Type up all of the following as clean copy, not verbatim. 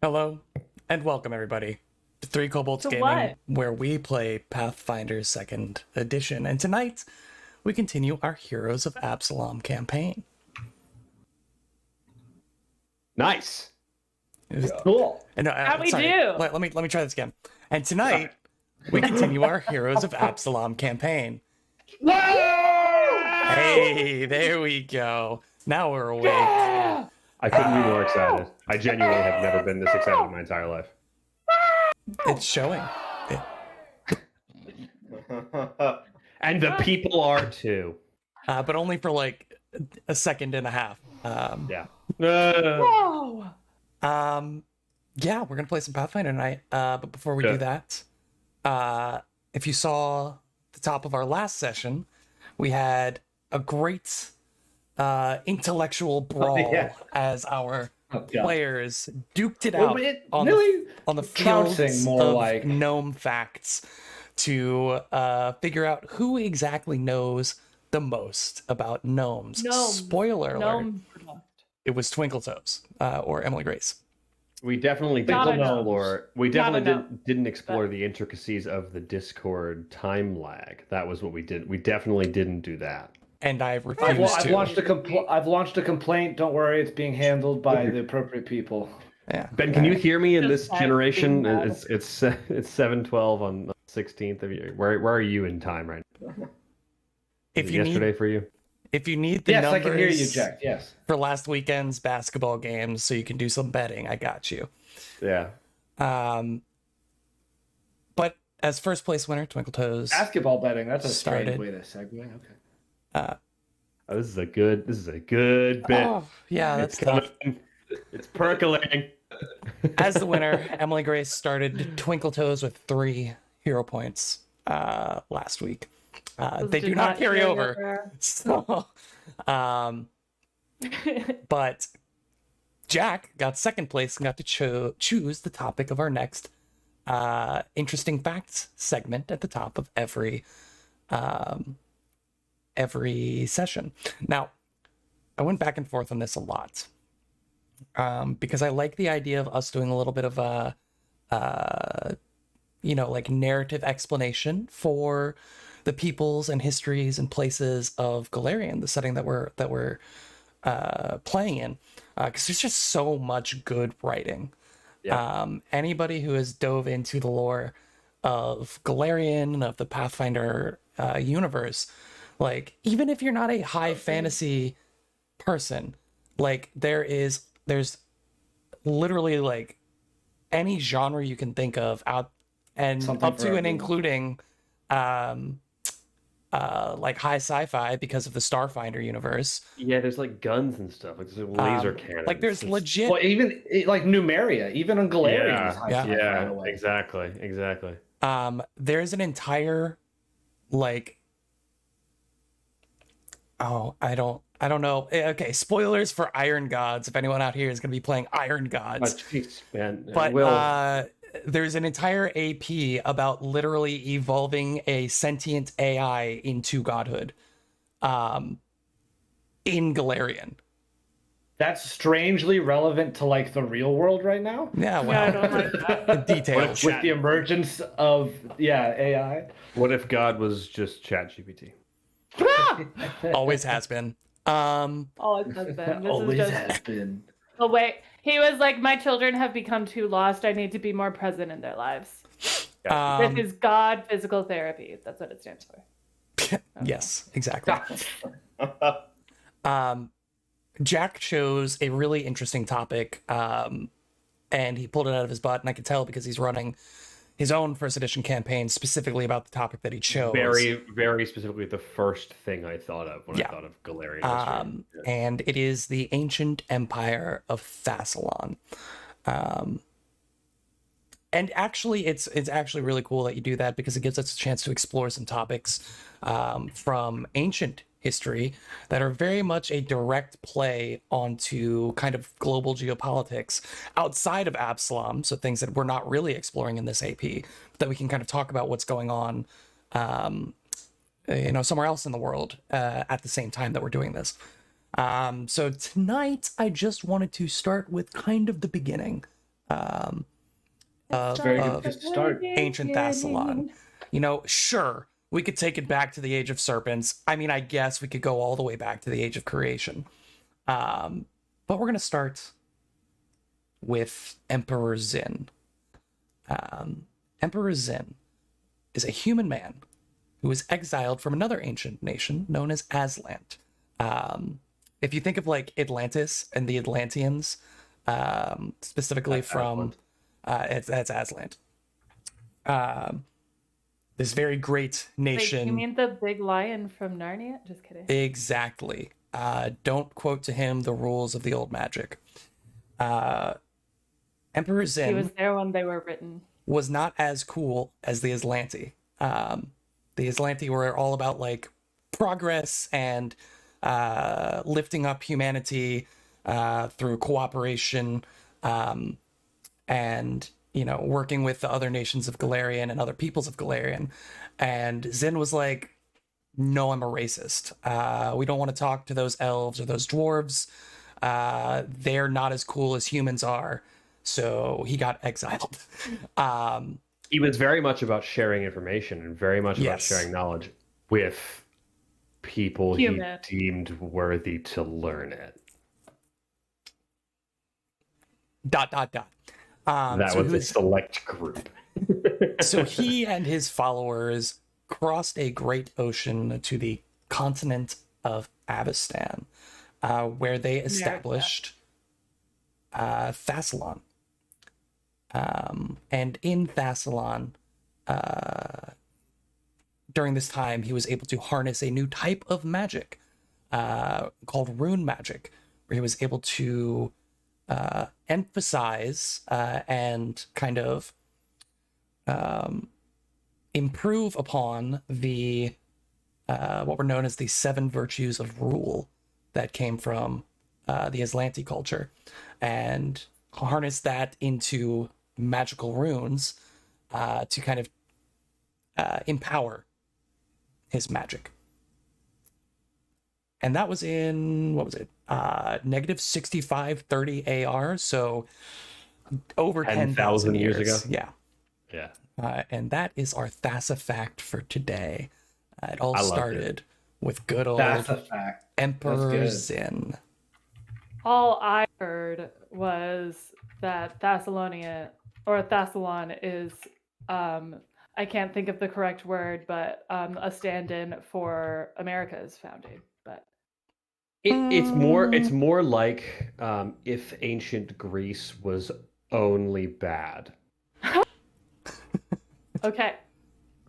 Hello, and welcome everybody to Three Kobolds To Gaming, what? where we play Pathfinder 2nd Edition. And tonight, we continue our Heroes of Absalom campaign. Nice. Cool. And, How'd we sorry, do? Let me try this again. And tonight, we continue our Heroes of Absalom campaign. Hey, there we go. Now we're awake. I couldn't be more excited. I genuinely have never been this excited in my entire life. It's showing. And the people are too. But only for like a second and a half. Yeah. Whoa! Yeah, we're gonna play some Pathfinder tonight. But before we do that, if you saw the top of our last session, we had a great intellectual brawl as our players duked it out on the fields of gnome facts to figure out who exactly knows the most about gnomes. Spoiler alert, it was Twinkletoes or Emily Grace. We definitely Not didn't enough. explore. We definitely Not enough. didn't explore the intricacies of the Discord time lag. That was what we did. We definitely didn't do that. And I I've refused to. launched a complaint. Don't worry, it's being handled by the appropriate people. Yeah. Ben, can you hear me in this Just generation? being It's 7:12 on the 16th of year. Where are you in time right now? If Is it you yesterday need, for you? if you need the Yes, numbers I can hear you, Jack. Yes. for last weekend's basketball games, so you can do some betting, I got you. Yeah. But as first place winner, Twinkletoes. Basketball betting. That's a Started. strange way to segue. Okay. Oh, this is a good bit. Oh, yeah, that's It's coming. tough. It's percolating. As the winner, Emily Grace started Twinkletoes with 3 hero points last week. They do not carry over. So, but Jack got second place and got to choose the topic of our next interesting facts segment at the top of every session. Now, I went back and forth on this a lot because I like the idea of us doing a little bit of a like narrative explanation for the peoples and histories and places of Golarion, the setting that we're playing in, because there's just so much good writing. Yeah. Anybody who has dove into the lore of Golarion, of the Pathfinder universe, like even if you're not a high fantasy person, like there's literally like any genre you can think of out and Something up for to and everyone. including like high sci-fi because of the Starfinder universe. Yeah, there's like guns and stuff. Like there's laser cannons. Like there's It's- legit Well, even like Numeria, even on Galarian, is high Yeah. sci-fi in a Yeah, way. exactly. there's an entire like I don't know. Okay, spoilers for Iron Gods if anyone out here is going to be playing Iron Oh, Gods. jeez, man. But there's an entire AP about literally evolving a sentient AI into godhood in Galarian. That's strangely relevant to like the real world right now. Yeah, Yeah, I well, don't like that. the details. With the emergence of AI. what if God was just ChatGPT? Always has been. Always has been. This Always is just. has been. Oh wait, he was like, "My children have become too lost. I need to be more present in their lives." This is God physical therapy. That's what it stands for. Yes, exactly. Jack chose a really interesting topic, and he pulled it out of his butt, and I could tell because he's running his own first edition campaign specifically about the topic that he chose. Very, very specifically the first thing I thought of when Yeah. I thought of Galarian history. And it is the ancient empire of Thassalon. And actually, it's actually really cool that you do that because it gives us a chance to explore some topics from ancient history that are very much a direct play onto kind of global geopolitics outside of Absalom. So things that we're not really exploring in this AP, but that we can kind of talk about what's going on, somewhere else in the world at the same time that we're doing this. So tonight, I just wanted to start with kind of the beginning. um, It's very of good to start. ancient Thassalon. You know, sure, we could take it back to the Age of Serpents. I mean, I guess we could go all the way back to the Age of Creation. But we're going to start with Emperor Zin. Emperor Zin is a human man who was exiled from another ancient nation known as Aslant. If you think of like Atlantis and the Atlanteans, specifically That's from that's Aslant. This very great Wait, nation. you mean the big lion from Narnia? Just kidding. Exactly. Don't quote to him the rules of the old magic. Emperor Zin He was there when they were written. was not as cool as the Aslanti. The Aslanti were all about like progress and lifting up humanity through cooperation, and working with the other nations of Galarian and other peoples of Galarian. And Zin was like, no, I'm a racist. We don't want to talk to those elves or those dwarves. They're not as cool as humans are. So he got exiled. He was very much about sharing information and very much about Yes. sharing knowledge with people Human. he deemed worthy to learn it. ... That That was a select group. So he and his followers crossed a great ocean to the continent of Avestan, where they established Thassalon. And in Thassalon, during this time, he was able to harness a new type of magic called rune magic, where he was able to emphasize and kind of improve upon the what were known as the 7 virtues of rule that came from the Aslanti culture, and harness that into magical runes to kind of empower his magic. And that was in, what was it? Negative 6530 AR, so over 10,000 years ago. Yeah. Yeah. And that is our Thassa fact for today. It all I loved started with good old That's a fact. Emperor good. Zin. All I heard was that Thassalon is I can't think of the correct word, but a stand-in for America's founding. But It's more like if ancient Greece was only bad. okay.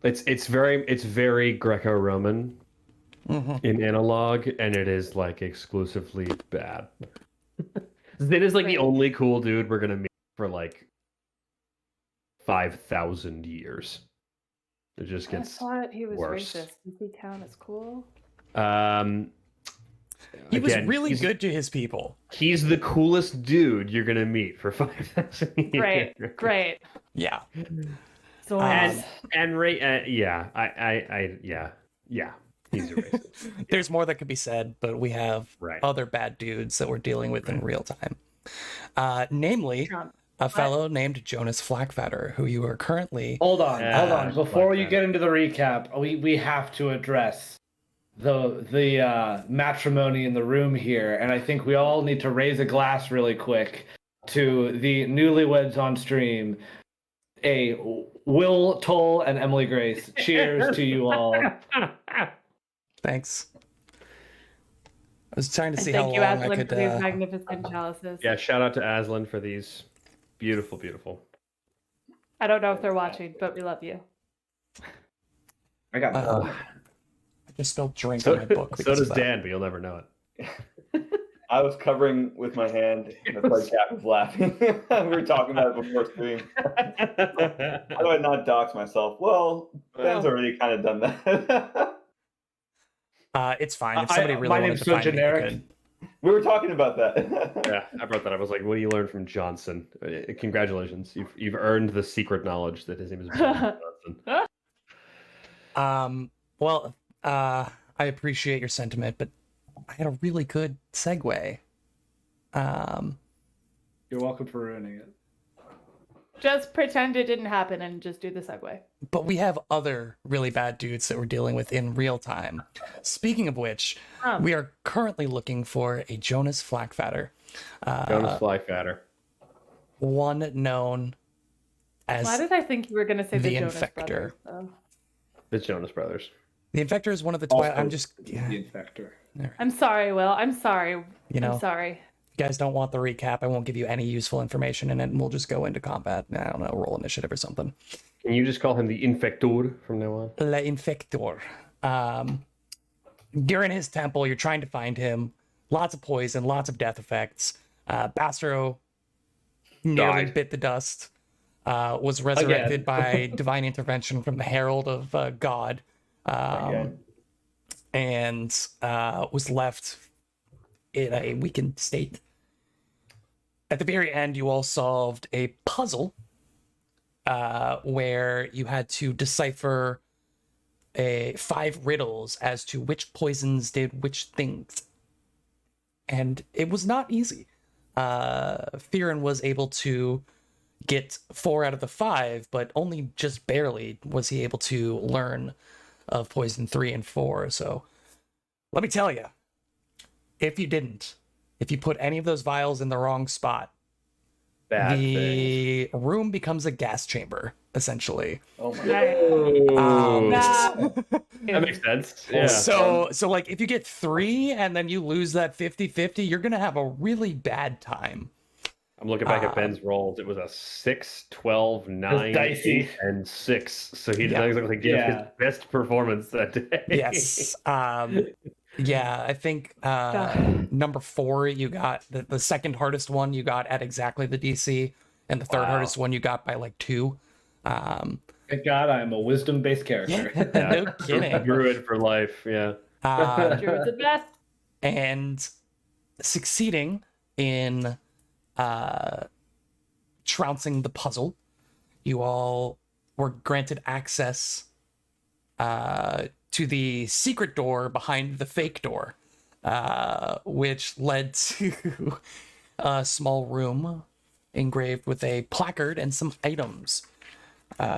It's very Greco-Roman in analog, and it is like exclusively bad. Zin is like the Great. only cool dude we're gonna meet for like 5,000 years. It just I gets thought he was worse. racist. Does he count as cool? He was again, really he's- good to his people. He's the coolest dude you're gonna meet for 5,000 years. Great. Yeah. So And yeah, yeah, he's a racist. There's more that could be said, but we have Right. other bad dudes that we're dealing with in real time. Namely, Trump. a fellow named Jonas Flackfatter, who you are currently... Hold on. Yeah, Before like you that. get into the recap, we have to address the matrimony in the room here, and I think we all need to raise a glass really quick to the newlyweds on stream. Will Toll and Emily Grace. Cheers to you all. Thanks. I was trying to And see how thank you, long I Aslan, could... for these magnificent chalices. Yeah, shout out to Aslan for these beautiful. I don't know if they're watching, but we love you. I got I just spilled drink So, on my book. so because does of that. Dan, but you'll never know it. I was covering with my hand. That's why Cat was laughing. We were talking about it before stream. How do I not dox myself? Well, Ben's already kind of done that. It's fine. If somebody really my wanted name's to so find me, they generic. could. We were talking about that. Yeah, I brought that up. I was like, "What do you learn from Johnson? Congratulations, you've earned the secret knowledge that his name is Brian Johnson." Well, I appreciate your sentiment, but I had a really good segue. You're welcome for ruining it. Just pretend it didn't happen and just do the segue. But we have other really bad dudes that we're dealing with in real time. Speaking of which, we are currently looking for a Jonas Flackfatter. Jonas Flyfatter. One known as Why did I think you were going to say the the Jonas Infector. Brothers? though? The Jonas Brothers. the Infector is one of the Twilight. I'm just, the Infector. I'm sorry, Will. I'm sorry. you know, I'm sorry. you guys don't want the recap. I won't give you any useful information in it, and we'll just go into combat. I don't know, roll initiative or something. Can you just call him the Infector from now on? Le Infector. You're in his temple. You're trying to find him. Lots of poison, lots of death effects. Bastro nearly Died. bit the dust. Was resurrected by divine intervention from the Herald of God. Again. And was left in a weakened state. At the very end, you all solved a puzzle where you had to decipher 5 riddles as to which poisons did which things. And it was not easy. Fearon was able to get 4 out of the 5, but only just barely was he able to learn of poison 3 and 4. So let me tell you, if you put any of those vials in the wrong spot, Bad thing. the room becomes a gas chamber, essentially. Oh my Ooh. Nah. That makes sense. Yeah. So like if you get 3 and then you lose that 50-50, you're gonna have a really bad time. I'm looking back at Ben's rolls. It was a 6, 12, 9, dicey. 8, and 6. So he did Yeah. not exactly give Yeah. his best performance that day. Yes. Yeah, I think number 4 you got the second hardest one you got at exactly the DC, and the third Wow. hardest one you got by like 2. Thank God I'm a wisdom-based character. Yeah, no kidding. Druid for life. Yeah. Druid's the best. And succeeding in trouncing the puzzle, you all were granted access to the secret door behind the fake door, which led to a small room engraved with a placard and some items.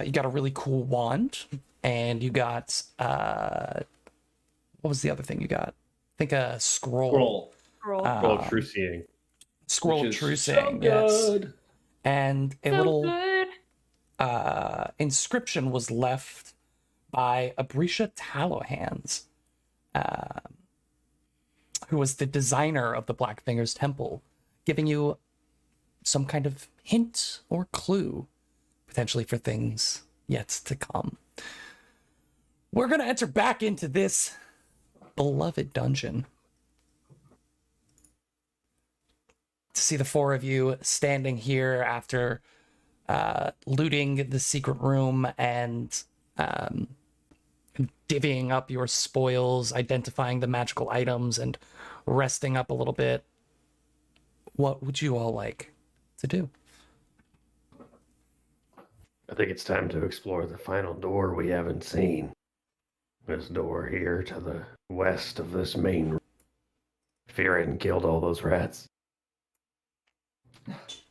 You got a really cool wand, and you got what was the other thing you got? I think a scroll. Roll. Well, true seeing. Scroll Which of is true so saying, yes. good. And a So little good. inscription was left by Abrisha Tallowhands, who was the designer of the Blackfingers Temple, giving you some kind of hint or clue, potentially for things yet to come. We're going to enter back into this beloved dungeon to see the 4 of you standing here after looting the secret room and divvying up your spoils, identifying the magical items, and resting up a little bit. What would you all like to do? I think it's time to explore the final door we haven't seen. This door here to the west of this main room. Fearon killed all those rats.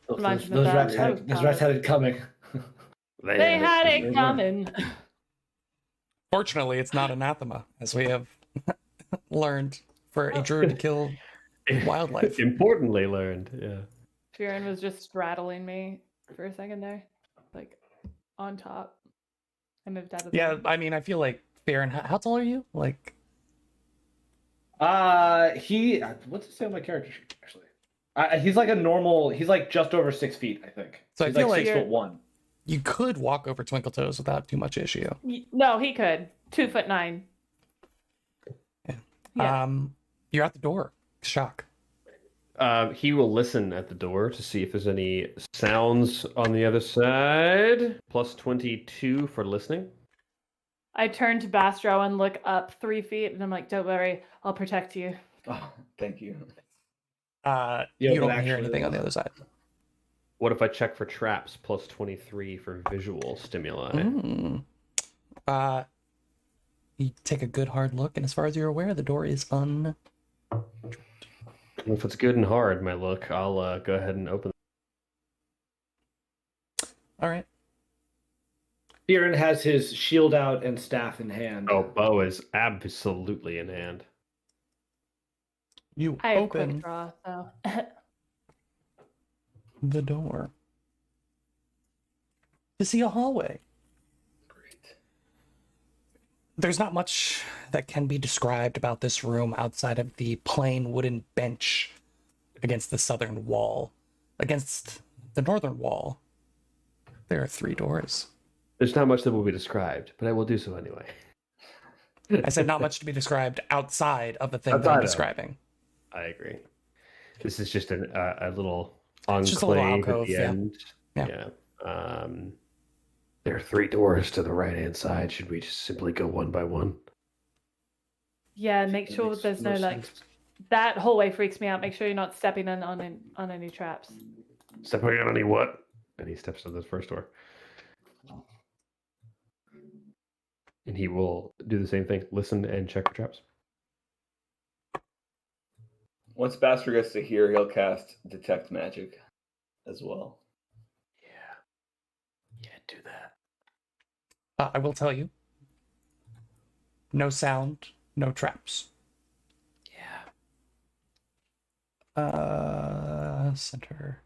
Imagine Those that. rats That had was those rats had it coming. They had it coming. Fortunately, it's not anathema, as we have learned for a druid to kill wildlife. Importantly learned, yeah. Fearon was just straddling me for a second there, like on top. I moved out of the Yeah, way. I mean, I feel like Farron, how tall are you? Like, What's it say on my character sheet actually? He's like a normal. He's like just over 6 feet, I think. So I he's feel like like 6'1". you could walk over Twinkle Toes without too much issue. No, he could. 2'9". Yeah. You're at the door. Shock. He will listen at the door to see if there's any sounds on the other side. Plus 22 for listening. I turn to Bastro and look up 3 feet, and I'm like, "Don't worry, I'll protect you." Oh, thank you. You but don't hear actually- anything on the other side. What if I check for traps? Plus 23 for visual stimuli. Mm. You take a good hard look, and as far as you're aware, the door is If it's good and hard, my look, I'll go ahead and open. All right. Fearon has his shield out and staff in hand. Oh, bow is absolutely in hand. You I have open quick draw, so the door to see a hallway. Great. There's not much that can be described about this room outside of the plain wooden bench against the southern wall. Against the northern wall, there are 3 doors. There's not much that will be described, but I will do so anyway. I said not much to be described outside of the thing that Outside I'm of. describing. I agree. This is just a little It's just a little enclave alcove, at the yeah. end. Yeah. There are 3 doors to the right-hand side. Should we just simply go one by one? yeah, make That sure makes there's no more like sense. that hallway freaks me out. Make sure you're not stepping in on any traps. Stepping on any what? And he steps to the first door. And he will do the same thing. Listen and check for traps. Once Bastard gets to here, he'll cast Detect Magic as well. Yeah, do that. I will tell you. No sound, no traps. Yeah. Center.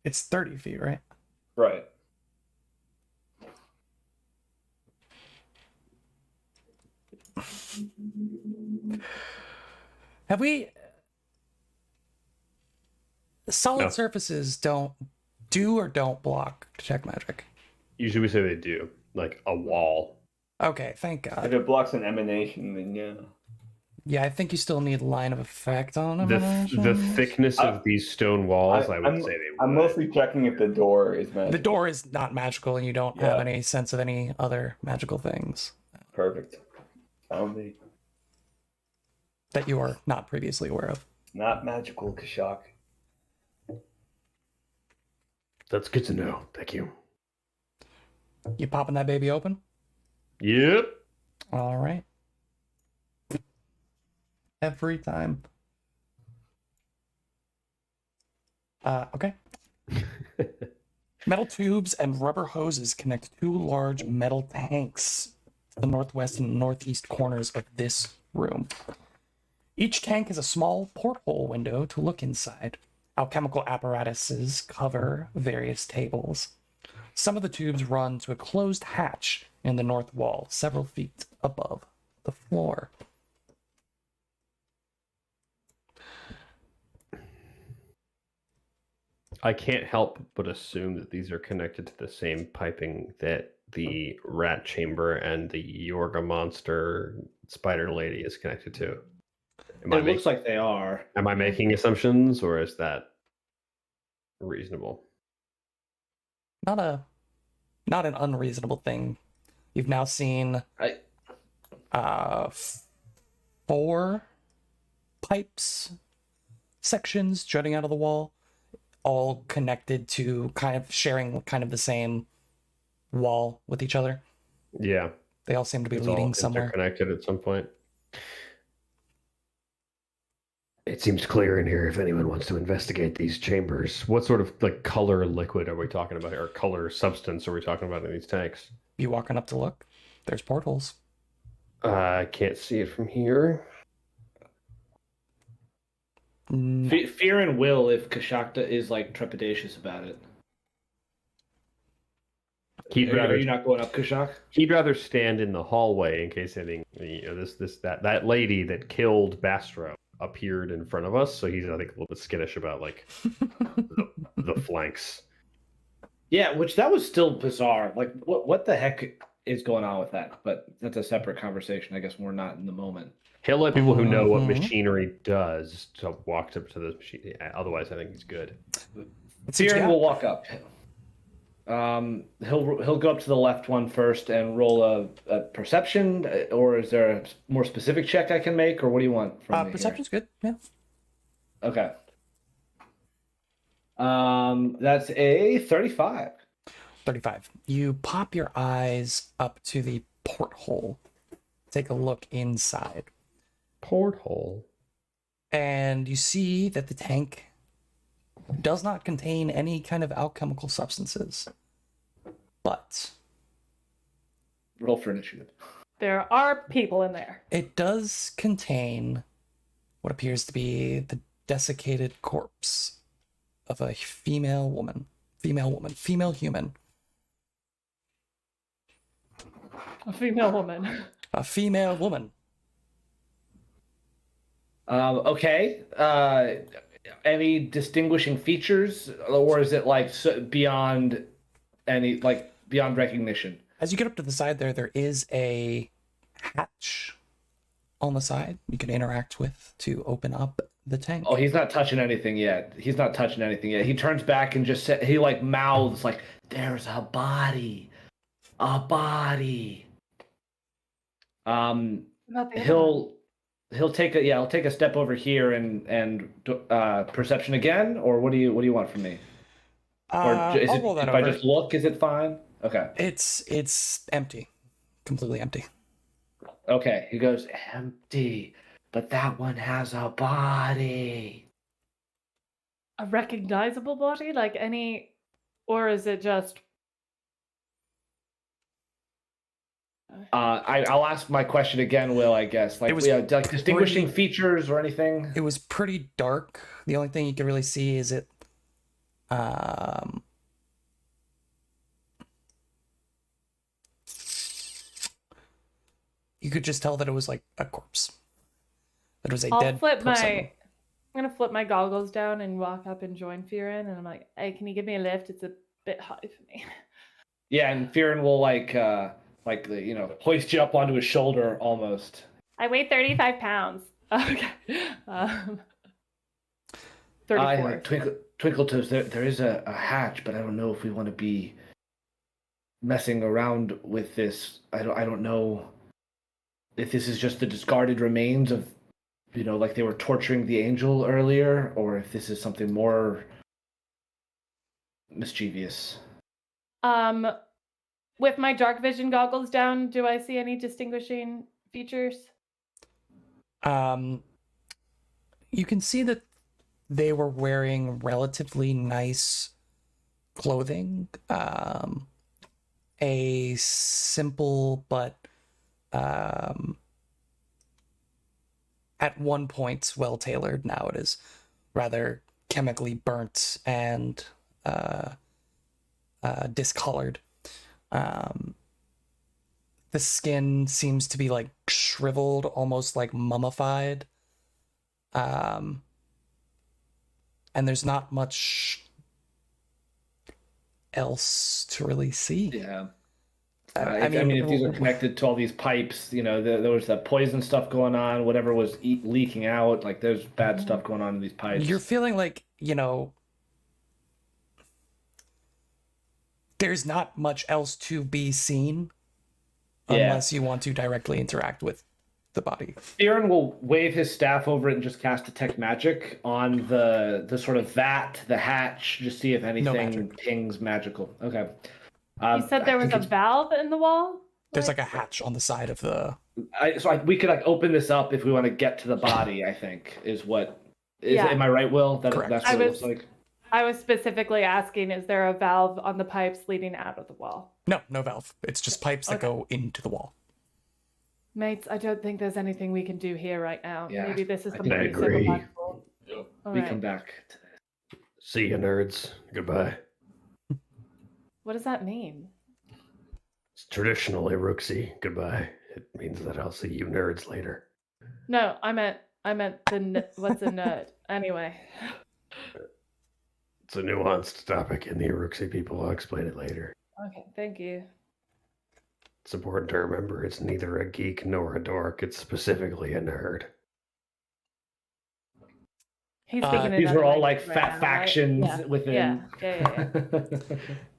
It's 30 feet, right? Right. Have we? Solid No. surfaces don't do or don't block detect magic. Usually we say they do. Like a wall. Okay, thank If God. it blocks an emanation, then yeah. Yeah, I think you still need line of effect on them. The thickness of these stone walls, I would say they would. I'm mostly checking if the door is magic. The door is not magical, and you don't have Yeah. any sense of any other magical things Perfect. Found me. that you are not previously aware of. Not magical, Kashak. That's good to know. Thank you. You popping that baby open? Yep. All right. Every time. Okay. Metal tubes and rubber hoses connect 2 large metal tanks to the northwest and northeast corners of this room. Each tank has a small porthole window to look inside. Alchemical apparatuses cover various tables. Some of the tubes run to a closed hatch in the north wall, several feet above the floor. I can't help but assume that these are connected to the same piping that the rat chamber and the Yorga monster spider lady is connected to. It looks like they are. Am I making assumptions, or is that reasonable? Not an unreasonable thing. You've now seen 4 pipes sections jutting out of the wall, all connected to kind of sharing kind of the same wall with each other. Yeah, They all seem to be it's all leading somewhere. interconnected at some point. It seems clear in here if anyone wants to investigate these chambers. What sort of like color liquid are we talking about here? Or color substance are we talking about in these tanks? You walking up to look, there's portholes. I can't see it from here. Fear and will if Kashakta is like trepidatious about it. Are you not going up, Kashak? He'd rather stand in the hallway in case anything, that lady that killed Bastro appeared in front of us. So he's, I think, a little bit skittish about like the flanks. Yeah, which that was still bizarre. Like, what the heck is going on with that? But that's a separate conversation. I guess we're not in the moment. He'll let people who know what Mhm. machinery does to walk up to the machine. Otherwise, I think he's good. Let's see what you Fearon got. will walk up. He'll go up to the left one first and roll a perception, or is there a more specific check I can make, or what do you want from me? here? Perception's good. Yeah. Okay. That's a 35. 35. You pop your eyes up to the porthole. Take a look inside. Porthole. And you see that the tank does not contain any kind of alchemical substances. But Roll for initiative. There are people in there. it does contain what appears to be the desiccated corpse of a female human. A female woman. A female woman. Okay. Any distinguishing features, or is it like beyond beyond recognition? As you get up to the side there is a hatch on the side you can interact with to open up the tank. Oh, he's not touching anything yet. He turns back and just he like mouths like, "There's a body, a body." About the other one. He'll take a step over here and perception again, or what do you want from me? Or is I'll it, roll that if over. I just look, is it fine? Okay. It's empty. Completely empty. Okay. He goes, empty, but that one has a body. A recognizable body, like any, or is it just? I'll ask my question again, Will. I guess like It was like distinguishing features or anything. It was pretty dark. The only thing you can really see is it you could just tell that it was like a corpse. That it was a dead person. I'm gonna flip my goggles down and walk up and join Firen, and I'm like, "Hey, can you give me a lift? It's a bit high for me." Yeah, and Firen will hoist you up onto his shoulder almost. I weigh 35 pounds. Okay. 34. Twinkle Toes, there is a hatch, but I don't know if we want to be messing around with this. I don't know if this is just the discarded remains of, like they were torturing the angel earlier, or if this is something more mischievous. With my dark vision goggles down, do I see any distinguishing features? You can see that they were wearing relatively nice clothing. A simple but at one point well tailored. Now it is rather chemically burnt and discolored. The skin seems to be like shriveled, almost like mummified. And there's not much else to really see. Yeah. I mean, if these are connected to all these pipes, there was that poison stuff going on, whatever was leaking out, like there's bad stuff going on in these pipes. You're feeling like, there's not much else to be seen unless you want to directly interact with the body. Firen will wave his staff over it and just cast Detect Magic on the sort of the hatch, just see if anything pings magical. Okay. You said there was a valve in the wall? There's like a hatch on the side of the... we could open this up if we want to get to the body, I think, is what... Am I right, Will? Correct. That's what it looks like? I was specifically asking, is there a valve on the pipes leading out of the wall? No valve. It's just pipes that go into the wall. Mates, I don't think there's anything we can do here right now. Yeah, Maybe this is I something we agree. Come back. See you, nerds. Goodbye. What does that mean? It's traditionally Rooksy. Goodbye. It means that I'll see you nerds later. No, I meant what's a nerd? Anyway. It's a nuanced topic in the Rooksy people. I'll explain it later. Okay, thank you. It's important to remember it's neither a geek nor a dork. It's specifically a nerd. He's speaking in These other were all language like right now, factions right? within. Yeah.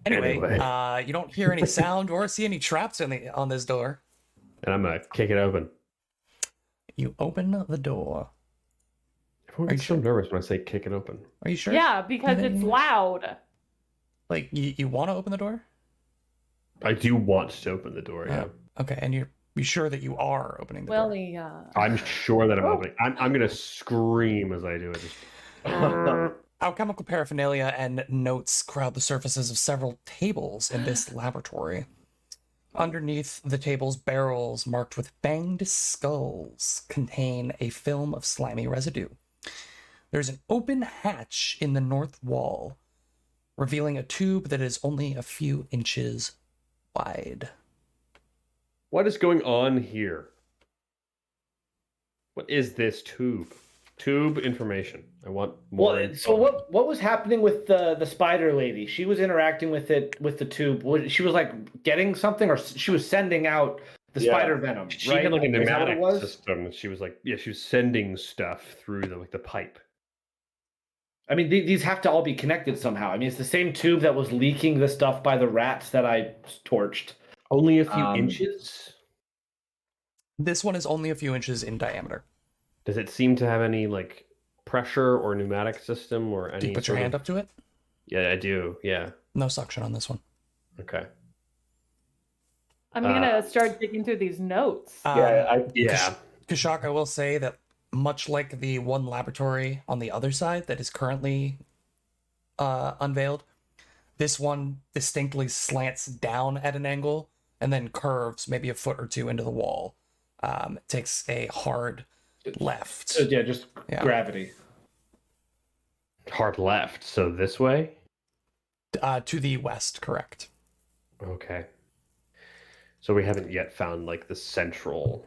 Anyway, Anyway. You don't hear any sound or see any traps on this door. And I'm going to kick it open. You open the door. Everyone gets so nervous when I say kick it open. Are you sure? Yeah, because it's loud. Like, you want to open the door? I do want to open the door. Yeah, Okay, and you're sure that you are opening the door? Well, I'm sure that I'm Oh. opening. I'm gonna scream as I do it. Just... Alchemical paraphernalia and notes crowd the surfaces of several tables in this laboratory. Underneath the tables, barrels marked with banged skulls contain a film of slimy residue. There's an open hatch in the north wall, revealing a tube that is only a few inches wide. What is going on here? What is this tube? Tube information. I want more. Well, so what was happening with the spider lady? She was interacting with it with the tube. She was like getting something, or she was sending out the spider venom. She right? had like a Is that what it pneumatic was? system. She was like, she was sending stuff through the pipe. I mean, these have to all be connected somehow. I mean, it's the same tube that was leaking the stuff by the rats that I torched. Only a few inches. This one is only a few inches in diameter. Does it seem to have any like pressure or pneumatic system or any? Do you put your hand up to it? Yeah, I do. Yeah. No suction on this one. Okay. I'm gonna start digging through these notes. Yeah. Kashak, I will say that much like the one laboratory on the other side that is currently unveiled, this one distinctly slants down at an angle and then curves maybe a foot or two into the wall. It takes a hard left. So yeah, just gravity. Hard left. So this way. To the west, correct. Okay. So we haven't yet found like the central.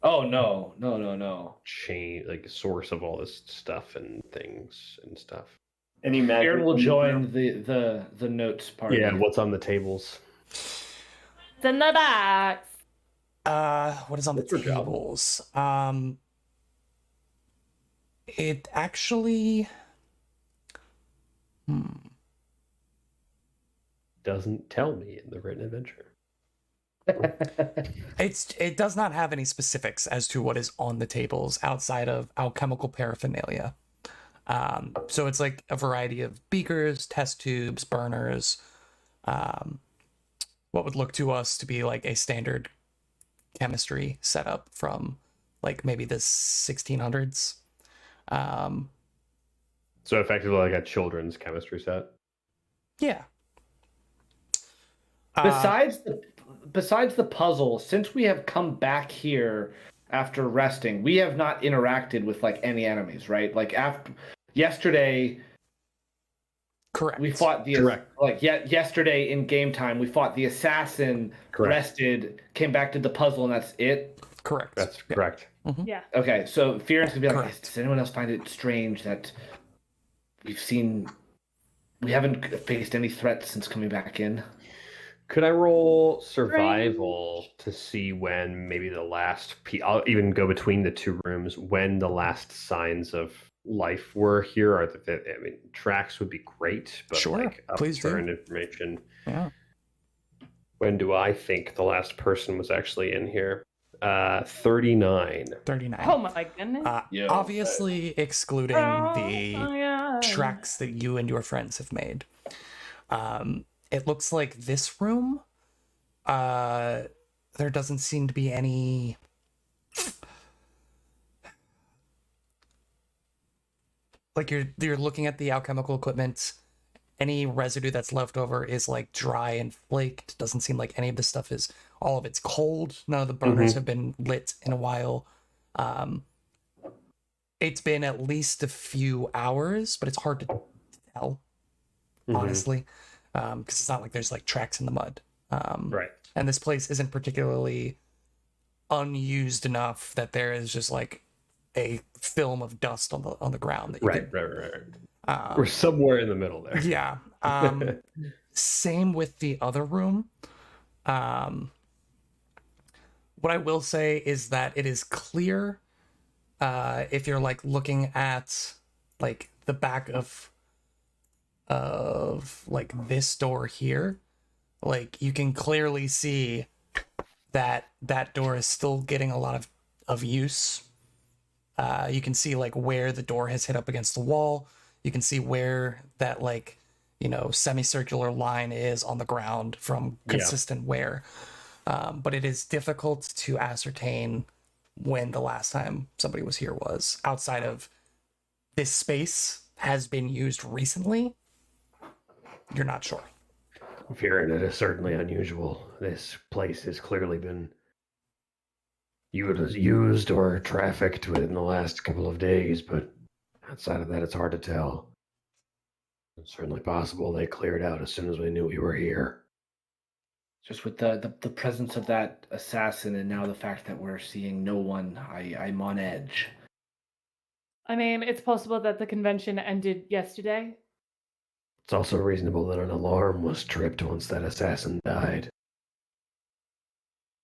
Oh no. Chain, like source of all this stuff and things and stuff. Any magic? Aaron will join the notes part. Yeah, what's on the tables? It's in the box. What is on the What's your job? tables? It actually Doesn't tell me in the written adventure. it does not have any specifics as to what is on the tables outside of alchemical paraphernalia. So it's like a variety of beakers, test tubes, burners, what would look to us to be like a standard chemistry setup from like maybe the 1600s. So effectively like a children's chemistry set. Yeah. Besides the puzzle, since we have come back here after resting, we have not interacted with like any enemies, right? Like after yesterday, Correct. we fought the yesterday in game time we fought the assassin. Correct. Rested, came back, did the puzzle, and that's it. Correct. That's correct. Yeah. Okay, so Fearon's gonna be like, Correct. does anyone else find it strange that we haven't faced any threats since coming back in? Could I roll survival to see when maybe the last I'll even go between the two rooms when the last signs of life were here? Or I mean, tracks would be great, but Sure, like please do. upturned information. Yeah. When do I think the last person was actually in here? 39. 39. Oh my goodness. Obviously excluding the my God. tracks that you and your friends have made. It looks like this room, there doesn't seem to be any like you're looking at the alchemical equipment. Any residue that's left over is like dry and flaked. Doesn't seem like any of this stuff is all of it's cold. None of the burners have been lit in a while. It's been at least a few hours, but it's hard to tell, honestly, because it's not like there's like tracks in the mud. Right. And this place isn't particularly unused enough that there is just like a film of dust on the ground that you Right. could, We're somewhere in the middle there. yeah. Same with the other room. What I will say is that it is clear if you're like looking at like the back of like this door here, like you can clearly see that door is still getting a lot of use. You can see like where the door has hit up against the wall. You can see where that like semicircular line is on the ground from consistent wear. But it is difficult to ascertain when the last time somebody was here was. Outside of this space has been used recently, you're not sure. Fearing it is certainly unusual. This place has clearly been used or trafficked within the last couple of days, but outside of that, it's hard to tell. It's certainly possible they cleared out as soon as we knew we were here. Just with the presence of that assassin and now the fact that we're seeing no one, I'm on edge. I mean, it's possible that the convention ended yesterday. It's also reasonable that an alarm was tripped once that assassin died.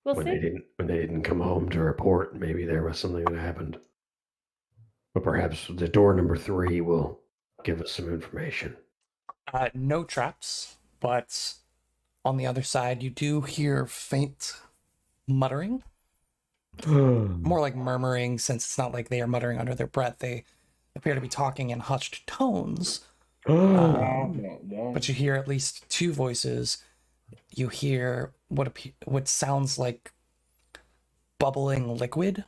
We'll When see. they didn't come home to report, maybe there was something that happened. But perhaps the door number 3 will give us some information. No traps, but on the other side, you do hear faint muttering. More like murmuring, since it's not like they are muttering under their breath. They appear to be talking in hushed tones. But you hear at least 2 voices. You hear what sounds like bubbling liquid.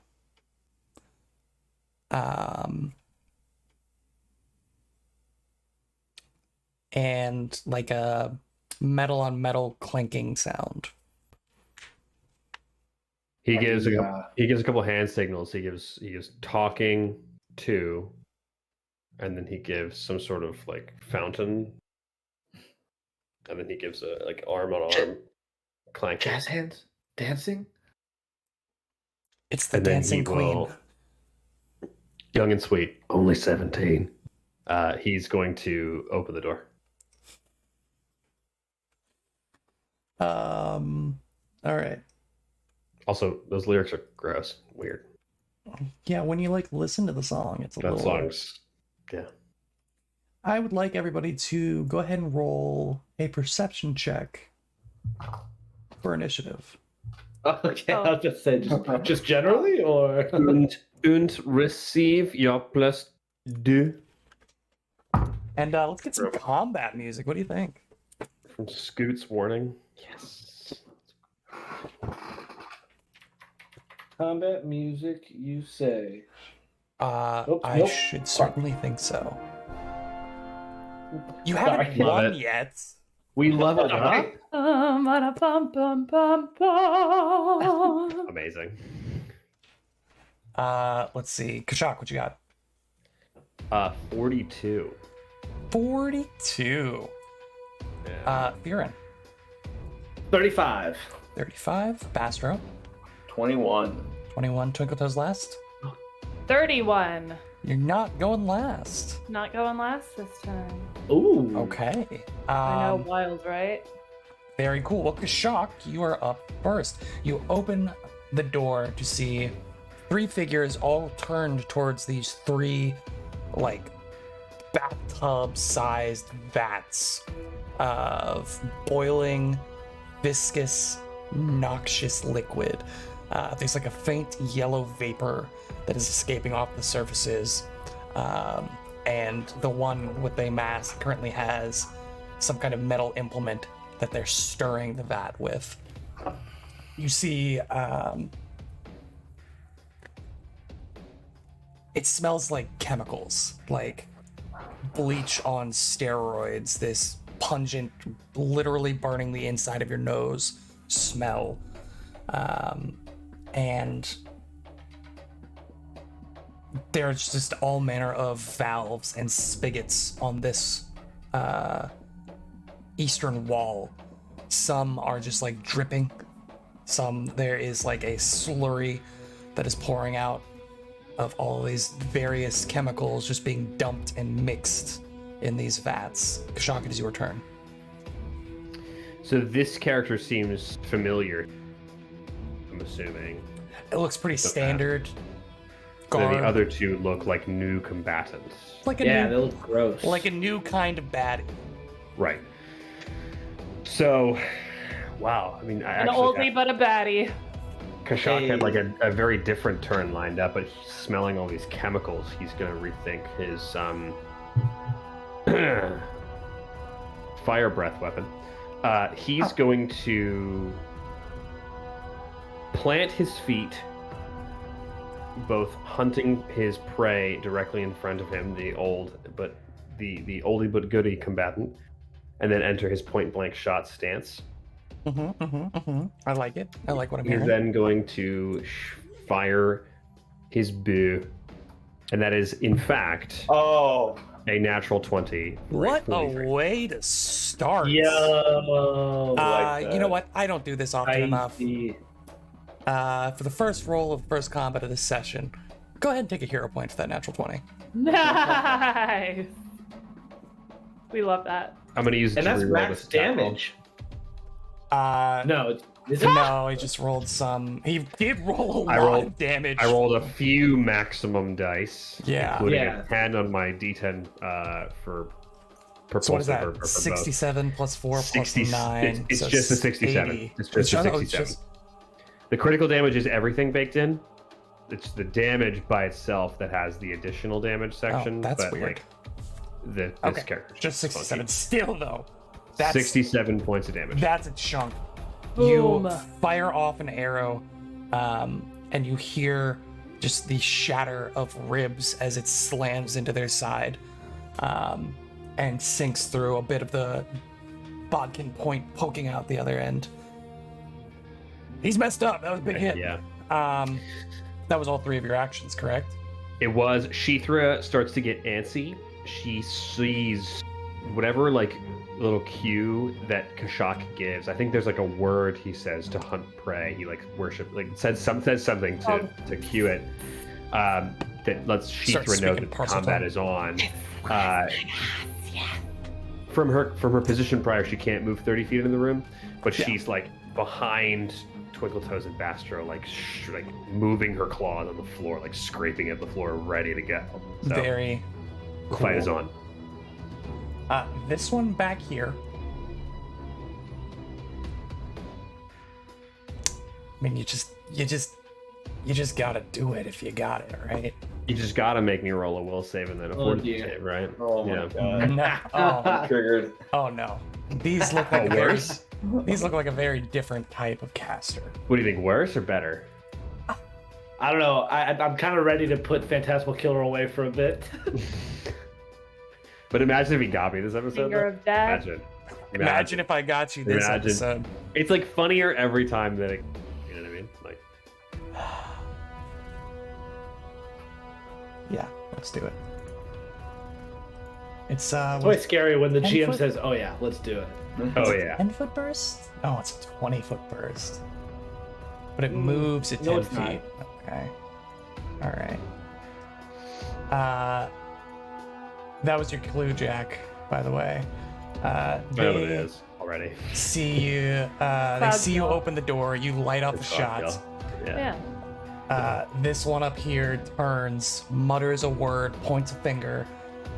And like a metal on metal clinking sound. He gives a couple hand signals. He gives talking to, and then he gives some sort of like fountain, and then he gives a like arm on arm clank. Jazz hands? Dancing? It's the And then dancing he queen. will- Young and sweet. Only 17. He's going to open the door. All right. Also, those lyrics are gross, weird. Yeah, when you like listen to the song, it's a That little. song's I would like everybody to go ahead and roll a perception check for initiative. Okay, I'll just say, just generally, or und receive your +2 And let's get some combat music. What do you think? from Scoot's warning. Yes. combat music, you say? I nope. should certainly think so. You haven't Sorry. Love won it. yet. We love it, huh? Ba-da-bum-bum-bum-bum. Amazing. Let's see. Kashak, what you got? 42. 42. Yeah. Viren, 35. 35. Bastro, 21. 21. Twinkle Toes last. 31. You're not going last. Not going last this time. Ooh. Okay. I know, wild, right? Very cool. Well, Kashak, you are up first. You open the door to see 3 figures all turned towards these 3, like, bathtub-sized vats of boiling, viscous, noxious liquid. There's like a faint yellow vapor that is escaping off the surfaces. And the one with the mask currently has some kind of metal implement that they're stirring the vat with. You see, it smells like chemicals, like bleach on steroids, this pungent, literally burning the inside of your nose smell. And there's just all manner of valves and spigots on this eastern wall. Some are just like dripping. Some there is like a slurry that is pouring out of all these various chemicals just being dumped and mixed in these vats. Kashak, it is your turn. So this character seems familiar, I'm assuming. It looks pretty Okay. standard. So Garb, the other 2 look like new combatants. like a Yeah, new, they look gross. like a new kind of baddie. Right. So, wow. I mean, I An actually oldie but a baddie. Kashak had like a very different turn lined up, but he's smelling all these chemicals. He's gonna rethink his fire breath weapon. He's going to plant his feet, both hunting his prey directly in front of him, the oldie but goodie combatant, and then enter his point blank shot stance. I like it. I like what I'm He's hearing. then going to fire his bow, and that is in fact Oh, a natural 20. What a 43. way to start. Yo. like You know that. what? I don't do this often enough. Spicy. For the first roll of first combat of this session, go ahead and take a hero point for that natural 20. Nice. We love that. I'm going to use it And to that's reroll max this attack roll. damage. No, No, is it? no, he just rolled some. He did roll a lot I rolled- of damage. I rolled a few maximum dice, Yeah. including Yeah. a 10 on my D10 for propulsive. So what is or that? for both. 67 plus 4 plus 60 9. It's so just a 67. 80. It's just a oh, 67. The critical damage is everything baked in. It's the damage by itself that has the additional damage section. that's but weird. Like, this Okay, character just funky. 67. Still, though, that's 67 points of damage. That's a chunk. Boom. You fire off an arrow, and you hear just the shatter of ribs as it slams into their side, and sinks through a bit of the bodkin point poking out the other end. He's messed up. That was a big hit. Yeah. That was all 3 of your actions, correct? It was. Shithra starts to get antsy. She sees whatever like little cue that Kashak gives. I think there's like a word he says to hunt prey. He like says something to cue it. That lets Starts Shithra know speaking that parcel combat tongue. is on. From her position prior, she can't move 30 feet in the room, but Yeah. she's like behind Twinkle Toes and Bastro, like moving her claws on the floor, like scraping at the floor, ready to go. So Very the fight is cool. on. This one back here. I mean, you just gotta do it if you got it, right? You just gotta make me roll a will save and then a Oh, fortitude dear. save, right? oh my Yeah. god. No. Oh, Triggered. oh no. These look like Oh, worse? these look like a very different type of caster. What do you think, worse or better? I don't know. I'm kind of ready to put Phantasmal Killer away for a bit. But imagine if he got me this episode. Finger though. of death. Imagine if I got you this Imagine. episode. It's like funnier every time that it, you know what I mean? Like, Yeah, let's do it. It's It's always scary when the 10 GM foot? says, "Oh yeah, let's do it." oh yeah. 10-foot burst? Oh, it's a 20-foot burst. But it moves at 10 no, it's not. feet. Okay. All right. That was your clue, Jack, by the way. I know what it They is already. see you. They Cloud see you kill. open the door. You light off the It's cloud shots. kill. Yeah. Yeah. This one up here turns, mutters a word, points a finger,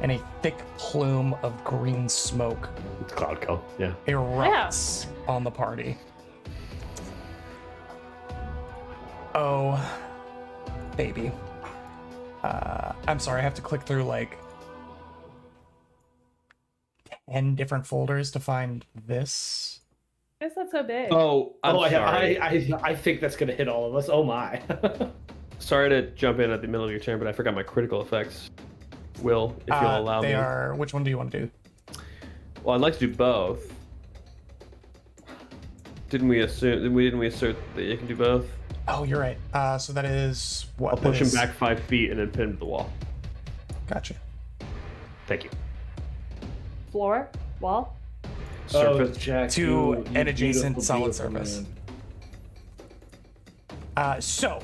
and a thick plume of green smoke It's cloud kill. Yeah. erupts on the party. Oh, baby. I'm sorry, I have to click through like 10 different folders to find this. I guess that's so big. Oh, I'm sorry. I think that's gonna hit all of us. Oh my. Sorry to jump in at the middle of your turn, but I forgot my critical effects. Will, if you'll allow they me. are. Which one do you want to do? Well, I'd like to do both. Didn't we assert that you can do both? Oh, you're right. So that is what? I'll That push him is- back 5 feet and then pin him to the wall. Gotcha. Thank you. Floor? Wall? Surface. Jack, To you an adjacent beautiful, solid beautiful surface. man. So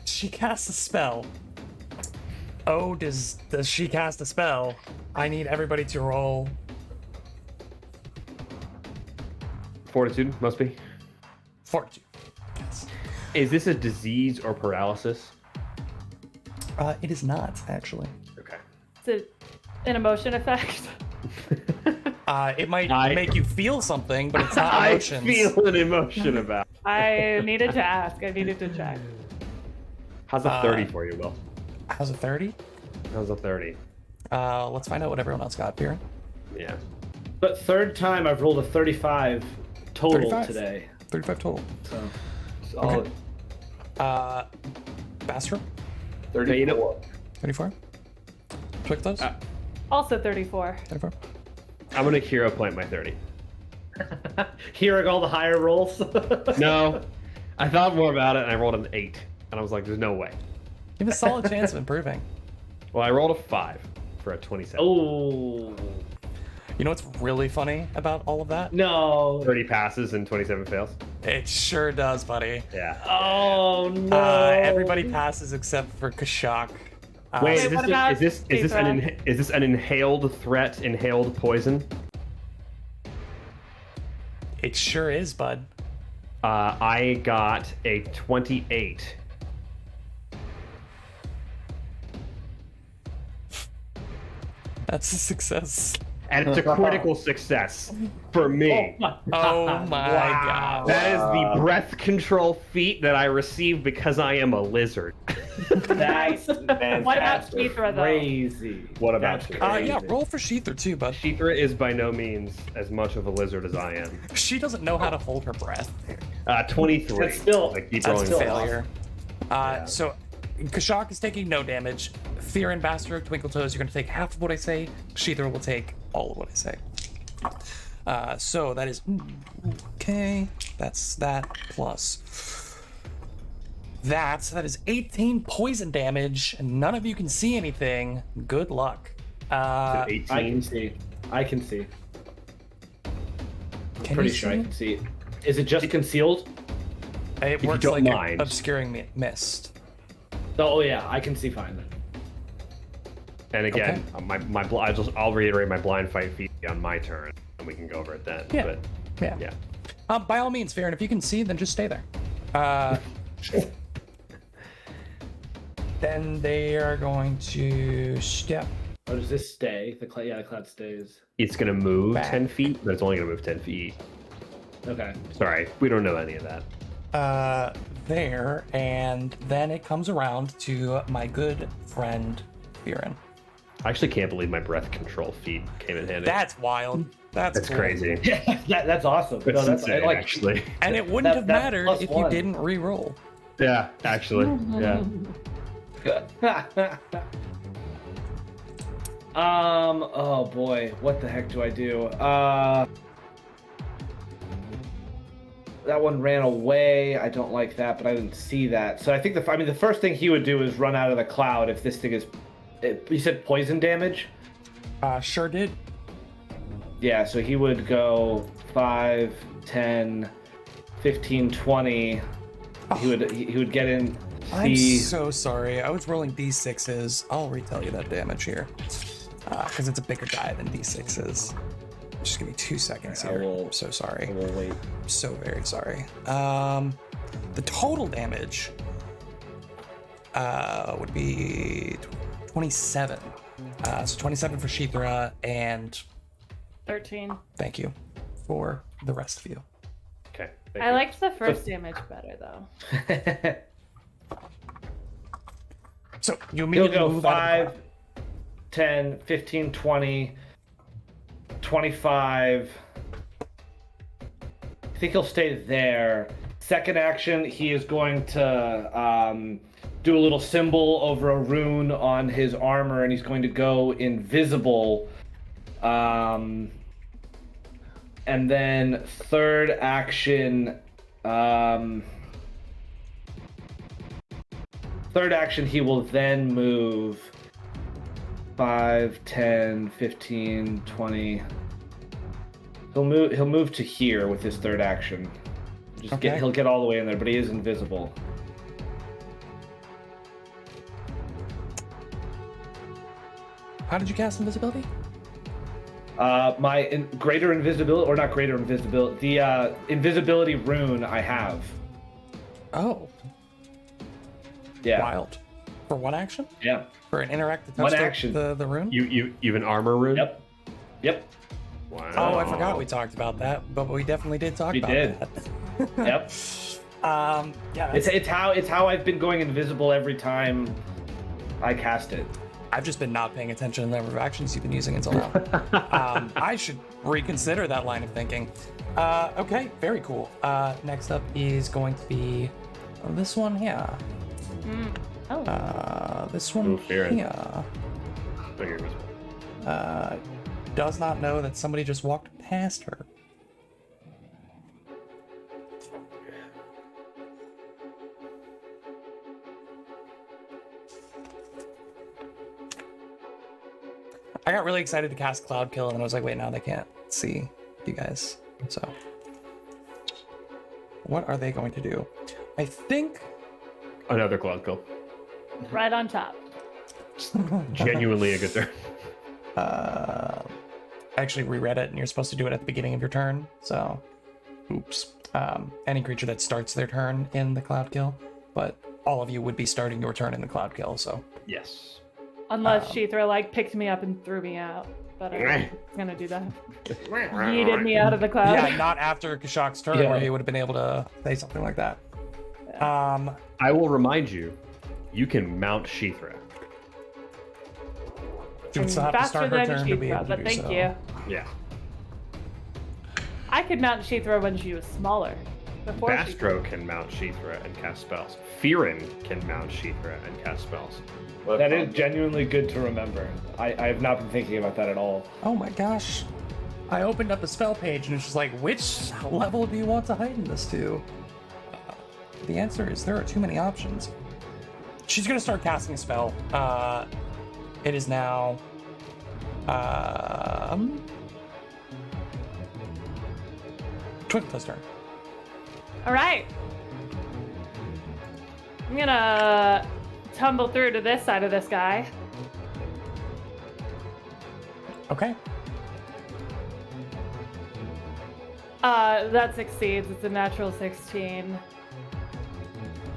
she casts a spell. Oh, does she cast a spell? I need everybody to roll. Fortitude must be. Fortitude. Yes. Is this a disease or paralysis? It is not actually. Okay. Is it an emotion effect? It might I- make you feel something, but it's not I emotions. feel an emotion about. I needed to ask. I needed to check. How's a 30 for you, Will? How's a 30? How's a 30? Let's find out what everyone else got, Piran. Yeah. But third time I've rolled a 35 total 35. today. 35 total. So Solid. Bastard, 34. 34. Twickless, Also 34. 34. I'm gonna hero point my 30. hearing all the higher rolls. No, I thought more about it and I rolled an 8, and I was like, "There's no way." You have a solid chance of improving. Well, I rolled a 5 for a 27. Oh You know what's really funny about all of that? no! 30 passes and 27 fails. It sure does, buddy. Yeah. Oh no! Everybody passes except for Kashak. Wait, Wait, what about is this an inhaled threat? Inhaled poison? It sure is, bud. I got a 28. That's a success. And it's a critical success for me. Oh my Wow. god. That is the breath control feat that I received because I am a lizard. That's What about Sheethra, though? crazy. What about That's Sheethra? Yeah, crazy. roll for Sheether too, bud. Sheethra is by no means as much of a lizard as I am. She doesn't know how to hold her breath. 23. That's still- I keep That's rolling a still failure. So Kashak is taking no damage. Fear and Bastard, Twinkle Toes, you're going to take half of what I say. Sheether will take all of what I say. So that is okay. That's that plus that. That is 18 poison damage, and none of you can see anything. Good luck. 18. I can see. I can see. Can Pretty you sure I see? can see. Is it just concealed? It you works don't like mind. obscuring mist. Oh yeah, I can see fine. And again, I'll reiterate my blind fight feat on my turn, and we can go over it then. Yeah. But Yeah. yeah. By all means, Fear, and if you can see, then just stay there. Then they are going to step. Oh, does this stay? The cloud stays. It's gonna move Back. 10 feet, but it's only gonna move 10 feet. Okay. Sorry, we don't know any of that. There, and then it comes around to my good friend Fearin. I actually can't believe my breath control feat came in handy. That's wild. That's That's cool. crazy. That's awesome. That's No, insane, like actually. And it wouldn't have That's mattered plus if one. you didn't re-roll. Yeah, actually. Yeah. Oh boy, what the heck do I do? That one ran away. I don't like that, but I didn't see that. So I think the first thing he would do is run out of the cloud if this thing is. You said poison damage? Sure did. Yeah, so he would go 5, 10, 15, 20. He would get in. I'm See, so sorry. I was rolling d6s. I'll retell you that damage here. Because it's a bigger die than d6s. Just give me 2 seconds I here. will- I'm so sorry. we'll wait. I'm so very sorry. The total damage would be 27. So 27 for Sheethra, and 13. thank you for the rest of you. Okay. I liked the first damage better, though. So you He'll immediately go move out of 5, 10, 15, 20, 25. I think he'll stay there. Second action, he is going to do a little symbol over a rune on his armor, and he's going to go invisible. And then third action, he will then move 5, 10, 15, 20. He'll move to here with his third action. Okay. He'll get all the way in there, but he is invisible. How did you cast invisibility? My greater invisibility, or not greater invisibility, the invisibility rune I have. Oh, Yeah. wild. For one action? Yeah. For an interact to One touch action. the rune? You have an armar rune? Yep. Yep. Wow. Oh, I forgot we talked about that, but we definitely did talk We about did. that. Yep. Yeah, that's, It's how I've been going invisible every time I cast it. I've just been not paying attention to the number of actions you've been using until now. I should reconsider that line of thinking. Okay, very cool. Next up is going to be this one here. This one Ooh, Fearin. here. Oh, you're invisible. Does not know that somebody just walked past her. I got really excited to cast Cloud Kill, and then I was like, wait, now they can't see you guys. So, what are they going to do? I think Another cloud kill. Right on top. Genuinely a good turn. I actually reread it, and you're supposed to do it at the beginning of your turn. So, oops. Any creature that starts their turn in the Cloud Kill, but all of you would be starting your turn in the Cloud Kill. So, Yes. Unless Sheethra like picked me up and threw me out. But I'm gonna do that. Yeeted me out of the cloud. yeah, not after Kashak's turn, Yeah. where he would have been able to say something like that. I will remind you, you can mount Sheethra. She would I'm still have to faster start her than turn to be Sheethra, able to but do thank so. you. Yeah. I could mount Sheethra when she was smaller. Before she Bastro can mount Sheethra and cast spells. Fearin can mount Sheethra and cast spells. That is genuinely good to remember. I have not been thinking about that at all. Oh my gosh. I opened up the spell page and it's just like, which level do you want to heighten this to? The answer is there are too many options. She's going to start casting a spell. It is now... Twinkle's turn. All right. I'm gonna tumble through to this side of this guy. Okay. That succeeds. It's a natural 16.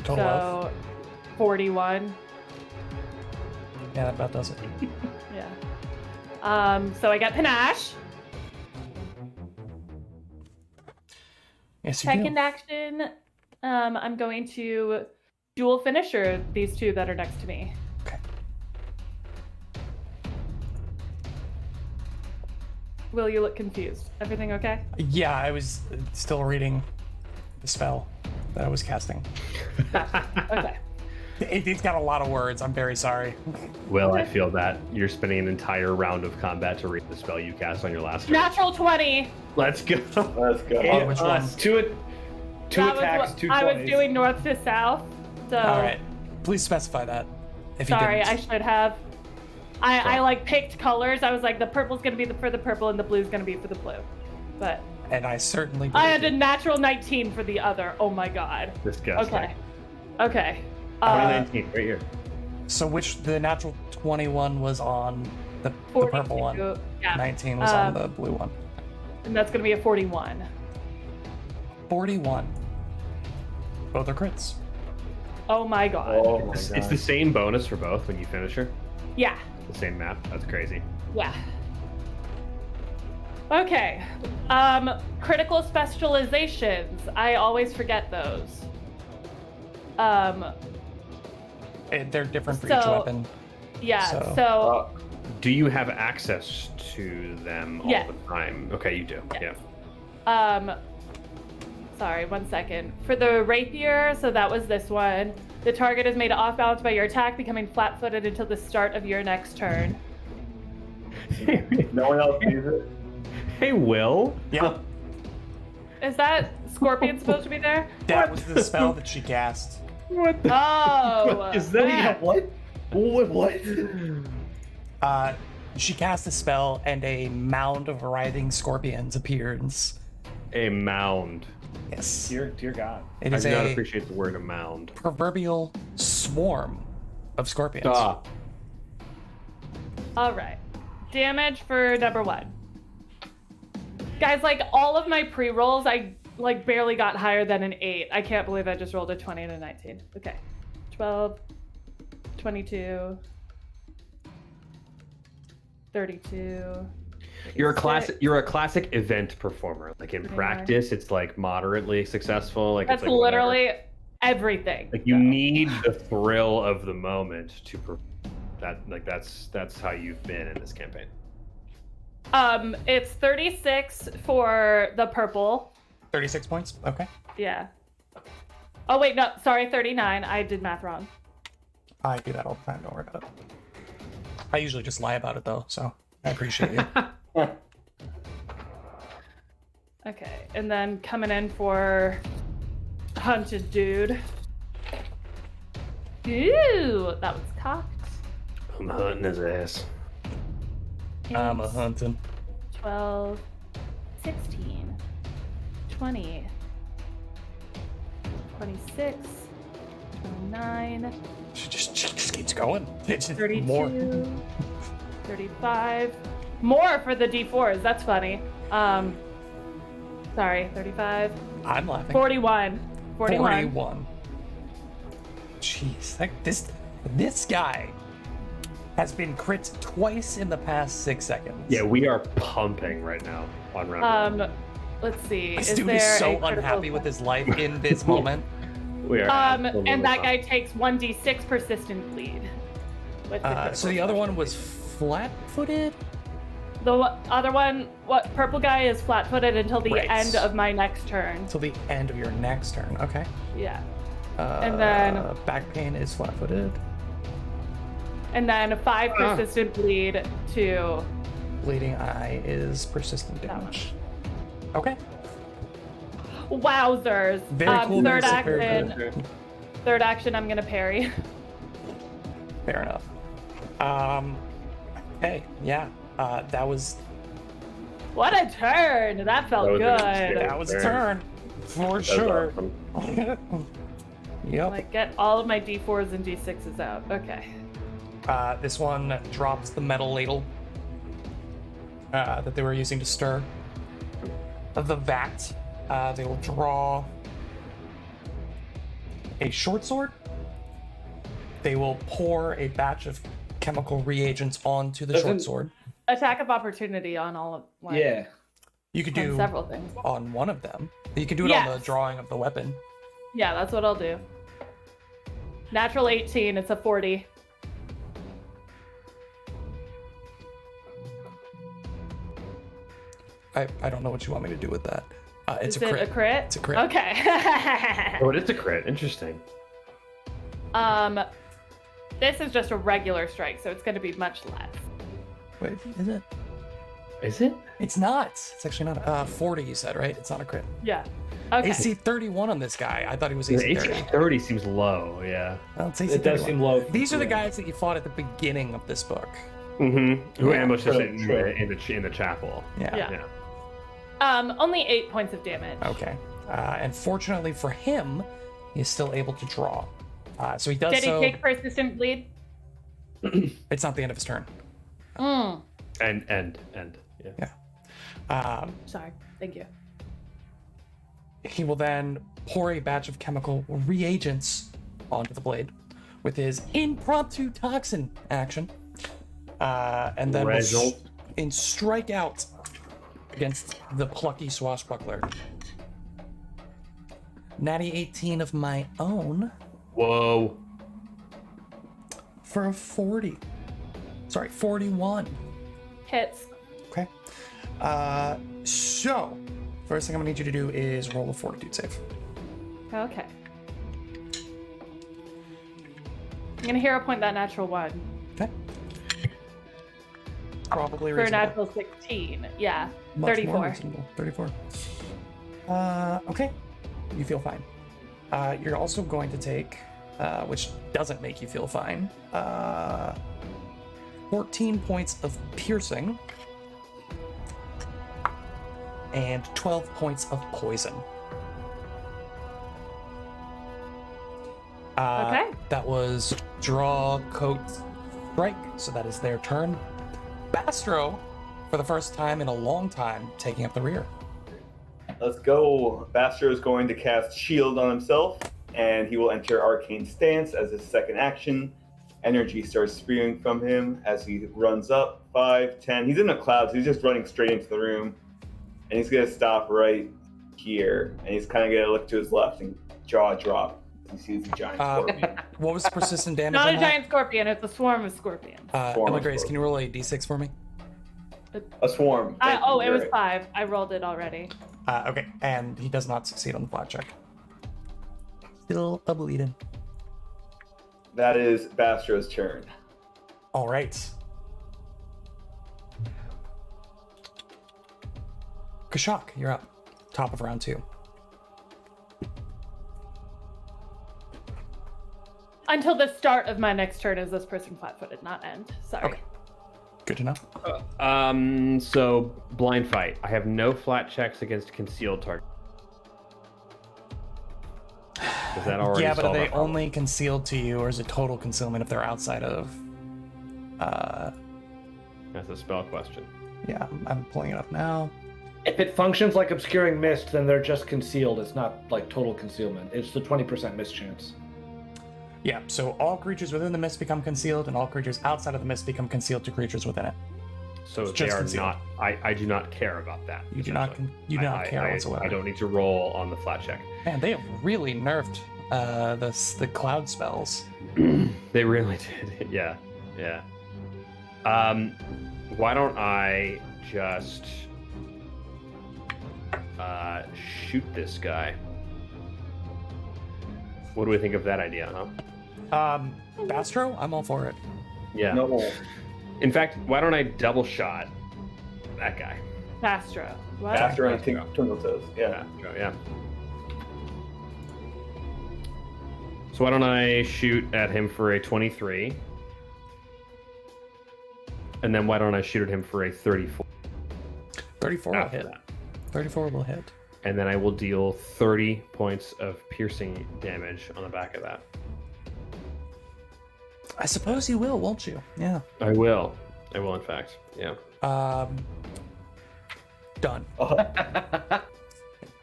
Total of. So 41. Yeah, that about does it. Yeah. So I got panache. Yes, you Second do. action, I'm going to dual finisher these two that are next to me. Okay. Will, you look confused? Everything okay? Yeah, I was still reading the spell that I was casting. Okay. It's got a lot of words. I'm very sorry. Well, I feel that you're spending an entire round of combat to read the spell you cast on your last turn. Natural 20. Let's go. Let's go. Oh, which one? Two That attacks, was two what I was 20s. doing north to south. So All right. Please specify that. If sorry, you I didn't. should have. I like picked colors. I was like, the purple's gonna be for the purple and the blue's gonna be for the blue. But And I certainly. I had believe a natural 19 for the other. Oh my god. Disgusting. Okay. Okay. 2019, right here. you. So the natural 21 was on the 42, purple one. Yeah. 19 was on the blue one. And that's gonna be a 41. 41. Both are crits. Oh my god. Oh my It's God. the same bonus for both when you finish her. Yeah. The same map. That's crazy. Yeah. Okay. Critical specializations. I always forget those. They're different for each So- weapon. Yeah. So- So, Do you have access to them all Yeah. the time? Okay, you do. Yeah. Yeah. sorry, 1 second. For the rapier, so that was this one. The target is made off balance by your attack, becoming flat-footed until the start of your next turn. No one else sees it. Hey, Will. Yeah. Is that scorpion supposed to be there? That was the spell that she cast. What the? Oh, Is that? yeah. What? What? She cast a spell, and a mound of writhing scorpions appears. A mound. Yes. Dear God. It I is do not a appreciate the word a mound. proverbial swarm of scorpions. All right. Damage for number 1. Guys, like all of my pre-rolls, I like barely got higher than an 8. I can't believe I just rolled a 20 and a 19. Okay. 12, 22, 32. You're a 36. classic. You're a classic event performer. Like in Yeah. practice, it's like moderately successful. Like That's it's like whatever. literally everything. Like you need the thrill of the moment to That's how you've been in this campaign. It's 36 for the purple. 36 points. Okay. Yeah. Oh wait, no, sorry, 39. I did math wrong. I do that all the time. Don't worry about it. I usually just lie about it though, so I appreciate you. Okay, and then coming in for hunted dude. Ooh, that was cocked. I'm hunting his ass. I'm a 8, hunting. 12, 16, 20, 26, 29, She just keeps going. It's just 32, more. 35. More for the D4s. That's funny. Sorry, 35. I'm laughing. 41. 41. 41. Jeez, this guy has been crit twice in the past 6 seconds. Yeah, we are pumping right now on round one. Let's see. This is dude there is so a critical unhappy with his life in this moment. We are absolutely and that guy pumping. takes 1d6 persistent bleed. With the So the critical other one success. was flat-footed. The other one, what purple guy is flat-footed until the Right. end of my next turn. Till the end of your next turn. Okay. Yeah. And then- back pain is flat-footed. And then 5 Ah. persistent bleed to Bleeding eye is persistent That one. damage. Okay. wowzers. Very cool. Third very action. good. Third action, I'm gonna parry. Fair enough. Hey, yeah. That was What a turn! That felt That was good. an that was a Fair. turn for That's sure. awesome. Yep. Like, get all of my d4s and d6s out. Okay. This one drops the metal ladle that they were using to stir the vat. They will draw a short sword. They will pour a batch of chemical reagents onto the short Doesn't- sword. Attack of opportunity on all of like, Yeah. You could on do several things. on one of them. You could do it on the Yes. drawing of the weapon. Yeah, that's what I'll do. Natural 18, it's a 40. I don't know what you want me to do with that. It's Is a it crit. a crit? It's a crit. Okay. Oh, it is a crit. Interesting. This is just a regular strike, so it's going to be much less. Wait, is it? Is it? It's not. It's actually not. 40 you said, right? It's not a crit. Yeah. Okay. AC 31 on this guy. I thought he was The AC AC 30. 30 seems low. Yeah. Well, it's AC It does 31. seem low. These are the Yeah. guys that you fought at the beginning of this book. Mm-hmm. Who Yeah. ambushed us True, in true. the chapel. Yeah. Yeah. Yeah. Only 8 points of damage. Okay. And fortunately for him, he's still able to draw. So he does Did he so. take persistent bleed? It's not the end of his turn. Mm. And yeah. Sorry. Thank you. He will then pour a batch of chemical reagents onto the blade with his impromptu toxin action. And then will Reginald. strike out against the plucky swashbuckler. Natty 18 of my own Whoa. for a 40. Sorry, 41. Hits. Okay. So, first thing I'm gonna need you to do is roll a fortitude save. Okay. I'm going to hero point that natural 1. Okay. Probably For a reasonable. natural 16. Yeah. Much more 34. reasonable. 34. Okay. You feel fine. You're also going to take, which doesn't make you feel fine, 14 points of piercing and 12 points of poison. Okay. That was draw, coat, strike, so that is their turn. Bastro, for the first time in a long time, taking up the rear. Let's go. Bastro is going to cast Shield on himself, and he will enter Arcane Stance as his second action. Energy starts spewing from him as he runs up. 5, 10. He's in the clouds. He's just running straight into the room. And he's going to stop right here. And he's kind of going to look to his left and jaw drop. He sees a giant scorpion. What was the persistent damage Not on a that? giant scorpion, it's a swarm of scorpions. Swarm Emma of Grace, can you roll a d6 for me? A swarm. Thank you, It was Gary. 5. I rolled it already. Okay, and he does not succeed on the flat check. Still a bleeding. That is Bastro's turn. All right. Kashak, you're up. Top of round 2. Until the start of my next turn is this person flat-footed, not end. Sorry. Okay. Good to know. So blind fight. I have no flat checks against concealed target. Does that already Yeah, but are solve they our problem? only concealed to you, or is it total concealment if they're outside of? That's a spell question. Yeah, I'm pulling it up now. If it functions like obscuring mist, then they're just concealed. It's not like total concealment. It's the 20% mischance. Yeah, so all creatures within the mist become concealed, and all creatures outside of the mist become concealed to creatures within it. So It's they just are concealed. not. I do not care about that. You do not. essentially. You do not care I whatsoever. I don't need to roll on the flat check. Man, they have really nerfed the cloud spells. They really did. Yeah. Yeah. Why don't I just shoot this guy? What do we think of that idea, huh? Bastro, I'm all for it. Yeah. No. In fact, why don't I double shot that guy? Bastro. What? Bastro and Bastro. Twinkletoes. Yeah. Yeah. So why don't I shoot at him for a 23? And then why don't I shoot at him for a 34? 34 will after hit. that? 34 will hit. And then I will deal 30 points of piercing damage on the back of that. I suppose you will, won't you? Yeah. I will, in fact. Yeah. Done. Oh,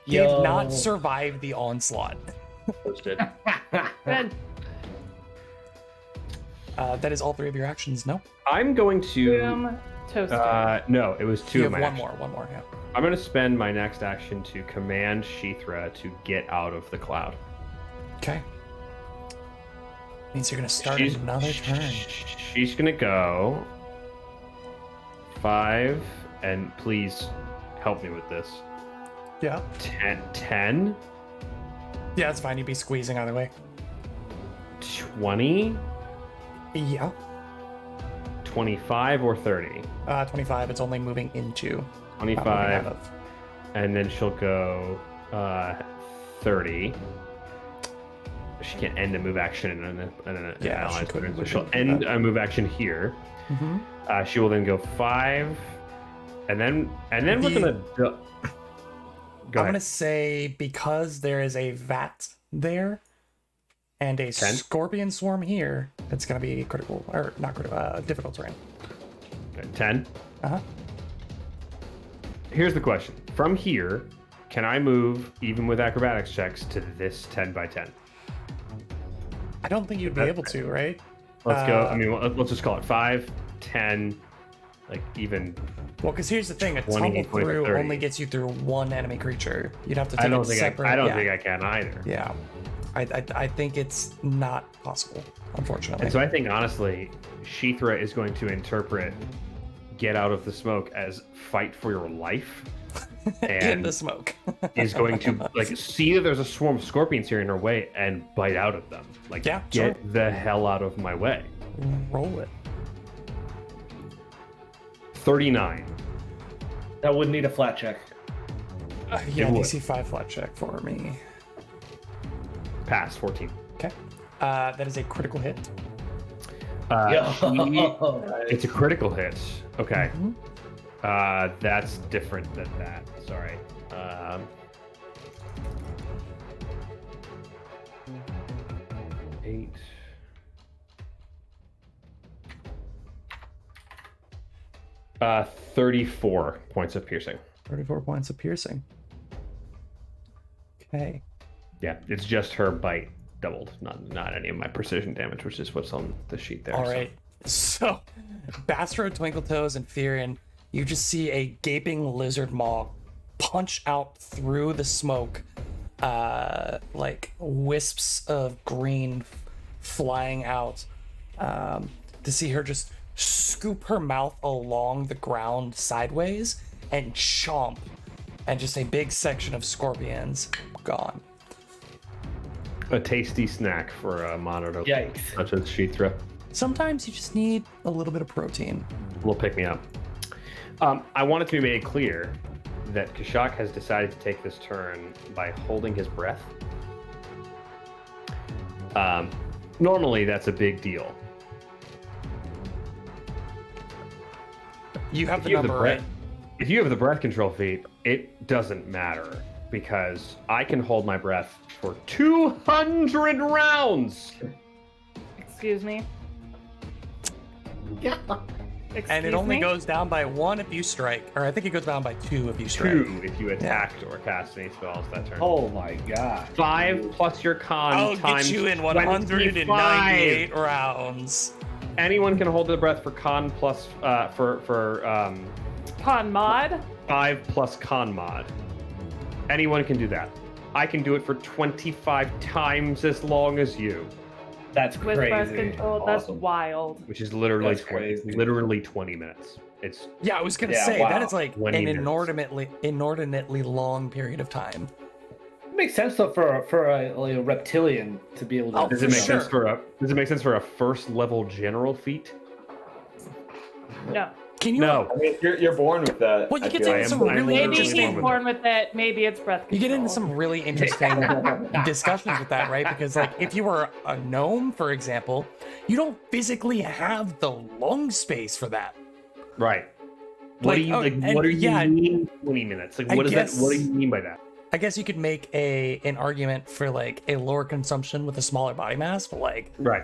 He did not survive the onslaught. Posted. Good. That is all 3 of your actions. No, I'm going to. Boom. Toaster. No, it was 2 you of have my one actions. more. One more. Yeah. I'm going to spend my next action to command Sheethra to get out of the cloud. Okay. Means you're gonna start She's- another turn. She's going to go 5, and please help me with this. Yeah. 10, Yeah, it's fine. You'd be squeezing either way. 20, Yeah. 25, or 30. 25. It's only moving into. not moving out 25, of. and then she'll go 30. She can't end a move action in an Yeah, she allied couldn't turn, so she'll do end that. a move action here. Mhm. She will then go 5, and then we're The- gonna go I'm ahead. gonna say because there is a vat there and a 10? scorpion swarm here, it's gonna be critical or not critical, difficult terrain. Okay, 10. Uh-huh. Here's the question: from here, can I move even with acrobatics checks to this 10 by 10? I don't think you'd be That's able to, right? Let's go. Uh, I mean, let's just call it 5, 10, like even. Well, because here's the thing: a 20, tumble 20, through 30. only gets you through one enemy creature. You'd have to take I don't it think separate. I don't yeah. think I can either. Yeah, I think it's not possible, unfortunately. And so I think honestly, Sheethra is going to interpret "get out of the smoke" as "fight for your life," in and the smoke. is going to like see that there's a swarm of scorpions here in her way and bite out of them. Like, Yeah, get sure. the hell out of my way. Roll it. 39. That would need a flat check. Yeah, would. DC 5 flat check for me. Pass 14. Okay. That is a critical hit. It's a critical hit. Okay. Mhm. That's different than that. Sorry. 8. Uh, 34 points of piercing. 34 points of piercing. Okay. Yeah, it's just her bite doubled, not any of my precision damage, which is what's on the sheet there. All so. right. So, Bastro, Twinkletoes, and Therian, you just see a gaping lizard maw punch out through the smoke, like wisps of green flying out, to see her just scoop her mouth along the ground sideways and chomp, and just a big section of scorpions gone. A tasty snack for a monitor Yikes. such as Shithra. Sometimes you just need a little bit of protein. Will pick me up. I want it to be made clear that Kashak has decided to take this turn by holding his breath. Normally, that's a big deal. You have the If you have number, right? If you have the breath control feat, it doesn't matter because I can hold my breath for 200 rounds. Excuse me. Excuse And it only me? goes down by 1 if you strike, or I think it goes down by 2 if you strike. 2 if you attacked or cast any spells that turn. Oh my god. 5 plus your con I'll times get you in 25. 198 rounds. Anyone can hold their breath for con plus for Con mod? 5 plus con mod. Anyone can do that. I can do it for 25 times as long as you, That's With crazy. breath control? That's Awesome. wild. which is literally That's 20, crazy. literally 20 minutes. It's Yeah, I was gonna Yeah, say wow. that is like 20 an minutes. inordinately long period of time. It makes sense though for a reptilian to be able to. Oh, does for it make sure. sense for a first level general feat? No. Can you? No. I mean, you're born with that. Well, you I get feel to like. some I am really Maybe literally he's interesting. born with it. Maybe it's breath control. You get into some really interesting discussions with that, right? Because like, if you were a gnome, for example, you don't physically have the lung space for that. Right. What Like, do you oh, and what do you yeah, mean 20 minutes? Like I what is guess- that? What do you mean by that? I guess you could make an argument for like a lower consumption with a smaller body mass, but like, Right.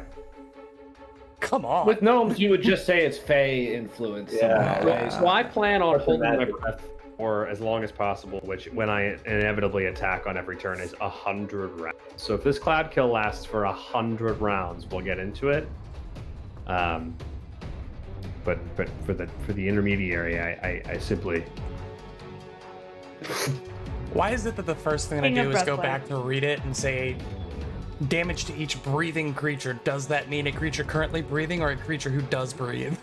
come on. With gnomes, you would just say it's Fey influence. Yeah. somehow, right? So I plan on What's the holding my magic? breath for as long as possible, which when I inevitably attack on every turn is 100 rounds. So if this cloud kill lasts for 100 rounds, we'll get into it. But for the intermediary, I simply Why is it that the first thing I King of do is go Breathlight. back to read it and say damage to each breathing creature? Does that mean a creature currently breathing or a creature who does breathe?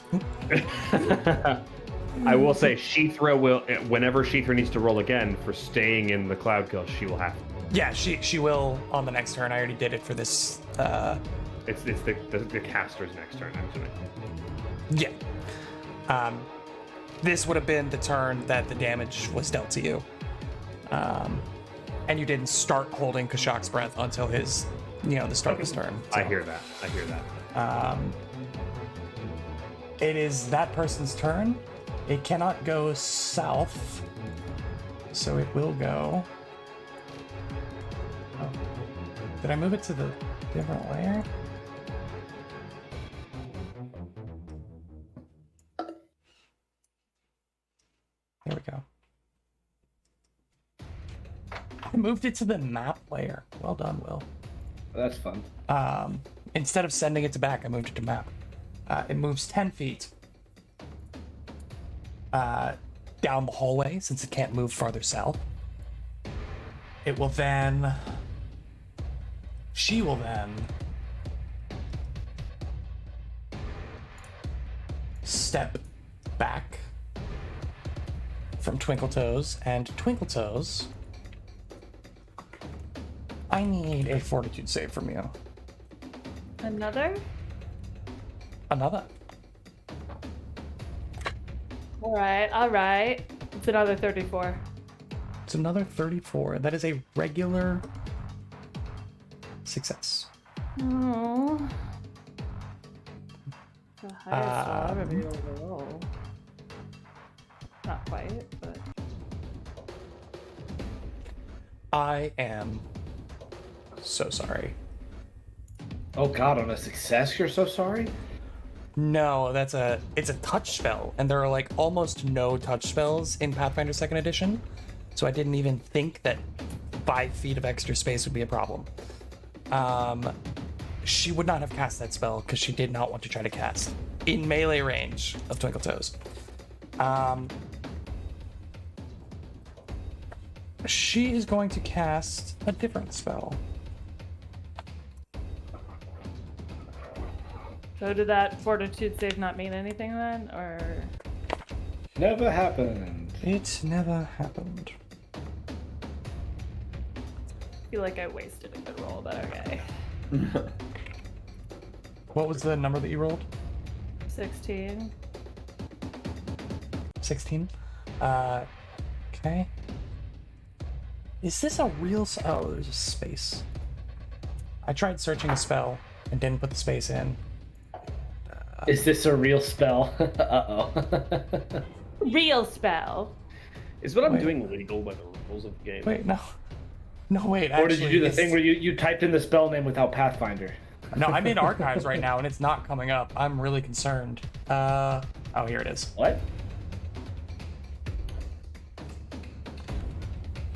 I will say Shithra will whenever Shithra needs to roll again for staying in the cloud kill, she will have. Yeah, she will on the next turn. I already did it for this. It's the caster's next turn, I'm assuming. Yeah. This would have been the turn that the damage was dealt to you. And you didn't start holding Kashak's breath until his, the start of his turn. I So, hear that. It is that person's turn. It cannot go south, so it will go. Oh. Did I move it to the different layer? There we go. I moved it to the map layer. Well done, Will. That's fun. Instead of sending it to back, I moved it to map. It moves 10 feet down the hallway since it can't move farther south. It will then. She will then step back from Twinkle Toes, and Twinkle Toes, I need a fortitude save from you. Another? Another. All right. It's another 34. It's another 34. That is a regular success. Oh. The highest I'll ever be able to roll. Not quite, but I am so sorry. Oh god, on a success, you're so sorry? No, it's a touch spell, and there are like almost no touch spells in Pathfinder 2nd Edition, so I didn't even think that 5 feet of extra space would be a problem. She would not have cast that spell because she did not want to try to cast in melee range of Twinkle Toes. she is going to cast a different spell. So did that fortitude save not mean anything then, or? Never happened. It never happened. I feel like I wasted a good roll, but okay. What was the number that you rolled? 16. 16. Okay. Is this a real? Oh, there's a space. I tried searching a spell and didn't put the space in. Is this a real spell? Uh-oh. Real spell. Is what I'm Wait. doing legal by the rules of the game? Wait, no. No, wait. Or did you actually, do the it's- thing where you typed in the spell name without Pathfinder? No, I'm in archives right now and it's not coming up. I'm really concerned. Oh, here it is. What?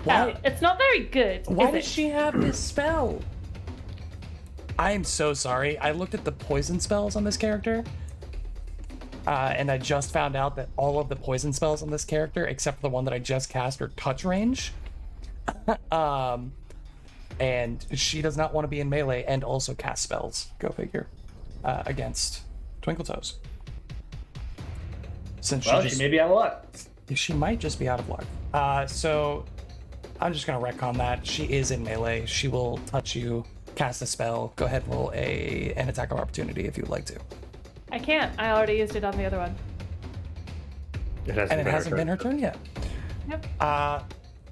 Why? It's not very good. Why is does it? she have this spell? I am so sorry. I looked at the poison spells on this character, and I just found out that all of the poison spells on this character, except for the one that I just cast, are touch range. And she does not want to be in melee and also cast spells. Go figure. Against Twinkle Toes. Since Well, she she just, may be out of luck. she might just be out of luck. So I'm just gonna retcon that. She is in melee. She will touch you, cast a spell. Go ahead and roll an attack of opportunity if you would like to. I can't. I already used it on the other one. It hasn't And it been hasn't been her turn yet. Yep.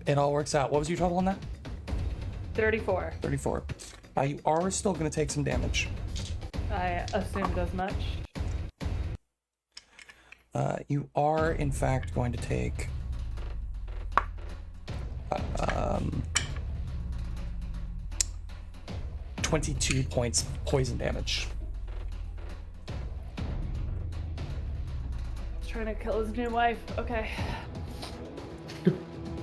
It all works out. What was your total on that? 34. 34. You are still gonna take some damage. I assumed as much. You are in fact going to take 22 points of poison damage. Trying to kill his new wife. Okay.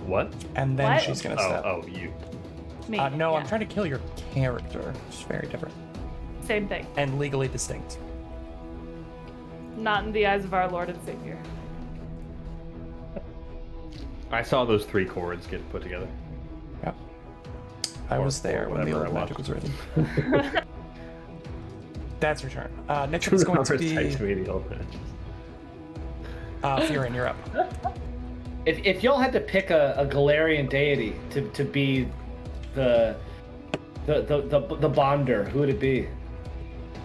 What? And then What? she's gonna step. Oh, you. Me. No, I'm yeah. trying to kill your character. It's very different Same thing. and legally distinct. Not in the eyes of our Lord and Savior. I saw those 3 chords get put together. Yep. I Or- was there or when the whatever old I magic was watched. written. That's your turn. Next up is going to be Typed me the old matches. Furin, you're up. If y'all had to pick a Galarian deity to be the bonder, who would it be?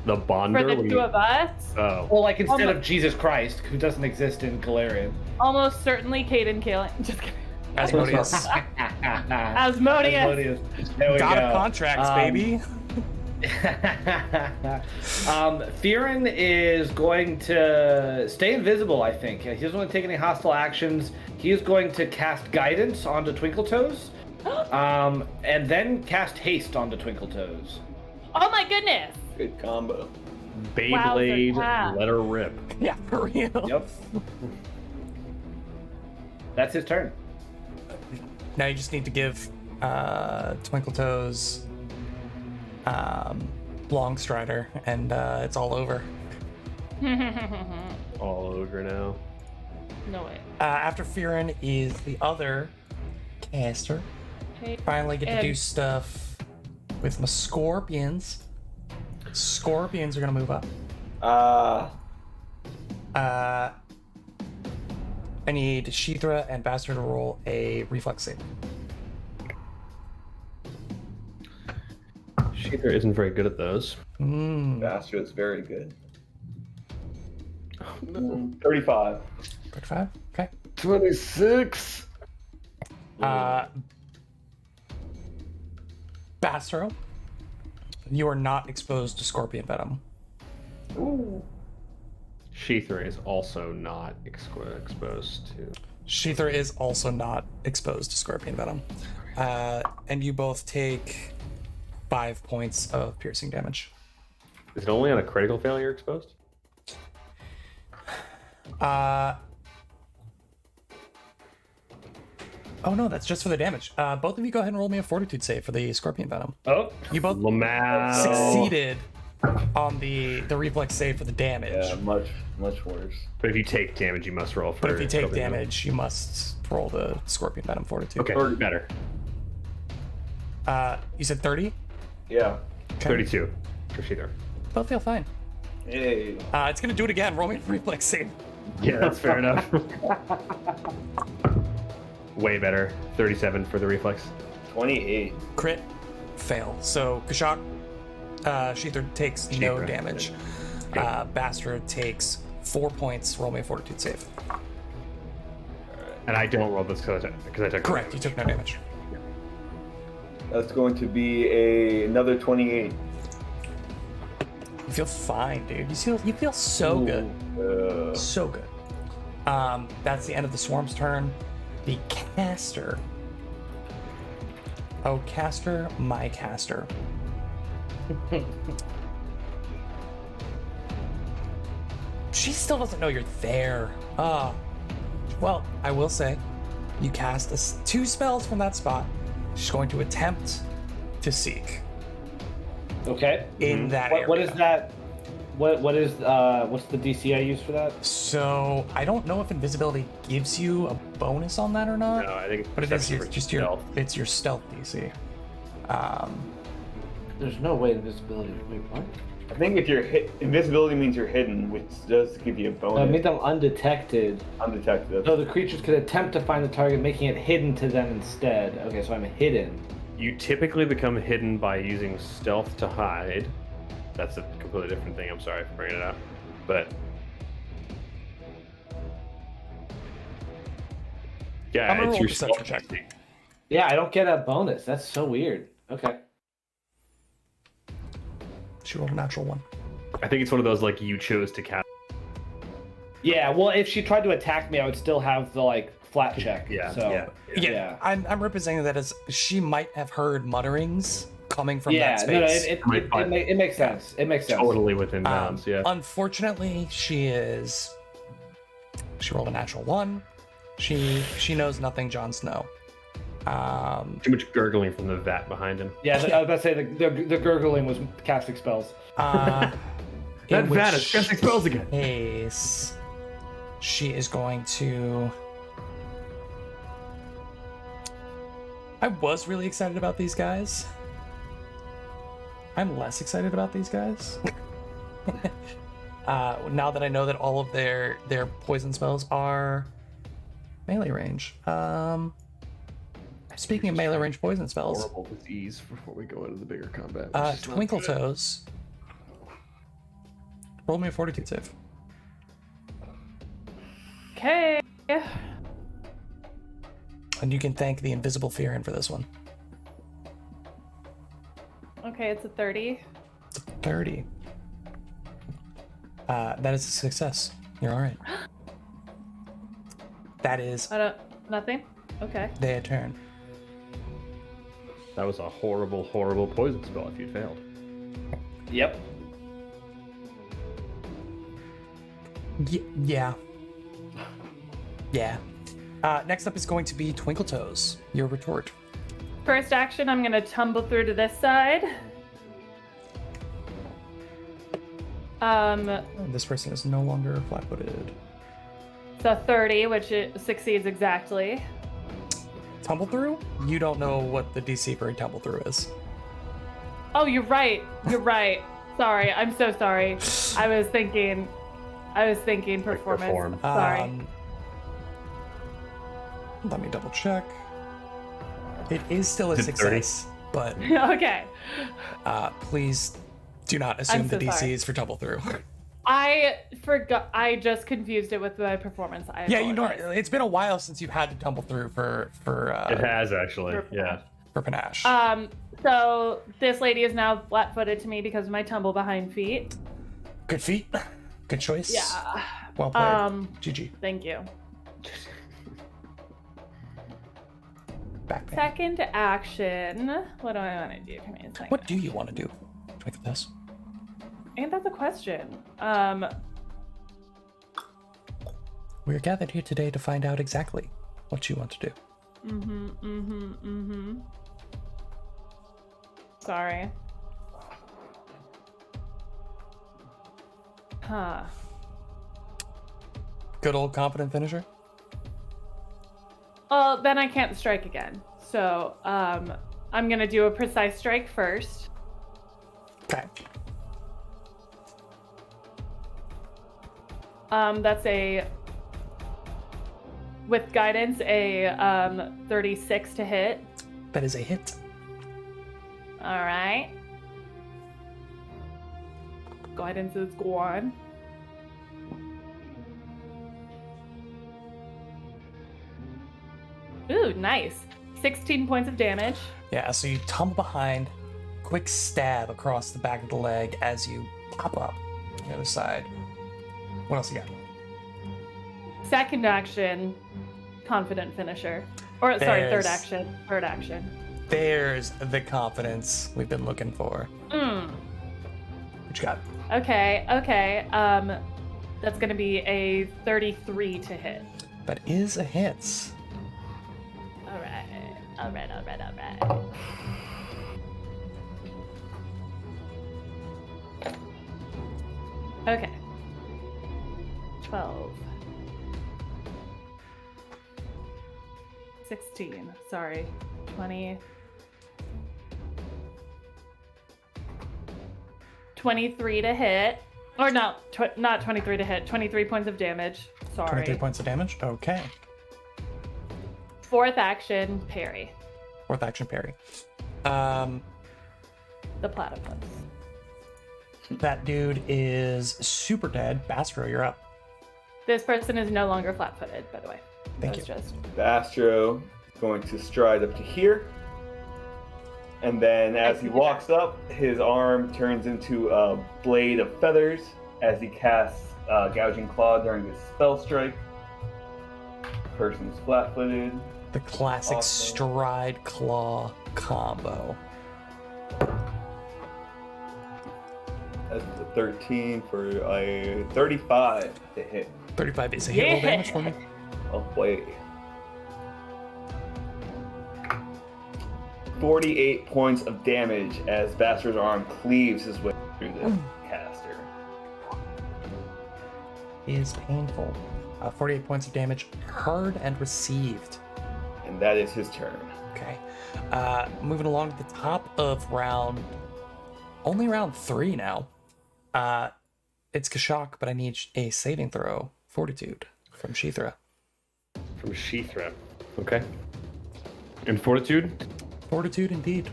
The Bonder? For the what do two you- of us, Oh. Well, like instead Almost- of Jesus Christ, who doesn't exist in Galarian. almost certainly Caden Kaelin. Just kidding. Asmodeus. Asmodeus. There we Got go. a contracts, baby. Fearon is going to stay invisible, I think. He doesn't want to take any hostile actions. He is going to cast Guidance onto Twinkletoes, and then cast Haste onto Twinkletoes. Oh my goodness. Good combo. Beyblade, Wowza. let her rip. Yeah, for real. Yep. That's his turn. Now you just need to give Twinkle Toes Long Strider, and it's all over. All over now. No way. After Fearon is the other caster. Hey, Finally get to do and- stuff with my scorpions. Scorpions are gonna move up. I need Sheethra and Bastard to roll a reflex save. Sheether isn't very good at those. Bastard's very good. 35. 35? Okay. 26. Bastro, you are not exposed to scorpion venom. Sheether is also not exposed to. Sheether is also not exposed to scorpion venom. And you both take 5 points of piercing damage. Is it only on a critical failure exposed? Oh no, that's just for the damage. Both of you go ahead and roll me a fortitude save for the scorpion venom. Oh, You both Lamau. succeeded on the reflex save for the damage. Yeah, much worse. But if you take damage, you must roll for. But if you take Scorpion Venom. damage, you must roll the Scorpion Venom Fortitude. Okay, better. You said 30? Yeah. Okay. 32 for Sheether. Both feel fine. Hey. It's gonna do it again. Roll me a reflex save. Yeah, that's fair enough. Way better. 37 for the reflex. 28. Crit. Fail. So Kashak, Sheether takes no Sheether. damage. Good. Bastard takes 4 points. Roll me a Fortitude save. And I don't roll this because I took. Correct. You took no damage. That's going to be another 28. You feel fine, dude. You feel so good. So good. That's the end of the swarm's turn. The caster. Oh, caster, my caster. She still doesn't know you're there. Well, I will say, you cast 2 spells from that spot. She's going to attempt to seek Okay. in that area. What is that? What is what's the DC I use for that? So I don't know if invisibility gives you a bonus on that or not. No, I think. But it is perception for just stealth. it's your stealth DC. There's no way invisibility. Wait, what? I think if you're invisibility means you're hidden, which does give you a No, it bonus. means I'm undetected. Undetected. So the creatures could attempt to find the target, making it hidden to them instead. Okay, so I'm hidden. You typically become hidden by using stealth to hide. That's a completely different thing. I'm sorry for bringing it up, but yeah, I'm gonna it's roll your a perception stealth check. DC. Yeah, I don't get a bonus. That's so weird. Okay. She rolled a natural 1. I think it's one of those like you chose to cast. Yeah, well, if she tried to attack me, I would still have the like flat check. Yeah, So, yeah. Yeah, I'm representing that as she might have heard mutterings coming from yeah, that no, no, space. it makes sense. It makes sense. Totally within bounds. Yeah. Unfortunately, she rolled a natural 1. She knows nothing, Jon Snow. Too much gurgling from the vat behind him. Yeah, I was about to say the gurgling was casting spells. That vat is casting spells again. Case, she is going to. I was really excited about these guys. I'm less excited about these guys. Now that I know that all of their poison spells are melee range. Speaking of melee range poison spells, Horrible disease before we go into the bigger combat. Twinkle Toes. Roll me a Fortitude save. Okay. And you can thank the invisible Fearin for this one. Okay, it's a 30. 30. That is a success. You're all right. That is Nothing? Okay. their turn. That was a horrible, horrible poison spell if you failed. Yep. Yeah. Yeah. Next up is going to be Twinkle Toes. Your retort. First action, I'm gonna tumble through to this side. And this person is no longer flat-footed. So 30, which it succeeds exactly. Tumble through? You don't know what the DC for a tumble through is. Oh, you're right. You're right. Sorry, I'm so sorry. I was thinking performance. perform. Sorry. Let me double check. It is still a Is it 30? success, but Okay. please do not assume I'm the so DC sorry. is for tumble through. I forgot. I just confused it with my performance. Yeah, you know, apologize. it's been a while since you've had to tumble through for It has actually. For Yeah. for panache. So this lady is now flat-footed to me because of my tumble behind feet. Good feet. Good choice. Yeah. Well played. GG. Thank you. Back pain. Second action. What do I want to do? Give me a second. What do you want to do? Twinkle this. Ain't that the question? We're gathered here today to find out exactly what you want to do. Sorry. Huh. Good old confident finisher. Well, then I can't strike again. So, I'm gonna do a precise strike first. Okay. That's with guidance, a 36 to hit. That is a hit. All right. Guidance is gone. Ooh, nice. 16 points of damage. Yeah, so you tumble behind, quick stab across the back of the leg as you pop up on the other side. What else you got? Second action, confident finisher. Or sorry, third There's- action. Third action. There's the confidence we've been looking for. Mm. What you got? Okay. That's gonna be a 33 to hit. That is a hit. All right. Okay. 12. 16. Sorry. 20. 23 to hit. Or no, not 23 to hit. 23 points of damage. Sorry. 23 points of damage. Okay. Fourth action, parry. Fourth action parry. The platypus. That dude is super dead. Bastro, you're up. This person is no longer flat-footed, by the way. Thank That's you. just Astro is going to stride up to here. And then as he walks up, his arm turns into a blade of feathers as he casts Gouging Claw during his spell strike. Person's flat-footed. The classic Awesome. stride claw combo. That's the 13 for a 35 to hit. 35 is a hit roll damage for me. Oh boy. 48 points of damage as Bastard's arm cleaves his way through the caster. Is painful. 48 points of damage heard and received. And that is his turn. Okay. Moving along to the top of only round 3 now. It's Kashak, but I need a saving throw. Fortitude from Sheethra. From Sheethra. Okay. And Fortitude? Fortitude indeed.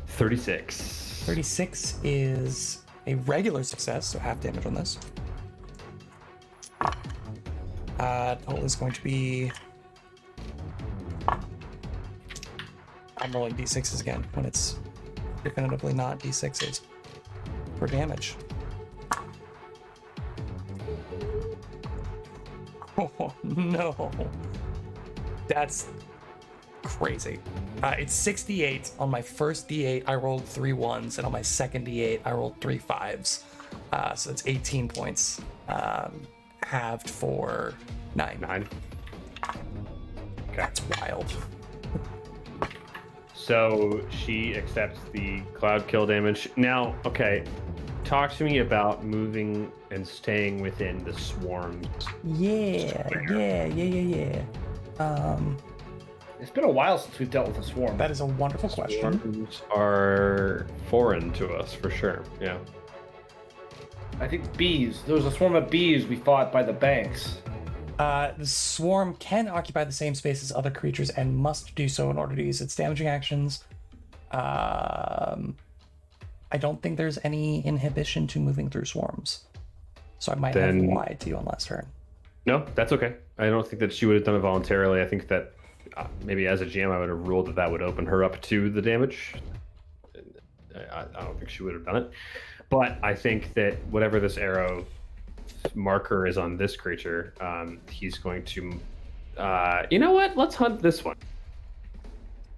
36. 36 is a regular success, so half damage on this. Total is going to be... I'm rolling d6s again when it's definitively not d6s for damage. Oh no. That's crazy. It's 68. On my first d8, I rolled 3 1s, and on my second d8, I rolled 3 5s. So that's 18 points. Halved for 9. 9. That's wild. So she accepts the cloud kill damage. Now, okay, talk to me about moving and staying within the swarms. Yeah. It's been a while since we've dealt with a swarm. That is a wonderful question. Swarms are foreign to us, for sure. Yeah. I think bees. There was a swarm of bees we fought by the banks. The swarm can occupy the same space as other creatures and must do so in order to use its damaging actions. I don't think there's any inhibition to moving through swarms. So I might have Then- lied to you on last turn. No, that's okay. I don't think that she would have done it voluntarily. I think that maybe as a GM, I would have ruled that that would open her up to the damage. I don't think she would have done it. But I think that whatever this arrow marker is on this creature, he's going to... you know what? Let's hunt this one.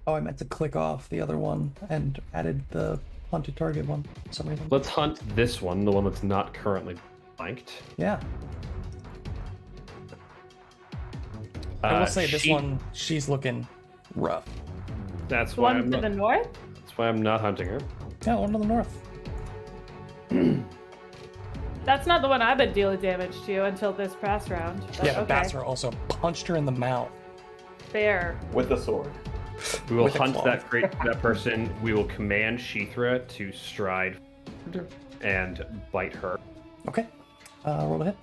Oh, I meant to click off the other one and added the hunted target one for some reason. Let's hunt this one, the one that's not currently flanked. Yeah. I will say this she- one, she's looking rough. That's The why one I'm to not, the north? that's why I'm not hunting her. Yeah, one to the north. That's not the one I've been dealing damage to until this past round. Yeah, but okay. Basra also punched her in the mouth. Fair. With the sword. We will With a hunt claw. that person. We will command Shithra to stride and bite her. Okay. Roll to hit.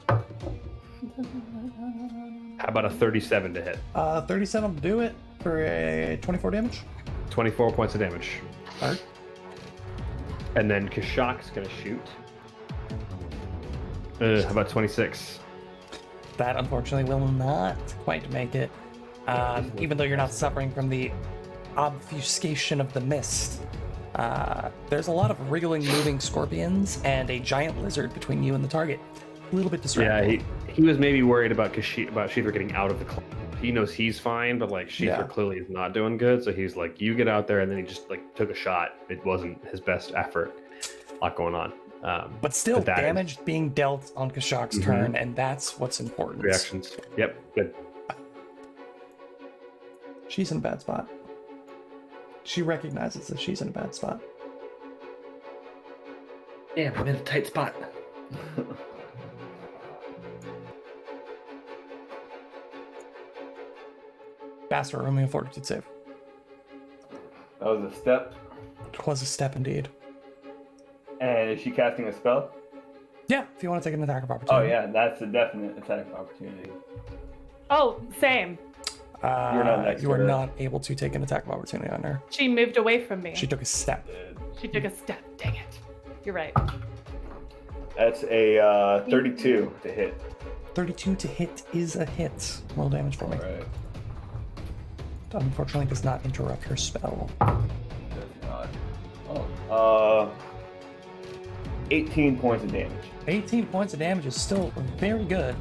How about a 37 to hit? 37 will do it for a 24 damage. 24 points of damage. Alright. And then Kashak's gonna shoot. How about 26? That unfortunately will not quite make it. Even though you're not suffering from the obfuscation of the mist. There's a lot of wriggling, moving scorpions and a giant lizard between you and the target. A little bit distracting. Yeah, he was maybe worried about Shithra getting out of the cloud. He knows he's fine, but like Shithra Yeah. clearly is not doing good. So he's like, "You get out there," and then he just like took a shot. It wasn't his best effort. A lot going on. But still, that is- damage being dealt on Kashak's Mhm. turn, and that's what's important. Reactions. Yep. Good. She's in a bad spot. She recognizes that she's in a bad spot. Damn, I'm in a tight spot. Basra, roll me a fortitude save. That was a step. It was a step indeed. And is she casting a spell? Yeah, if you want to take an attack of Oh opportunity. yeah, that's a definite attack opportunity. Oh, same. You're not next You to are her. not able to take an attack of opportunity on her. She moved away from me. She took a step. She took a step. Dang it. You're right. That's a 32 to hit. 32 to hit is a hit. Roll damage for me. Alright. Unfortunately, does not interrupt her spell. Does not. Oh. 18 points of damage. 18 points of damage is still very good.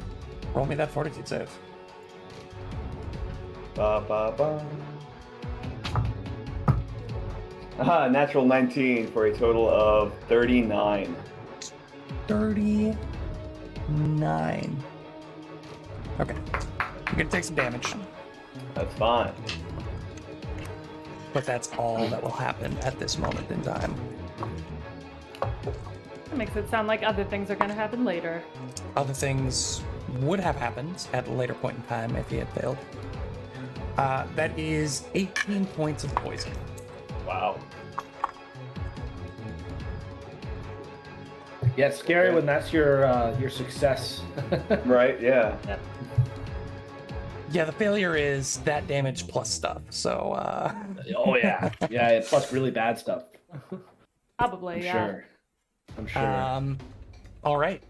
Roll me that fortitude save. Ba ba ba. Aha, natural 19 for a total of 39. 39. Okay. You're gonna take some damage, That's fine. but that's all that will happen at this moment in time. That makes it sound like other things are going to happen later. Other things would have happened at a later point in time if he had failed. That is 18 points of poison. Wow. Yeah, it's scary when that's your success. Right, yeah. Yeah, the failure is that damage plus stuff. So, Oh yeah, yeah. Plus really bad stuff. Probably, I'm yeah. sure. I'm sure. all right.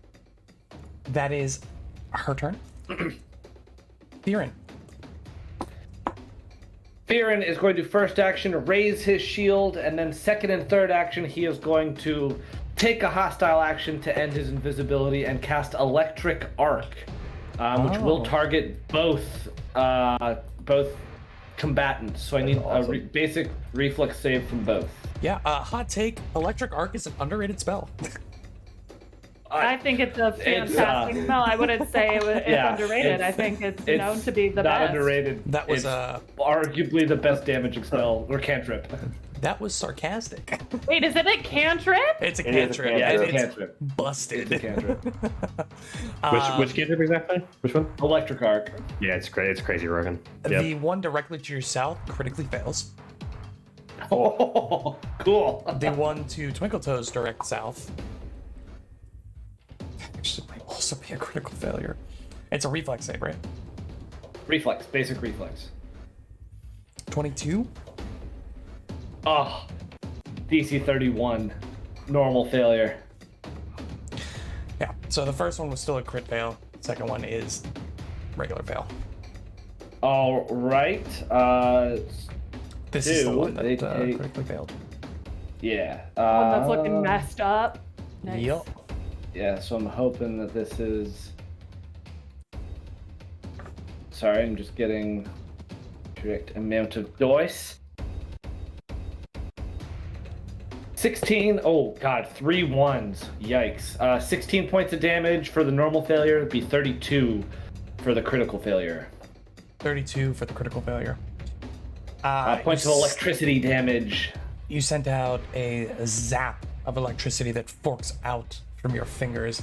That is her turn. Theron. Theron is going to first action raise his shield, and then second and third action he is going to take a hostile action to end his invisibility and cast Electric Arc, which will Oh. target both combatants. So I need Awesome. a basic reflex save from both. Yeah, hot take. Electric Arc is an underrated spell. I think it's a fantastic spell. I wouldn't say it's Yeah, underrated. I it's- think it's it's known to be the not best. underrated. That was It's arguably the best damaging spell or cantrip. that was sarcastic. Wait, is it a cantrip? It's a It is a cantrip. Yeah, and it's a it's cantrip. busted. It's a cantrip. Which cantrip exactly? Which one? Electric Arc. Yeah, it's crazy. It's crazy, Rogan. Yep. The one directly to your south critically fails. Oh, cool. The one to Twinkle Toes direct south actually might also be a critical failure. It's a reflex save, right? Reflex, basic reflex. 22. Oh, DC 31, normal failure. Yeah. So the first one was still a crit fail. Second one is regular fail. All right. This is the Two, one that they take- critically failed. Yeah. One that's looking messed up. Nice. Yup. Yeah. So I'm hoping that this is. Sorry, I'm just getting correct amount of dice. 16. Oh God, 3 ones. Yikes. 16 points of damage for the normal failure. It'd be 32 for the critical failure. 32 for the critical failure. Points of electricity damage. You sent out a zap of electricity that forks out from your fingers.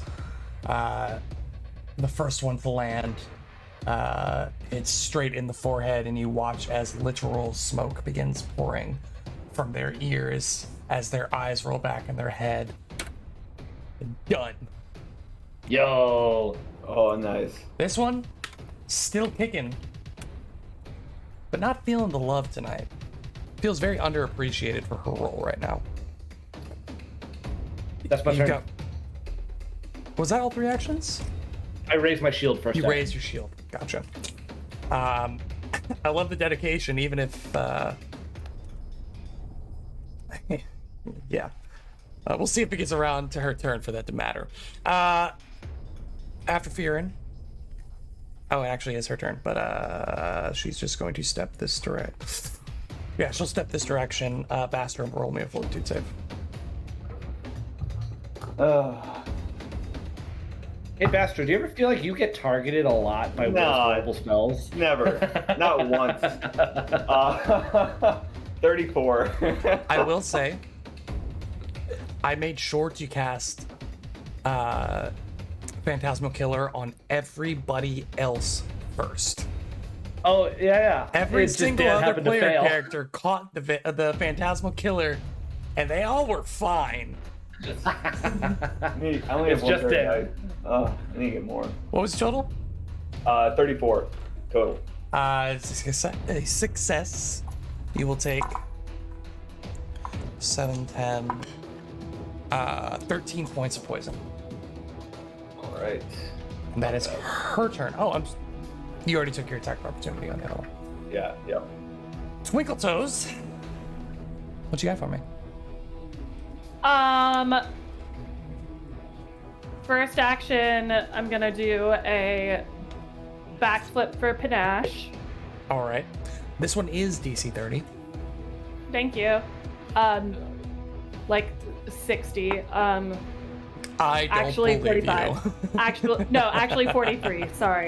The first one to land, it's straight in the forehead, and you watch as literal smoke begins pouring from their ears as their eyes roll back in their head. Done. Yo. Oh, nice. This one, still kicking, but not feeling the love tonight. Feels very underappreciated for her role right now. That's my You turn. go. Was that all 3 actions? I raised my shield first. You raise your shield. Gotcha. I love the dedication, even if, yeah. We'll see if it gets around to her turn for that to matter. After Fearin. Oh, it actually is her turn, but she's just going to step this direction. Yeah, she'll step this direction. Bastard, roll me a fortitude save. Hey, Bastard, do you ever feel like you get targeted a lot by No. horrible spells? Never. Not once. 34. I will say, I made sure to cast Phantasmal Killer on everybody else first. Oh, yeah. Every It just single did other happen to player fail. character caught the Phantasmal Killer, and they all were fine. I only It's have one just very it. high. I need to get more. What was the total? 34 total. It's a success. You will take 7, 10, 13 points of poison. All right. And that is her turn. Oh, you already took your attack of opportunity on the other one. Yeah. Twinkle Toes. What you got for me? First action, I'm gonna do a backflip for Panache. All right. This one is DC 30. Thank you. Like 60. I don't Actually believe 45. you. Actually 43. Sorry.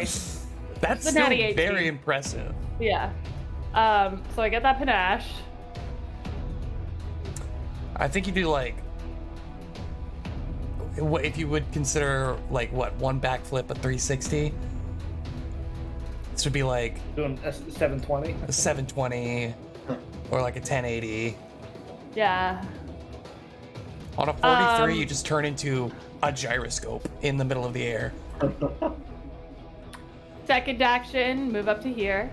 That's The still natty 18. very impressive. Yeah. So I get that Panache. I think you do like, if you would consider like what, one backflip a 360. This would be like Doing a 720. a 720 or like a 1080. Yeah. On a 43, you just turn into a gyroscope in the middle of the air. Second action, move up to here.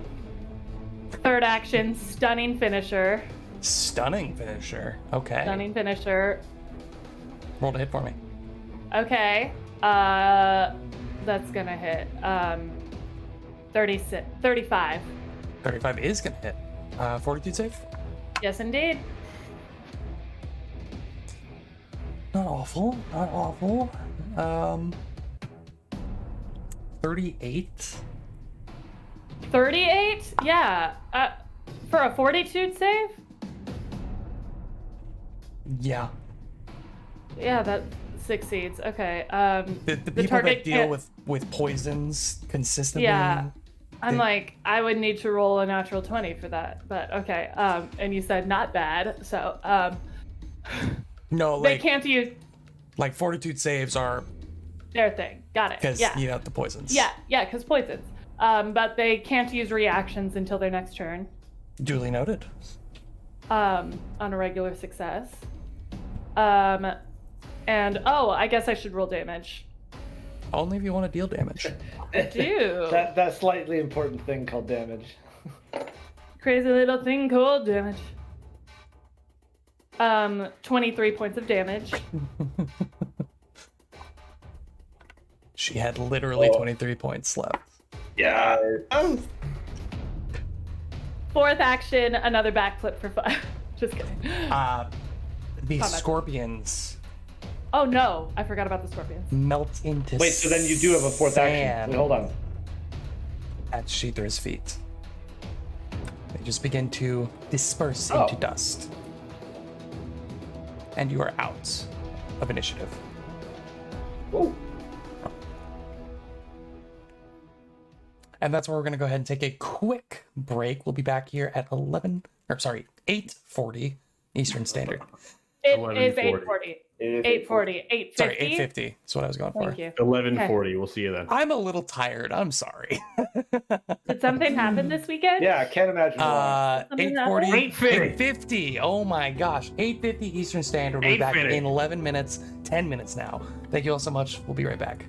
Third action, stunning finisher. Stunning finisher. Okay. Stunning finisher. Roll to hit for me. Okay. That's gonna hit. 36, 35. 35 is gonna hit. Fortitude save. Yes, indeed. Not awful. Not awful. 38. 38? Yeah. For a fortitude save? Yeah. Yeah, that succeeds. Okay. The people target that deal can't- with poisons consistently. Yeah. I'm they- like, I would need to roll a natural 20 for that, but okay. And you said not bad, so No, they like can't use like fortitude saves are their thing. Got it. because Yeah. you know the poisons. Yeah, because poisons. But they can't use reactions until their next turn. Duly noted. On a regular success. And I guess I should roll damage. Only if you want to deal damage. Do That slightly important thing called damage. crazy little thing called damage. 23 points of damage. She had literally 23 points left. Yeah. Fourth action, another backflip for 5. Just kidding. These Combat. scorpions Oh no, I forgot about the scorpions. melt into Wait, so then you do have a fourth action. sand Wait, hold on. at Sheether's feet. They just begin to disperse Oh. into dust. And you are out of initiative. Ooh. And that's where we're going to go ahead and take a quick break. We'll be back here at 8:40 Eastern Standard. It is 11:40. 8:40. It is 8:40. 8:50. Sorry, 8:50. That's what I was going for. Thank you. 11:40. We'll see you then. I'm a little tired. I'm sorry. Did something happen this weekend? Yeah, I can't imagine why. 8:40. 8:50. 8:50. Oh my gosh. 8:50 Eastern Standard. We'll be back 8:50. in 11 minutes. 10 minutes now. Thank you all so much. We'll be right back.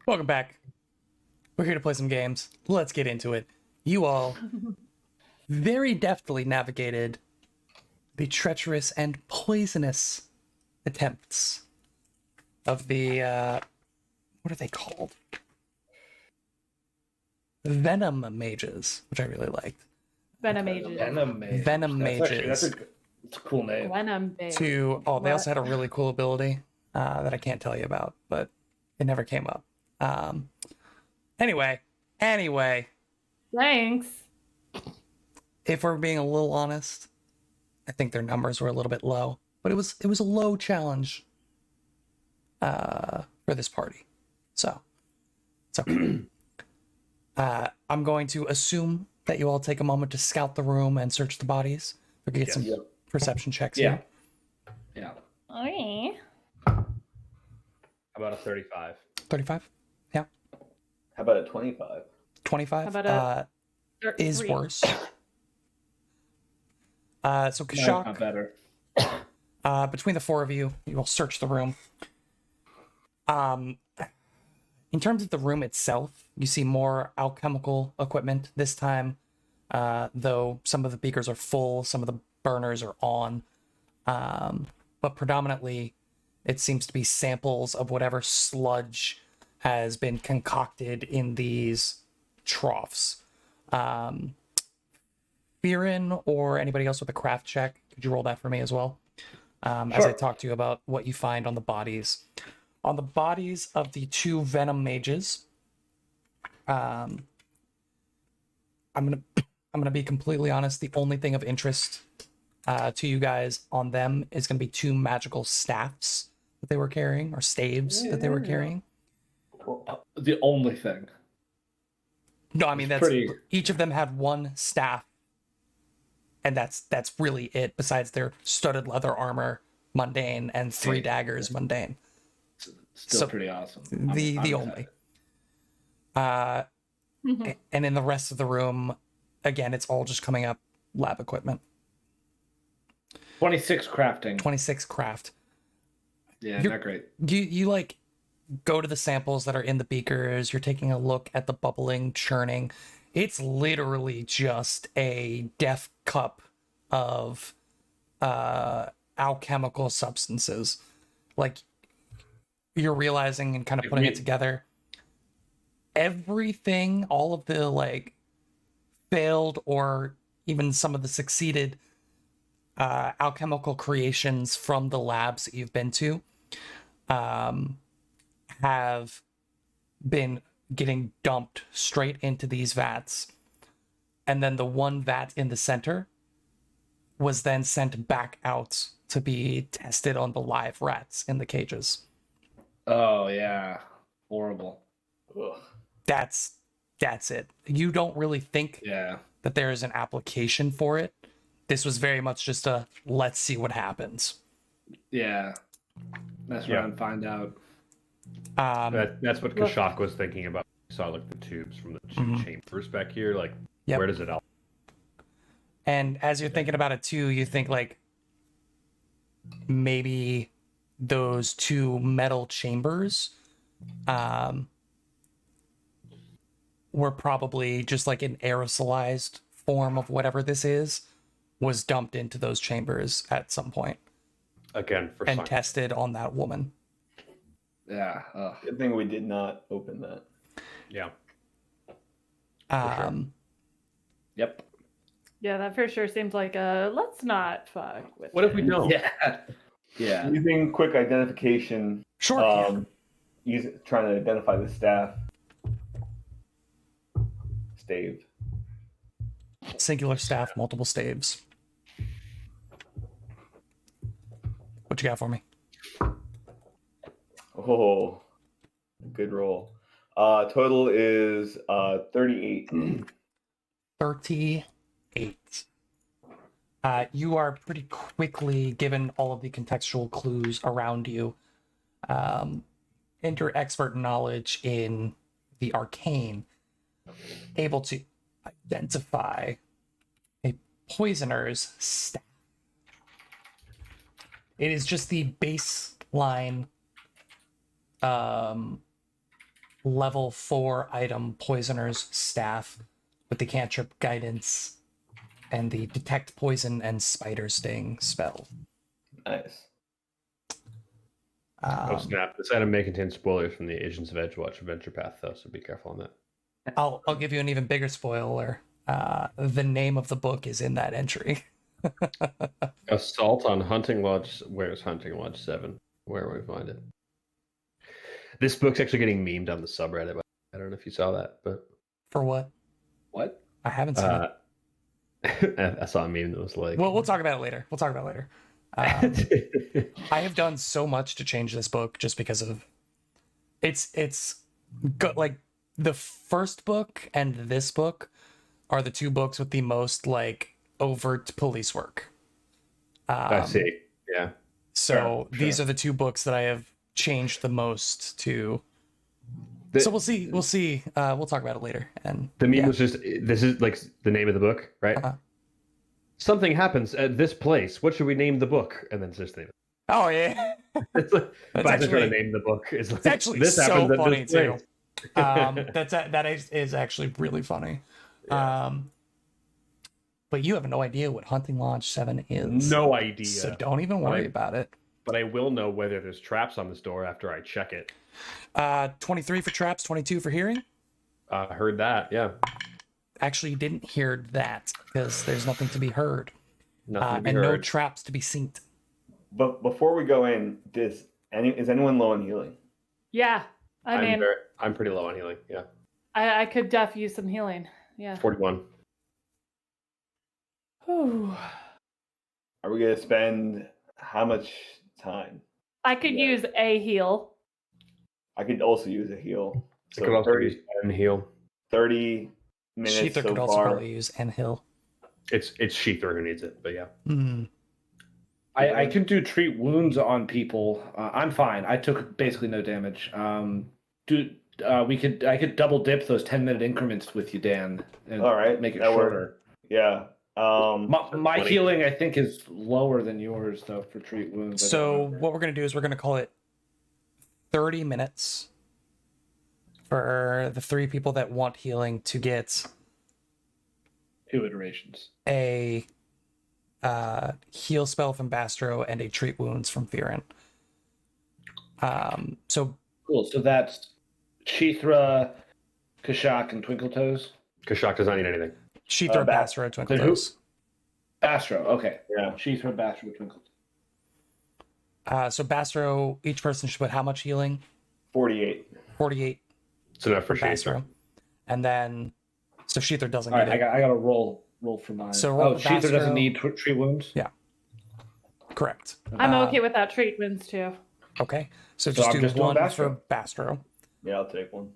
Welcome back. We're here to play some games. Let's get into it. You all very deftly navigated the treacherous and poisonous attempts of the, what are they called? Venom mages, which I really liked. Venom Ages. Venom Mage. Venom That's mages. it's a cool name. Venom Mage. They What? also had a really cool ability that I can't tell you about, but it never came up. Anyway, Thanks. if we're being a little honest, I think their numbers were a little bit low, but it was a low challenge for this party. So it's okay. I'm going to assume that you all take a moment to scout the room and search the bodies. We can get some perception checks Yeah. here. Yeah. Okay. How about a 35? 35? Yeah. How about a 25? 25? How about Is 33? worse. So Kashak, Not better. between the four of you, you will search the room. In terms of the room itself, you see more alchemical equipment this time, though some of the beakers are full, some of the burners are on. But predominantly, it seems to be samples of whatever sludge has been concocted in these troughs. Firin or anybody else with a craft check, could you roll that for me as well? As I talk to you about what you find on the bodies. On the bodies of the two Venom mages, I'm gonna be completely honest. The only thing of interest to you guys on them is gonna be two magical staffs that they were carrying, or staves that they were carrying. The only thing. No, I mean It's that's pretty- each of them had one staff, and that's really it. Besides their studded leather armor, mundane, and three daggers, mundane. Still So, pretty awesome. The I'm only. Mhm. And in the rest of the room, again, it's all just coming up lab equipment. 26 crafting. 26 craft. Yeah, You're- not great. You like go to the samples that are in the beakers. You're taking a look at the bubbling, churning. It's literally just a death cup of alchemical substances. Like, you're realizing and kind of putting it together. Everything, all of the like failed or even some of the succeeded alchemical creations from the labs that you've been to have been getting dumped straight into these vats. And then the one vat in the center was then sent back out to be tested on the live rats in the cages. Oh, yeah. Horrible. Ugh. That's it. You don't really think Yeah. that there is an application for it. This was very much just a let's see what happens. Yeah. Mess Yeah. around and find out. That's what Look. Kashak was thinking about. We saw like the tubes from the two Mhm. chambers back here. Like, Yep. where does it all? And as you're thinking about it too, you think like maybe those two metal chambers were probably just like an aerosolized form of whatever this is was dumped into those chambers at some point Again, for and science. tested on that woman. Yeah. Ugh. Good thing we did not open that. Yeah. Um, Yep. Yeah, that for sure seems like a let's not fuck with What if we it. don't? Yeah. Yeah. Using quick identification, Sure. Yeah. trying to identify the staff. Stave. Singular staff, multiple staves. What you got for me? Oh, good roll. Total is 38. 38. You are pretty quickly, given all of the contextual clues around you, and your expert knowledge in the arcane, able to identify a poisoner's staff. It is just the baseline level 4 item Poisoner's Staff with the cantrip Guidance and the Detect Poison and Spider Sting spell. Nice. Oh snap! This item may contain spoilers from the Agents of Edgewatch Adventure Path, though, so be careful on that. I'll give you an even bigger spoiler. The name of the book is in that entry. Assault on Hunting Lodge. Where's Hunting Lodge 7? Where will we find it? This book's actually getting memed on the subreddit. I don't know if you saw that, but For what? What? I haven't seen it. I saw a meme that was like, Well, we'll talk about it later. I have done so much to change this book just because of it's like the first book and this book are the two books with the most like overt police work. I see. Yeah. So Sure. these are the two books that I have changed the most to. So we'll see. We'll see. We'll talk about it later. And The meme yeah. was just, this is like the name of the book, right? Uh-huh. Something happens at this place. What should we name the book? And then it's just the name. Oh yeah, It's like, That's but I just trying to actually- name the book. It's like, actually this so happens at funny this too. place. That is actually really funny. Yeah. But you have no idea what Hunting Lodge 7 is. No idea. So don't even worry Right. about it. But I will know whether there's traps on this door after I check it. 23 for traps, 22 for hearing. Heard that. Yeah. Actually, you didn't hear that because there's nothing to be heard. Nothing to be And no heard. traps to be seen. But before we go in, is anyone low on healing? Yeah. I mean, I'm pretty low on healing. Yeah. I could def use some healing. Yeah. 41. Whew. Are we gonna spend how much time? I could Yeah. use a heal. I could also use a heal. I could also use and heal. 30 minutes Sheether so could also far. probably use and Hill. It's Sheether who needs it, but yeah. Hmm. I can do treat wounds on people. I'm fine. I took basically no damage. I could double dip those 10-minute increments with you, Dan, and All right, make it that works. shorter. Yeah. My 20. healing, I think, is lower than yours though for treat wounds. I don't So remember. what we're going to do is we're going to call it 30 minutes for the 3 people that want healing to get 2 iterations. a heal spell from Bastro and a treat wounds from Firen. So Cool. So that's Chithra, Kashak, and Twinkletoes. Kashak does not need anything. Sheether, Bastro, Twinkle who? Toes. Bastro. Okay. Yeah. Chithra, Bastro, Twinkletoes. So Bastro, each person should put how much healing? 48. 48 It's enough for for Sheether. Bastro. And then, so Sheether doesn't All right. need it. I got to roll for mine. So roll for Chithra Bastro. doesn't need treat wounds. Yeah. Correct. I'm Uh, okay with that treatments too. Okay. So So just I'm do just doing one Bastro. for Bastro. Yeah, I'll take one.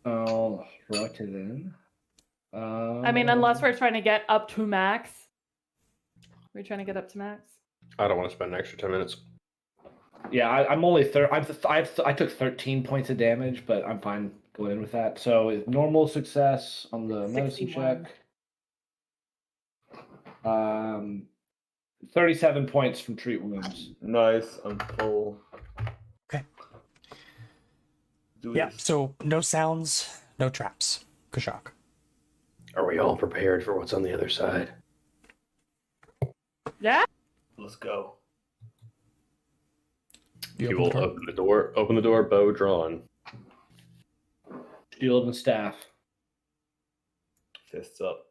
Oh, right then. I mean, unless we're trying to get up to max. We're trying to get up to max. I don't want to spend an extra 10 minutes. Yeah, I'm only I took 13 points of damage, but I'm fine going in with that. So it's normal success on the medicine 61. check. 37 points from treat wounds. Nice. I'm full. Okay. Do Yeah. this. So no sounds, no traps. Kashak. Are we all prepared for what's on the other side? Yeah. Let's go. You You open will the door? open the door. Open the door, bow drawn. Shield and staff. Fists up.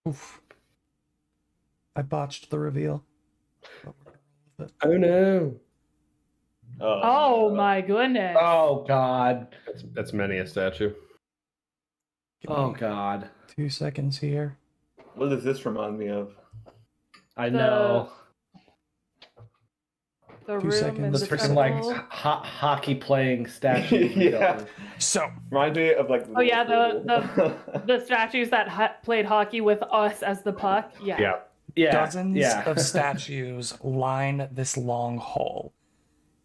Oof. I botched the reveal. Oh no. Oh my goodness. Oh God. That's many a statue. Give Oh me God. 2 seconds here. What does this remind me of? I The- know. The 2 room seconds. in The the freaking like temple. hockey playing statue. Yeah. So Reminds me of like. Oh, yeah, The statues that played hockey with us as the puck. Yeah. Yeah. Yeah. dozens yeah. of statues line this long hall,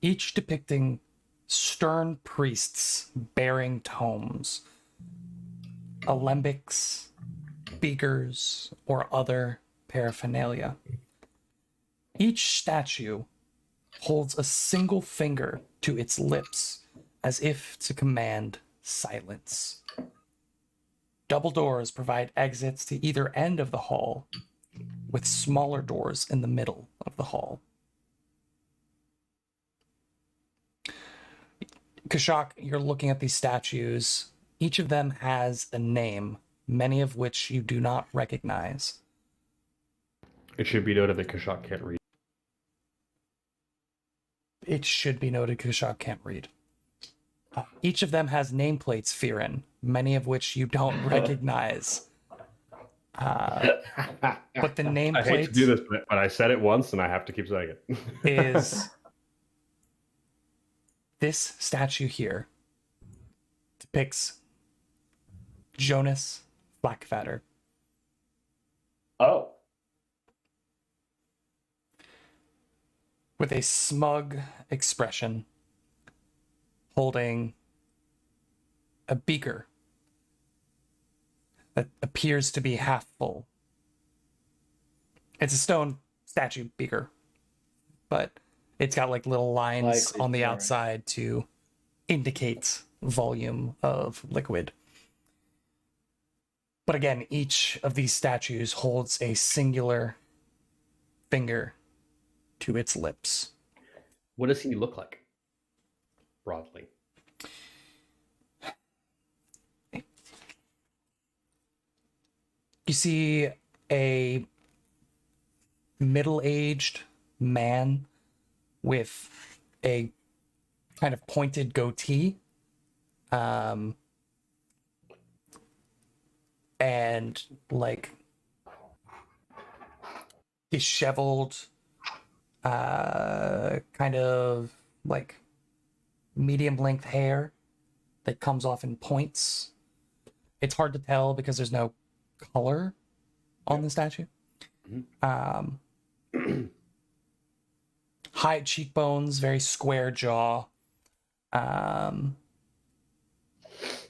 each depicting stern priests bearing tomes, alembics, beakers, or other paraphernalia. Each statue holds a single finger to its lips, as if to command silence. Double doors provide exits to either end of the hall, with smaller doors in the middle of the hall. Kashak, you're looking at these statues. Each of them has a name, many of which you do not recognize. It should be noted that Kashak can't read. It should be noted Kashak can't read. Each of them has nameplates, Firin, many of which you don't recognize. But the I hate to do nameplate this, but I said it once and I have to keep saying it. is this statue here depicts Jonas Blackfatter. Oh. With a smug expression, holding a beaker that appears to be half full. It's a stone statue beaker, but it's got like little lines Likely on the for- outside to indicate volume of liquid. But again, each of these statues holds a singular finger to its lips. What does he look like? Broadly. You see a middle-aged man with a kind of pointed goatee, and like disheveled, kind of like medium length hair that comes off in points. It's hard to tell because there's no color on the statue. High cheekbones, very square jaw. And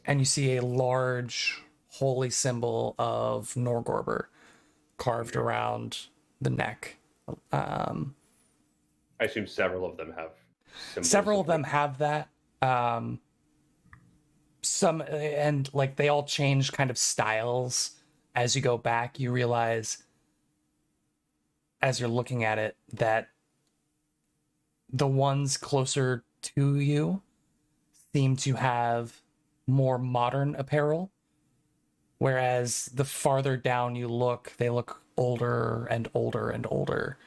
you see a large holy symbol of Norgorber carved around the neck. I assume several of them have symbols. Several of them have that. Some, and like they all change kind of styles as you go back. You realize as you're looking at it that the ones closer to you seem to have more modern apparel, whereas the farther down you look, they look older and older and older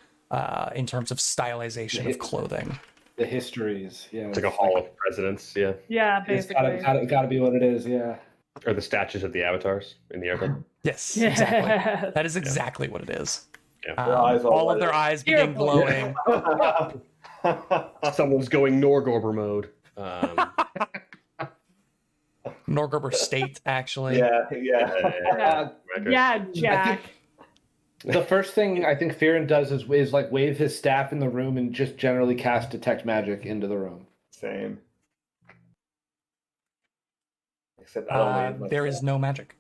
in terms of stylization of clothing. The histories, yeah. It's like a hall of presidents, yeah. Yeah, It's basically. gotta be what it is, yeah. Or the statues of the avatars in the aircraft. Yes, Yeah. exactly. That is exactly what it is. Yeah. Their eyes all All of light their up. eyes begin Beautiful. glowing. Someone's going Norgorber mode. Norgorber State, actually. yeah, yeah. Yeah, Jack. The first thing I think Fearon does is like wave his staff in the room and just generally cast detect magic into the room. Same. Except I don't wave my There is staff. no magic.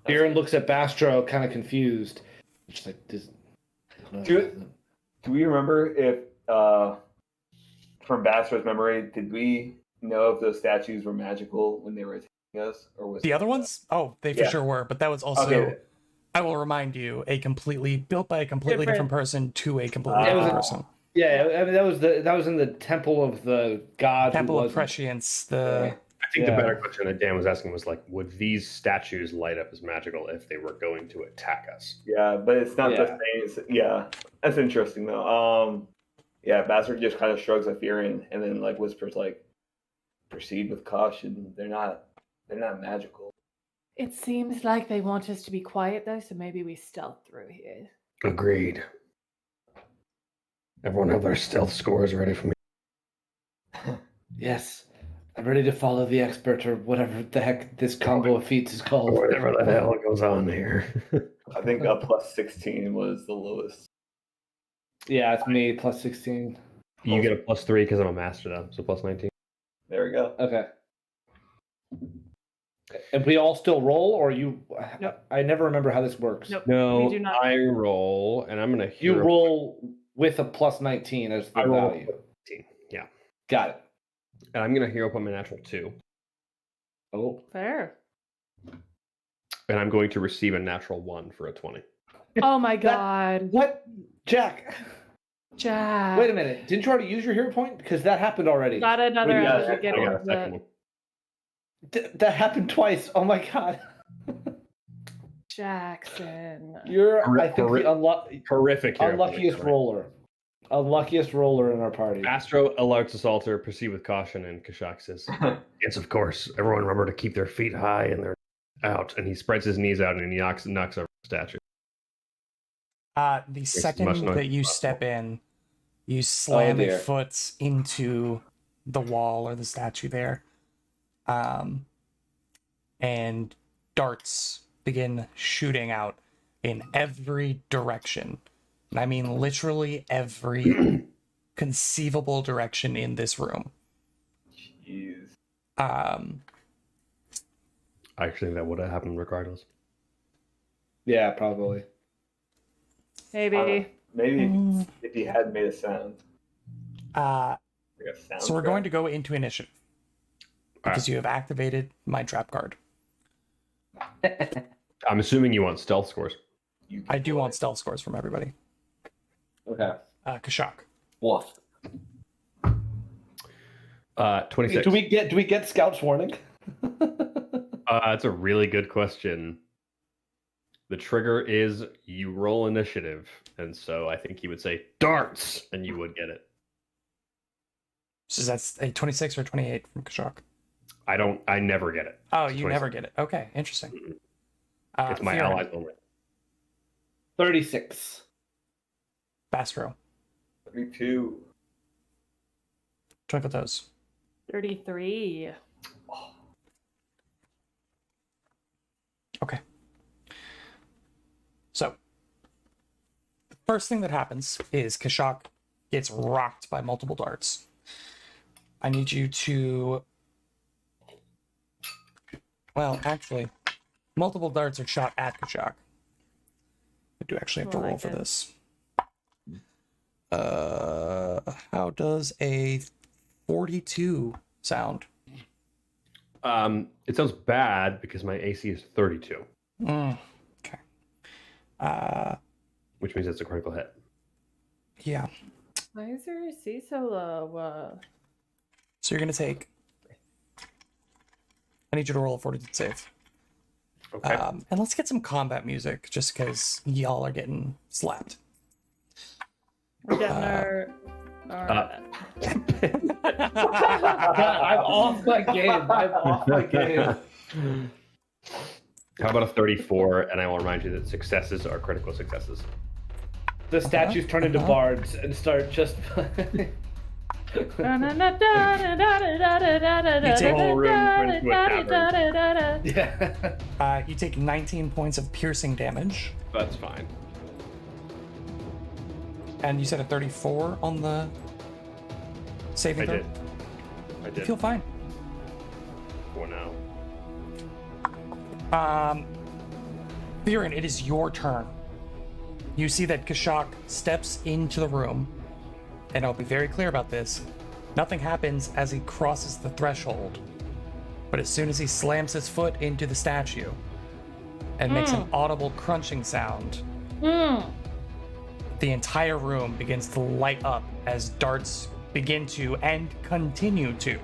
Fearon looks at Bastro kind of confused. Just like this. Do we remember if, from Bastro's memory, did we know if those statues were magical when they were attacking us, or was The other ones? Oh, they for Yeah. sure were, but that was also, Okay. I will remind you, built by a completely different person to a completely It different was person. Yeah, I mean, that was in the temple of the god. Temple who of wasn't. Prescience, the I think Yeah. the better question that Dan was asking was like, would these statues light up as magical if they were going to attack us? Yeah, but it's not the Yeah. same. Yeah, that's interesting though. Yeah, Bastard just kind of shrugs at Fearon and then like whispers like, "Proceed with caution. They're not magical." It seems like they want us to be quiet though, so maybe we stealth through here. Agreed. Everyone have their stealth scores ready for me. Yes, I'm ready to follow the expert or whatever the heck this combo of feats is called. Whatever the hell goes on here. I think a plus 16 was the lowest. Yeah, it's me plus 16. You get a +3 because I'm a master though, so +19. There we go. Okay. And we all still roll, or you? Nope. I never remember how this works. Nope. No, We do not. I roll, and I'm gonna You hero roll with a plus 19 as the I roll value. 15. Yeah, Got it. and I'm gonna hero point my natural 2, Oh, Fair. and I'm going to receive a natural 1 for a 20. Oh my god. what, Jack? Jack. Wait a minute. Didn't you already use your hero point? Because that happened already. Got another Yeah, at the I I beginning got of a second the one. That happened twice. Oh my god. Jackson. You're, Horri- I think, horri- the Horrific hero point, unluckiest sorry. roller. Unluckiest roller in our party. Astro alerts Assaulter, proceed with caution, and Kashak says, yes, of course. Everyone remember to keep their feet high and their out. And he spreads his knees out and he knocks over the statue. The as second much noise that you as possible. step in, you slam a dear. foot into the wall or the statue there. And darts begin shooting out in every direction. And I mean literally every conceivable direction in this room. Jeez. I actually think that would have happened regardless. Yeah, probably. Maybe. Maybe if he had made a sound. Uh, Like a sound so we're trap. going to go into initiative because you have activated my trap card. I'm assuming you want stealth scores. You I do can want stealth scores from everybody. Okay. Kashak. What? 26. Do we get Scout's warning? That's a really good question. The trigger is you roll initiative, and so I think he would say darts, and you would get it. So that's a 26 or 28 from Kashak. I never get it. Oh, It's you 26. never get it. Okay, interesting. It's my Fiora, allies only. 36. Bastro, 32. Twinkle Toes. 33. Okay. So, the first thing that happens is Kashak gets rocked by multiple darts. I need you to. Well, actually, multiple darts are shot at Kashak. I do actually have to I roll like for it. this. How does a 42 sound? It sounds bad because my AC is 32, Okay. which means it's a critical hit. Yeah. Why is your AC so low? So you're gonna take. I need you to roll a fortitude save. Okay. And let's get some combat music, just because y'all are getting slapped. We're getting our I'm off my game. I'm off my game. How about a 34? And I will remind you that successes are critical successes. The statues turn into bards and start just. You take whole room turns into a tavern. Yeah. You take 19 points of piercing damage, That's fine. and you said a 34 on the saving I throw. did. I You did. feel fine. For now. Viren, it is your turn. You see that Kashak steps into the room, and I'll be very clear about this. Nothing happens as he crosses the threshold, but as soon as he slams his foot into the statue and makes an audible crunching sound, the entire room begins to light up as darts begin to and continue to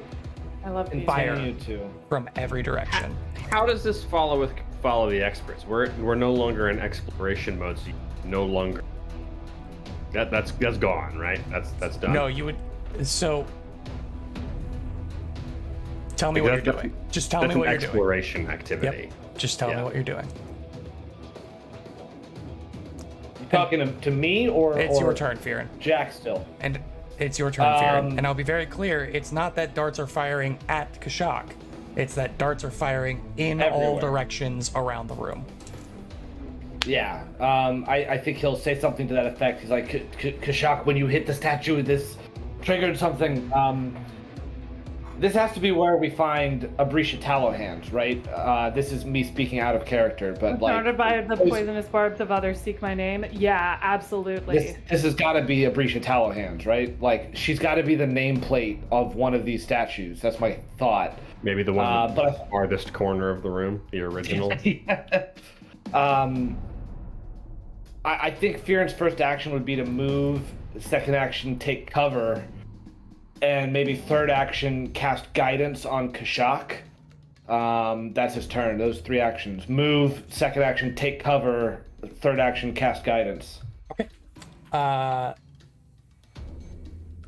I love you. Fire. Continue to. from every direction. How does this follow the experts? We're no longer in exploration mode, so you no longer. That's gone, right? That's done. No, you would. So, tell me what you're doing. Just tell That's me what an you're doing. exploration activity. Just tell me Yeah. what you're doing. You talking to me or It's or your turn, Firen. Jack still? And it's your turn, Firen. Um, And I'll be very clear, it's not that darts are firing at Kashak. It's that darts are firing in all Everywhere. directions around the room. Yeah. I think he'll say something to that effect. He's like, Kashak, when you hit the statue, this triggered something. This has to be where we find Abrisha Tallowhand, right? This is me speaking out of character, but like... Surrounded by the poisonous barbs of others seek my name. Yeah, absolutely. This has got to be Abrisha Tallowhand, right? Like, she's got to be the nameplate of one of these statues. That's my thought. Maybe the one in the but farthest corner of the room, the original. I think Fearon's first action would be to move, second action take cover, and maybe third action cast guidance on Kashak. That's his turn. Those 3 actions: move, second action take cover, third action cast guidance. Okay.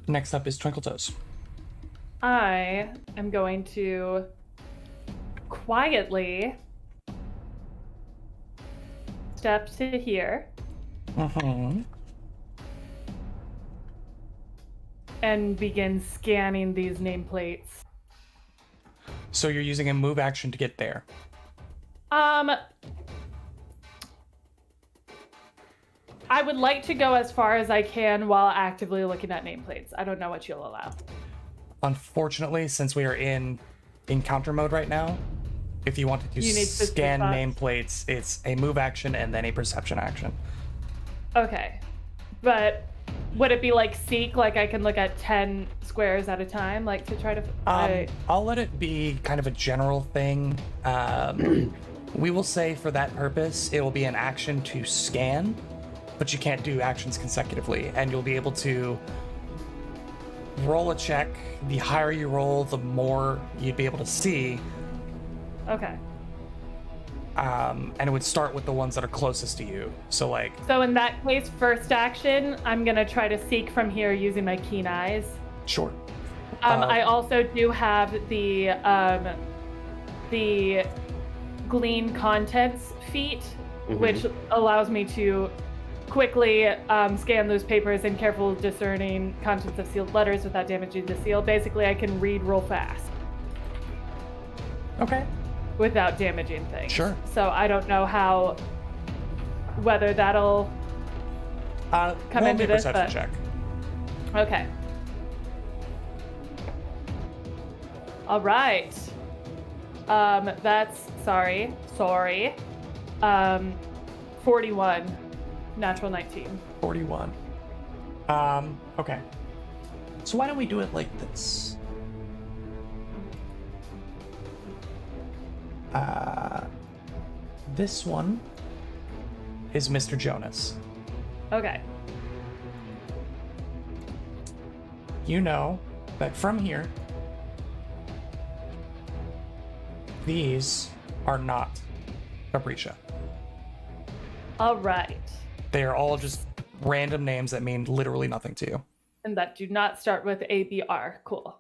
Next up is Twinkle Toes. I am going to quietly step to here Mm-hmm. and begin scanning these nameplates. So you're using a move action to get there. I would like to go as far as I can while actively looking at nameplates. I don't know what you'll allow. Unfortunately, since we are in encounter mode right now, if you wanted to You need specific scan spots? nameplates, it's a move action and then a perception action. Okay. But would it be like seek, like I can look at 10 squares at a time, like to try to... I'll let it be kind of a general thing. We will say for that purpose, it will be an action to scan, but you can't do actions consecutively, and you'll be able to roll a check. The higher you roll, the more you'd be able to see. Okay. And it would start with the ones that are closest to you. So like, So in that case, first action, I'm gonna try to seek from here using my keen eyes. sure. I also do have the glean contents feat, which allows me to quickly scan those papers and careful discerning contents of sealed letters without damaging the seal. Basically, I can read real fast Okay. without damaging things. Sure. So I don't know whether that'll come roll me into a this, perception but check. okay. All right. That's sorry. 41, natural 19. 41. Okay. So why don't we do it like this? This one is Mr. Jonas. Okay. You know that from here, these are not Abrisha. All right. They are all just random names that mean literally nothing to you. And that do not start with ABR. Cool.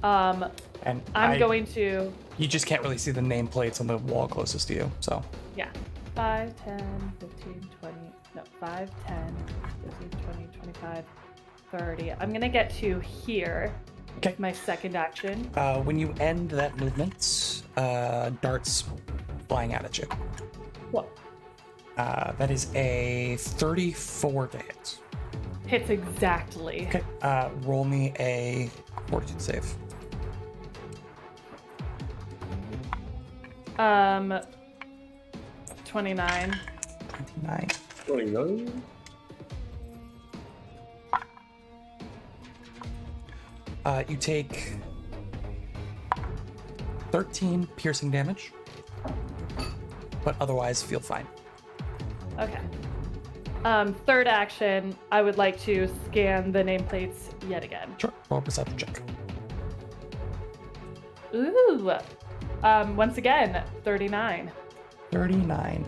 And I'm going to, You just can't really see the nameplates on the wall closest to you, so. yeah. 5, 10, 15, 20, no, 5, 10, 15, 20, 25, 30. I'm going to get to here. Okay. My second action. When you end that movement, darts flying out at you. What? That is a 34 to hit. Hits exactly. Okay. Roll me a fortitude save. 29. 9. You take 13 piercing damage, but otherwise feel fine. Okay. Third action, I would like to scan the nameplates yet again. Sure. Roll a perception check. Ooh. Once again, 39. 39.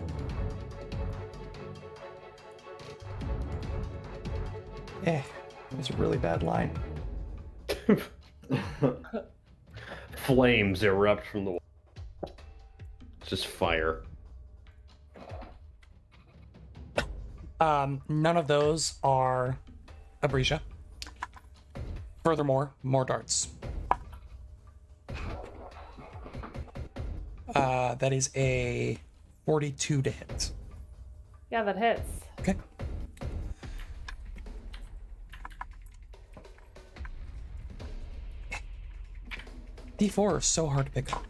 It's a really bad line. Flames erupt from the wall. It's just fire. None of those are Abrisha. Furthermore, more darts. That is a 42 to hit. Yeah, that hits. Okay. D4 are so hard to pick up.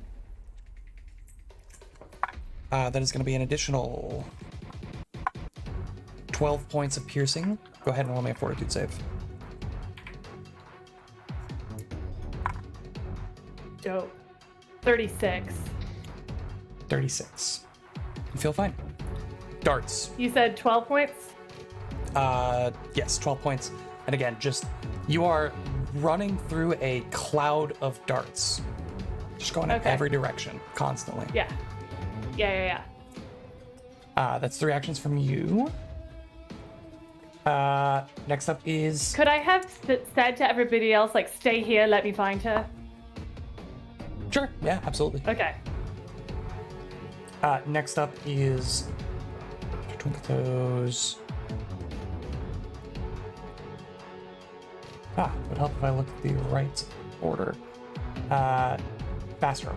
That is going to be an additional 12 points of piercing. Go ahead and roll me a fortitude save. Dope. 36. 36. You feel fine. Darts. You said 12 points? Yes, 12 points. And again, just you are running through a cloud of darts. Just going in Okay. every direction, constantly. Yeah. Yeah. That's 3 actions from you. Next up is Could I have said to everybody else, like, stay here, let me find her? sure, yeah, absolutely. Okay. Next up is Twinkle Toes. Would help if I looked at the right order. Bastro.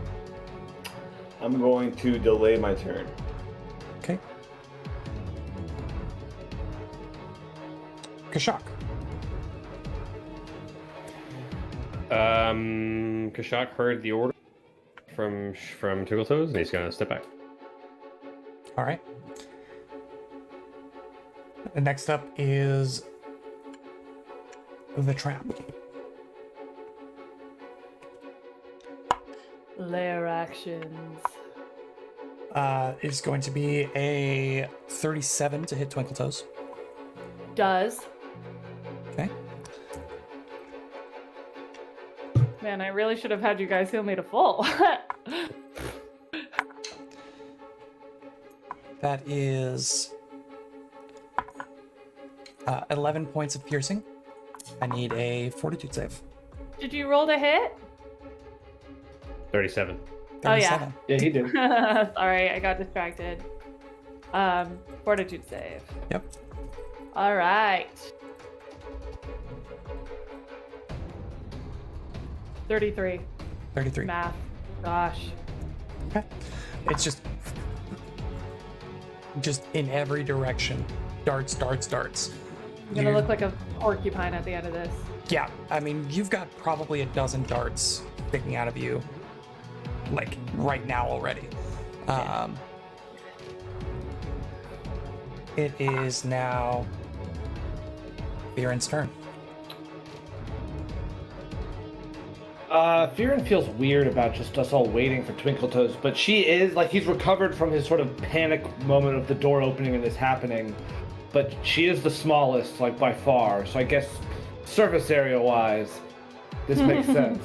I'm going to delay my turn. Okay. Kashak. Kashak heard the order from Twiggletoes, and he's gonna step back. All right. And next up is the trap. Lair actions. Is going to be a 37 to hit Twinkle Toes. Does. Okay. Man, I really should have had you guys heal me to full. That is 11 points of piercing. I need a fortitude save. Did you roll to hit? 37. Oh, yeah. 37. Yeah, he did. Sorry, I got distracted. Fortitude save. Yep. All right. 33. 33. Math. Gosh. Okay. It's just in every direction. Darts, darts, darts. I'm gonna You- look like a porcupine at the end of this. Yeah, I mean, you've got probably a dozen darts sticking out of you, like, right now already. It is now Viren's turn. Viren feels weird about just us all waiting for Twinkletoes, but she is, like, he's recovered from his sort of panic moment of the door opening and this happening, but she is the smallest, like, by far, so I guess surface area-wise, this makes sense.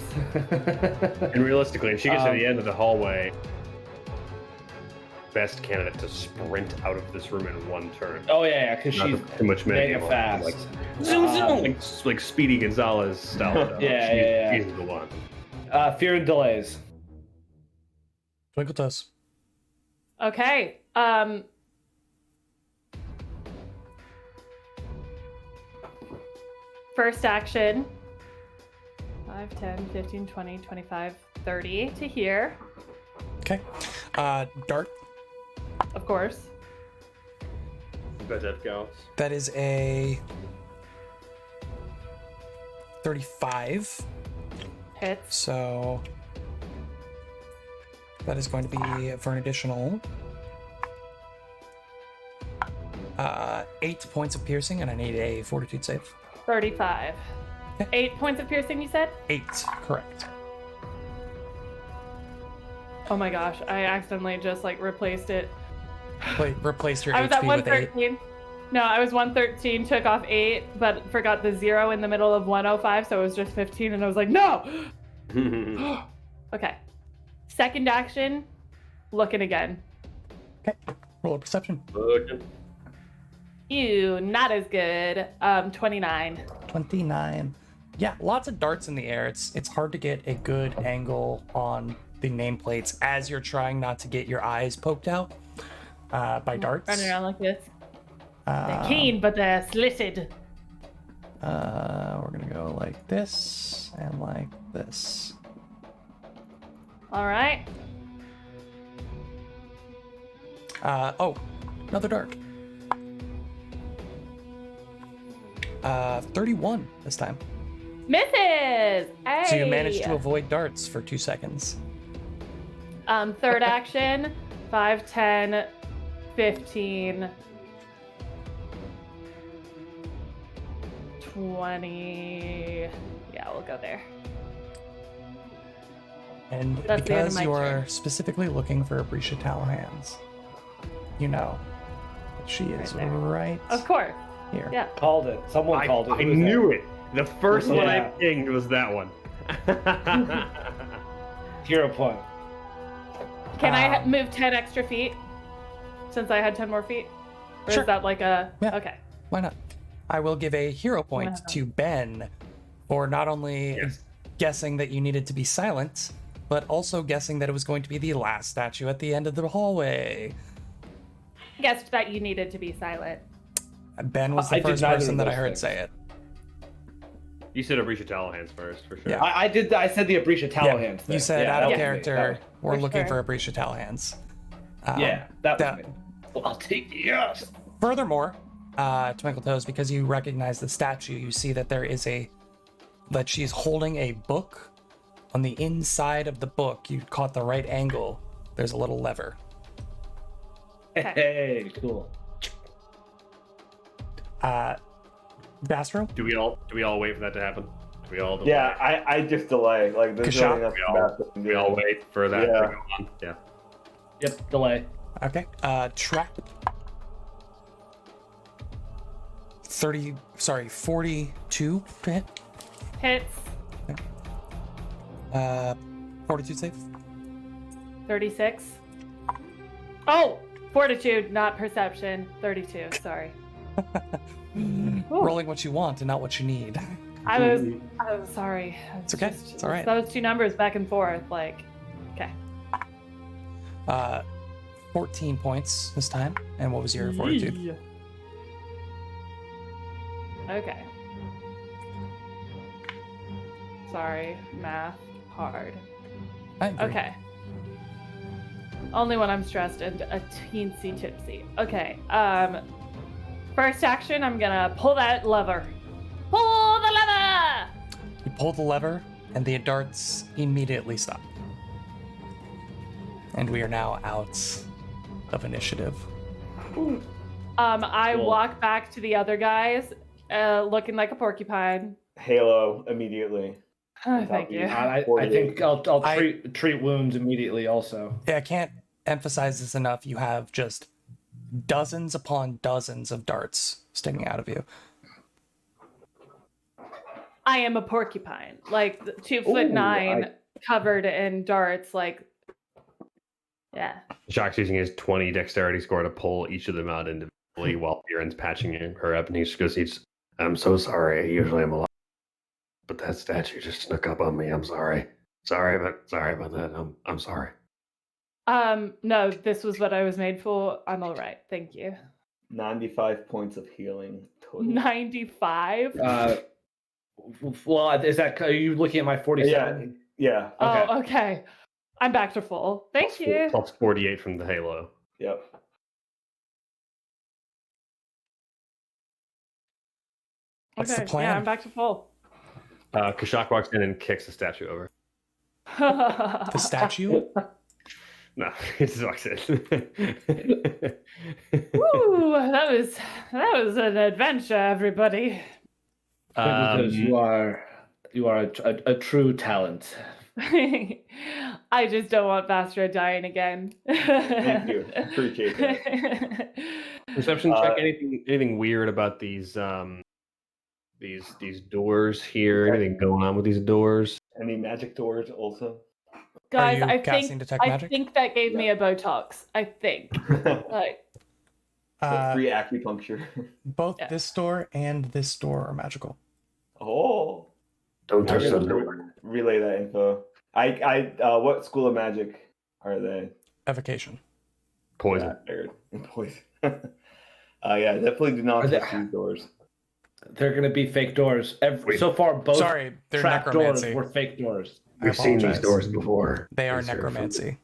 And realistically, if she gets to the end of the hallway, best candidate to sprint out of this room in one turn. Oh, yeah, because Not she's too much mega manual, fast. Like, zoom, zoom, like Speedy Gonzalez style. though. Yeah. She's the one. Fear and delays. Twinkle Toes. Okay. First action. 5, 10, 15, 20, 25, 30 to here, Okay. Dart. of course. Bet that counts. That is a 35. Hits. So that is going to be for an additional 8 points of piercing, and I need a fortitude save. 35. Okay. 8 points of piercing, you said? 8, correct. Oh my gosh, I accidentally just like replaced it. Replace your I was at HP with 8. 113. No, I was 113, took off 8, but forgot the 0 in the middle of 105, so it was just 15, and I was like, no! Okay. Second action, looking again. Okay. Roll a perception. Ew, not as good. 29. 29. Yeah, lots of darts in the air. It's hard to get a good angle on the nameplates as you're trying not to get your eyes poked out by darts. Running around like this. They're keen, but they're slitted. We're gonna go like this and like this. All right. Oh, another dart. 31 this time. Misses! Hey! So you managed to avoid darts for 2 seconds. Third action, 5, 10, 15, 20. Yeah, we'll go there. And That's the end of because my you are turn. specifically looking for Abrisha Talhands, you know that she is Right there. right Of course. here. Yeah. Called it. Someone called it. I Who was knew it. The first one I Yeah. pinged was that one. that? Hero point. Can I Um, move 10 extra feet since I had 10 more feet? Or Sure. is that like a. Yeah. Okay. Why not? I will give a hero point Wow. to Ben for not only Yes. guessing that you needed to be silent, but also guessing that it was going to be the last statue at the end of the hallway. Guessed that you needed to be silent. Ben was I the did first neither person of that I those heard things. say it. You said Abrisha Talhands first, for sure. Yeah. I did. I said the Abrisha Talhands. You said out that of was me. character, we're For looking sure. for Abrisha Talhands. Yeah, that was that- me. Well, I'll take the yes. Furthermore, Twinkle Toes, because you recognize the statue, you see that that she's holding a book. On the inside of the book, you caught the right angle. There's a little lever. Hey, cool. Bastro? Do we all wait for that to happen? Do we all delay? Yeah, I just delay. Like there's Kashak? really nothing We all- about it. We all wait for that Yeah. to go on. Yeah. Yep, delay. Okay. Track. 42 to hit. Hits. 42 save. 36. Oh! Fortitude, not perception. 32. Sorry. Ooh. Rolling what you want and not what you need. I was sorry. It's okay. It's all right. Those two numbers back and forth, like, okay. 14 points this time. And what was your fortitude? Yee. Okay. Sorry, math hard. I agree. Okay. Only when I'm stressed and a teensy tipsy. Okay. First action, I'm gonna pull that lever. Pull the lever! You pull the lever, and the darts immediately stop. And we are now out of initiative. I Cool. walk back to the other guys, looking like a porcupine. Halo immediately. Thank you. I think I'll treat wounds immediately. Also, Yeah, I can't emphasize this enough. You have just dozens upon dozens of darts sticking out of you. I am a porcupine, like 2'9", covered in darts. Like, yeah. Shock's using his 20 dexterity score to pull each of them out individually while Buren's patching her up, and he just goes, I'm so sorry. Usually I'm alive. But that statue just snuck up on me. I'm sorry. Sorry about that. I'm sorry. No, this was what I was made for. I'm all right. Thank you. 95 points of healing total. 95. well, is that? Are you looking at my 47? Yeah. Oh, okay. I'm back to full. Thank you. Plus 48 from the Halo. Yep. What's the Okay, plan? yeah, I'm back to full. Kashak walks in and kicks the statue over. The statue? No, he just walks in. Woo, that was an adventure, everybody. Because Um, you are a true talent. I just don't want Vastra dying again. Thank you. Appreciate that. Perception check. Anything weird about these doors here? Anything going on with these doors? Any magic doors also? Guys, you I casting think detect I magic? think that gave me a Botox. I think. Like, Free acupuncture. Both Yeah. this door and this door are magical. Oh. Don't I'm touch the gonna door. relay that info. What school of magic are they? Evocation. Poison. Yeah, I figured. Poison. Yeah, definitely do not Are they- touch these doors. They're gonna be fake doors. So far, both Sorry, they're trap doors necromancy. were fake doors. I We've seen these apologize. doors before. They are These necromancy.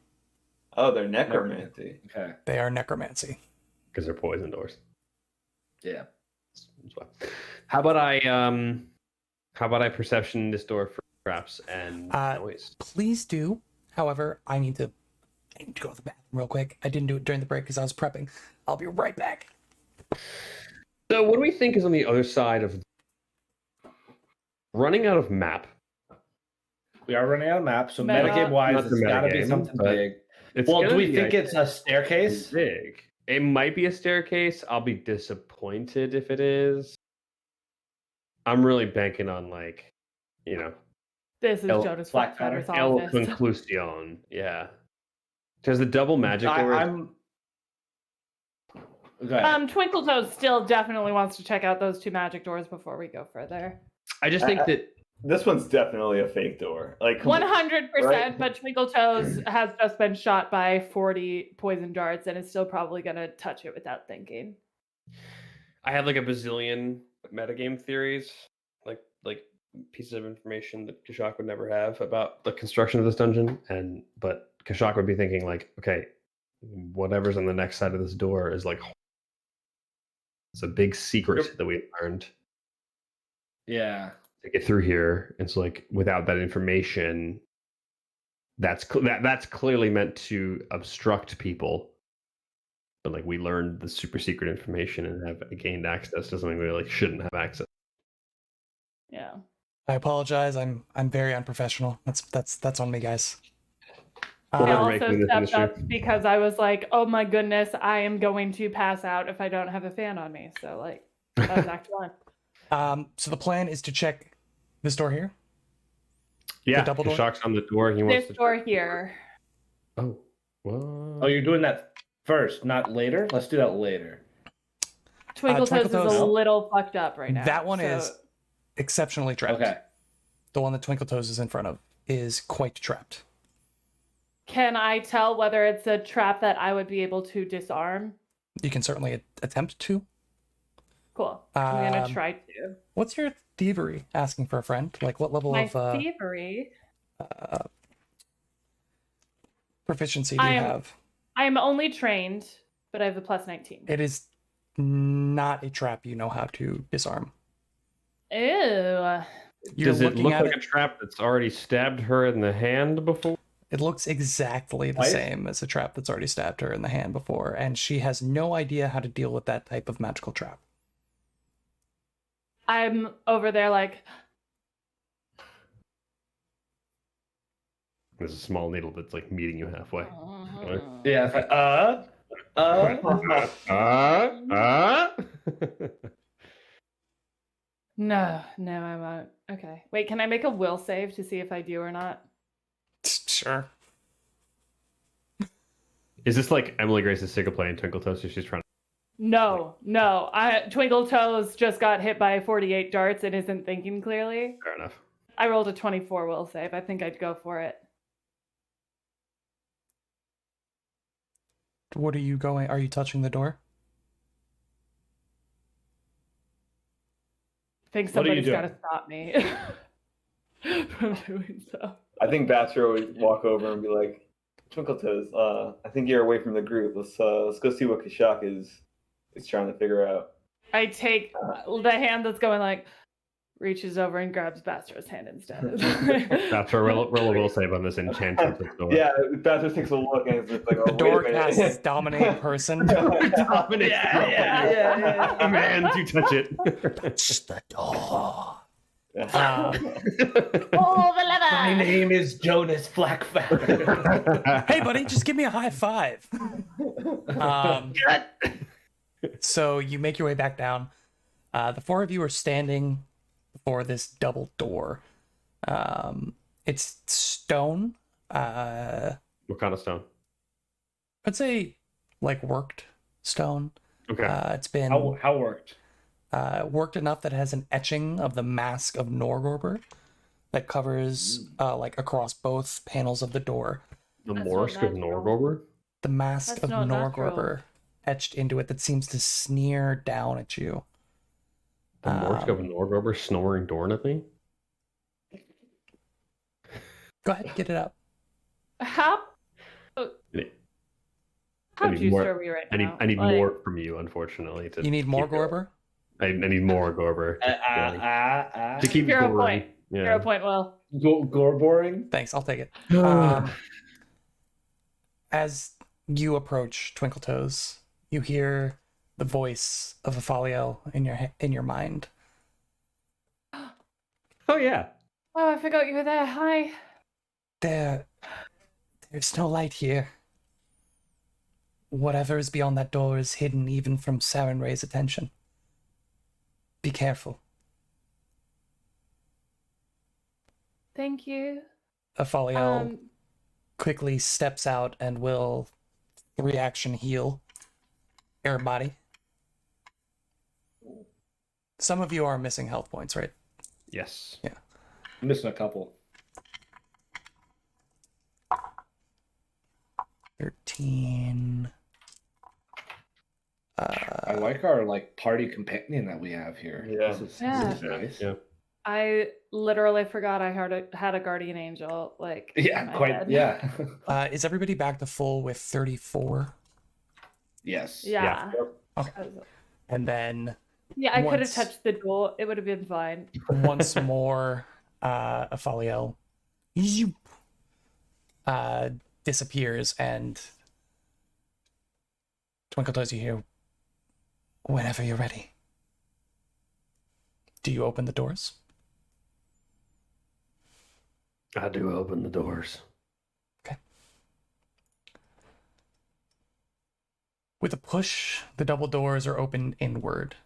Oh, they're necromancy. Okay. They are necromancy. because they're poison doors. Yeah. How about I How about I perception this door for traps and noise? Please do. However, I need to go to the bathroom real quick. I didn't do it during the break because I was prepping. I'll be right back. So, what do we think is on the other side of running out of map? We are running out of maps, so Meta- metagame wise, Not the it's got to be metagame, something but big. It's Well, gonna do we be, think I it's a staircase? big? It might be a staircase. I'll be disappointed if it is. I'm really banking on This is El Jonas Blackfeather. Blackfeather's El office. Conclusion. Yeah. Because the double magic door. I'm. Go ahead. Twinkle Toes still definitely wants to check out those 2 magic doors before we go further. I just think that This one's definitely a fake door. Like 100%, Right. but Twinkle Toes has just been shot by 40 poison darts and is still probably going to touch it without thinking. I have like a bazillion metagame theories, like pieces of information that Kashak would never have about the construction of this dungeon, but Kashak would be thinking like, okay, whatever's on the next side of this door is like it's a big secret that we learned Yeah. to get through here. It's like without that information, that's clearly meant to obstruct people. But like we learned the super secret information and have gained access to something we like shouldn't have access. Yeah. I apologize. I'm very unprofessional. That's on me, guys. We'll I never Uh, make it also in this stepped industry. up because I was like, oh my goodness, I am going to pass out if I don't have a fan on me. So, like, that was Act 1. so the plan is to check this door here. Yeah, double door? Kashak's on the door. He wants This to. door here. Oh, well. Oh, you're doing that first, not later? Let's do that later. Twinkle Twinkle Toes is Toes- a little fucked up right now. That one so- is exceptionally trapped. Okay. The one that Twinkle Toes is in front of is quite trapped. Can I tell whether it's a trap that I would be able to disarm? You can certainly attempt to. Cool. I'm gonna Um, try to. What's your thievery? Asking for a friend. Like what level My of thievery. proficiency do you I am- have? I am only trained, but I have a plus 19. It is not a trap you know how to disarm. Ew. You're Does it looking look at like a trap that's already stabbed her in the hand before? It looks exactly the Twice? same as a trap that's already stabbed her in the hand before, and she has no idea how to deal with that type of magical trap. I'm over there like, There's a small needle that's like meeting you halfway. Yeah. It's like, no, I won't. Okay. Wait, can I make a will save to see if I do or not? Sure. Is this like Emily Grace's single play in Twinkle Toes? She's trying to. No. Twinkle Toes just got hit by 48 darts and isn't thinking clearly. Fair enough. I rolled a 24 will save. I think I'd go for it. What are you going? Are you touching the door? I think What are you somebody's got to doing? stop me from doing so. I think Baxter would walk over and be like, Twinkle Toes, I think you're away from the group. Let's go see what Kashak is trying to figure out. I take the hand that's going like, reaches over and grabs Bastro's hand instead. That's our roll a will save on this enchanted door. Yeah, Baxter takes a look and it's just like, oh, The door wait a minute. casts dominate person. Dominate. yeah. Man, do touch it. Touch the door. Oh, the leather! My name is Jonas Blackfeather. Hey, buddy, just give me a high five. So you make your way back down. The four of you are standing before this double door. It's stone. What kind of stone? I'd say like worked stone. Okay. It's been How worked? worked enough that it has an etching of the mask of Norgorber that covers like across both panels of the door. The That's Morsk not of natural. Norgorber? The mask That's of not natural. Norgorber etched into it that seems to sneer down at you. The Morsk of Norgorber snoring dorn at me? Go ahead, get it up. How need juiced more- are we right I now? need Like, more from you, unfortunately. You need more keep going. Gorber? I need more Gorber to keep Hero goring. point. Yeah. Hero point, Will. Gore boring. Thanks, I'll take it. As you approach Twinkle Toes, you hear the voice of Aphaliel in your mind. Oh yeah. Oh, I forgot you were there. Hi. There's no light here. Whatever is beyond that door is hidden even from Sarenrae's attention. Be careful. Thank you. Aphaliel quickly steps out and will reaction heal everybody. Some of you are missing health points, right? Yes. Yeah. I'm missing a couple. 13. I like our party companion that we have here. Yeah. This is nice. Yeah. I literally forgot I had a guardian angel. In Yeah, my quite. head. Yeah. Is everybody back to full with 34? Yes. Yeah. Okay. And then Yeah, I could have Once- touched the door. It would have been fine. once more, Aphaliel disappears, and Twinkle tells you here, whenever you're ready. Do you open the doors? I do open the doors. With a push, the double doors are opened inward.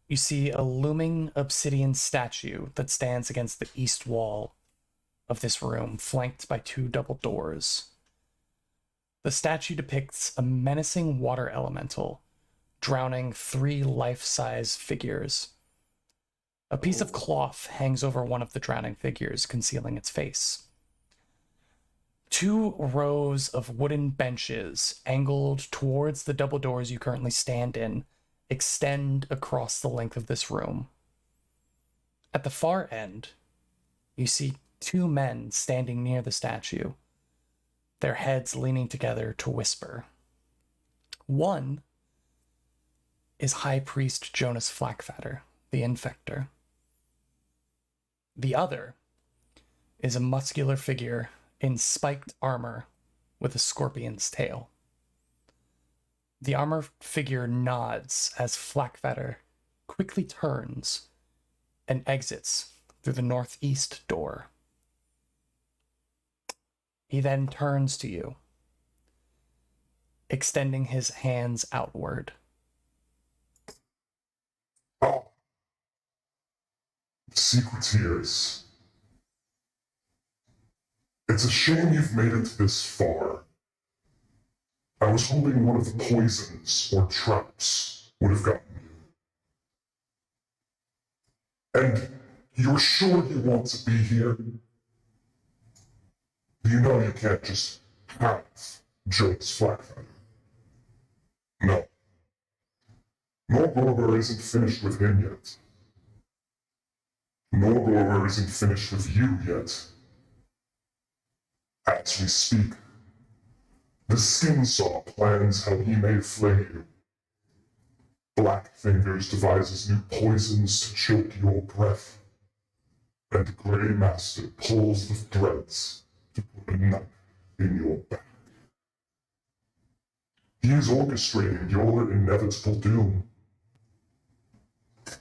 You see a looming obsidian statue that stands against the east wall of this room, flanked by two double doors. The statue depicts a menacing water elemental, drowning 3 life-size figures. A piece of cloth hangs over one of the drowning figures, concealing its face. 2 rows of wooden benches, angled towards the double doors you currently stand in, extend across the length of this room. At the far end, you see 2 men standing near the statue, their heads leaning together to whisper. One is High Priest Jonas Flackfatter, the Infector. The other is a muscular figure in spiked armor with a scorpion's tail. The armor figure nods as Flackfatter quickly turns and exits through the northeast door. He then turns to you, extending his hands outward. Oh. Secreteers. It's a shame you've made it this far. I was hoping one of the poisons or traps would have gotten you. And you're sure you want to be here? You know you can't just have Jonas Flackfatter. No. Norgorber isn't finished with him yet. Norgorber isn't finished with you yet. As we speak, the Skinsaw plans how he may flay you. Black Fingers devises new poisons to choke your breath. And Grey Master pulls the threads to put a knife in your back. He is orchestrating your inevitable doom.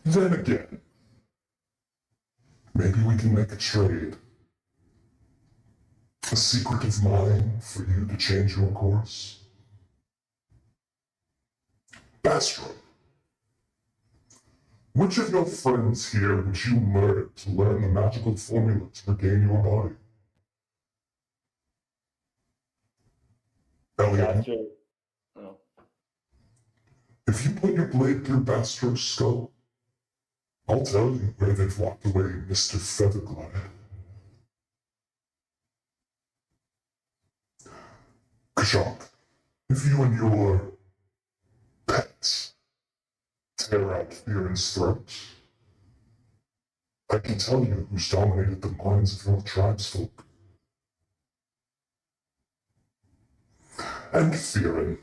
Then again, maybe we can make a trade. A secret of mine for you to change your course. Bastro, which of your friends here would you murder to learn the magical formula to regain your body? Elliot, Gotcha. Oh. if you put your blade through Bastro's skull, I'll tell you where they've locked away Mr. Featherglide. Kashak, if you and your pets tear out Fearin's throat, I can tell you who's dominated the minds of your tribesfolk. And Fearin,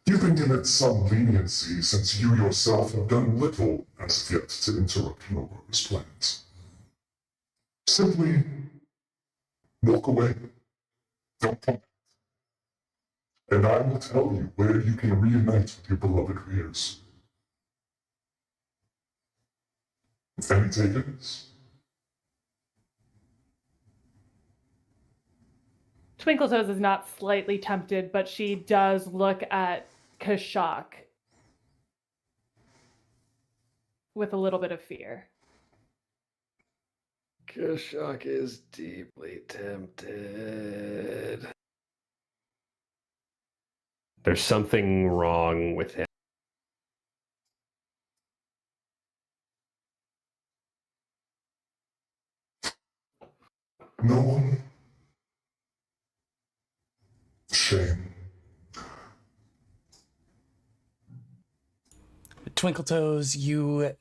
you've been him at some leniency since you yourself have done little as of yet to interrupt Nogor's plans. Simply walk away. Don't come back. And I will tell you where you can reunite with your beloved peers. Any takers? Twinkletoes is not slightly tempted, but she does look at Kashak with a little bit of fear. Kashak is deeply tempted. There's something wrong with him. No one? Shame. Twinkletoes, you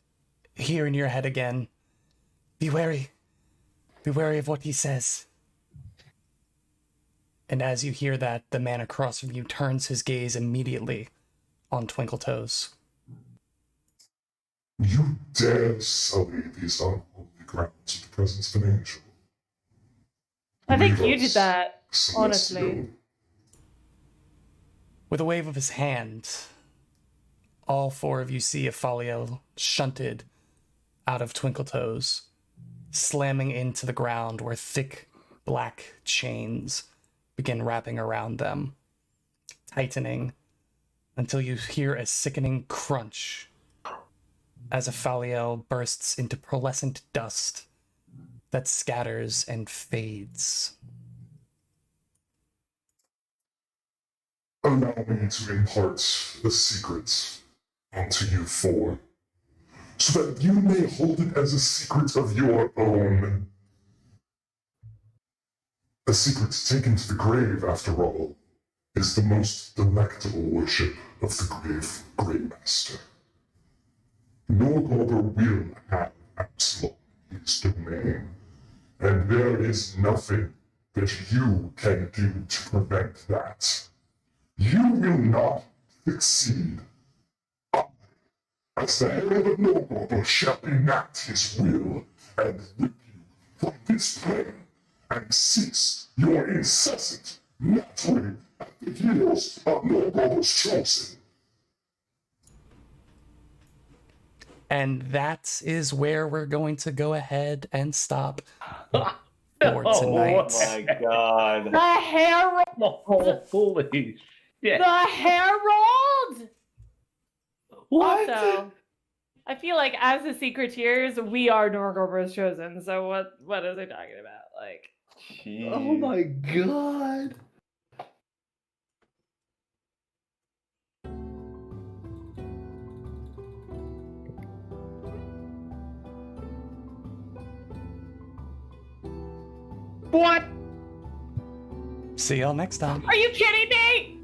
hear in your head again, be wary. Be wary of what he says. And as you hear that, the man across from you turns his gaze immediately on Twinkletoes. You dare sully these unholy grounds with the presence of an angel. I think Leave you us, did that, Celestial. honestly. With a wave of his hand, all four of you see Afalio shunted out of Twinkletoes, slamming into the ground where thick black chains begin wrapping around them, tightening until you hear a sickening crunch as Afalio bursts into pearlescent dust that scatters and fades. Allow me to impart a secret unto you four, so that you may hold it as a secret of your own. A secret taken to the grave, after all, is the most delectable worship of the grave Grey Master. Norgorber will have Absalom in his domain, and there is nothing that you can do to prevent that. You will not succeed. I, as the herald of Norgorber, shall enact his will and rip you from this plane and cease your incessant nattering at the heels of Norgorber's chosen. And that is where we're going to go ahead and stop for Oh, tonight. Oh my god. The Herald! Oh, holy shit. The Herald! What? Also, I feel like as the Secreteers, we are Norgorber's chosen. So what is he talking about? Like, Jeez. Oh my god. What? See y'all next time. are you kidding me?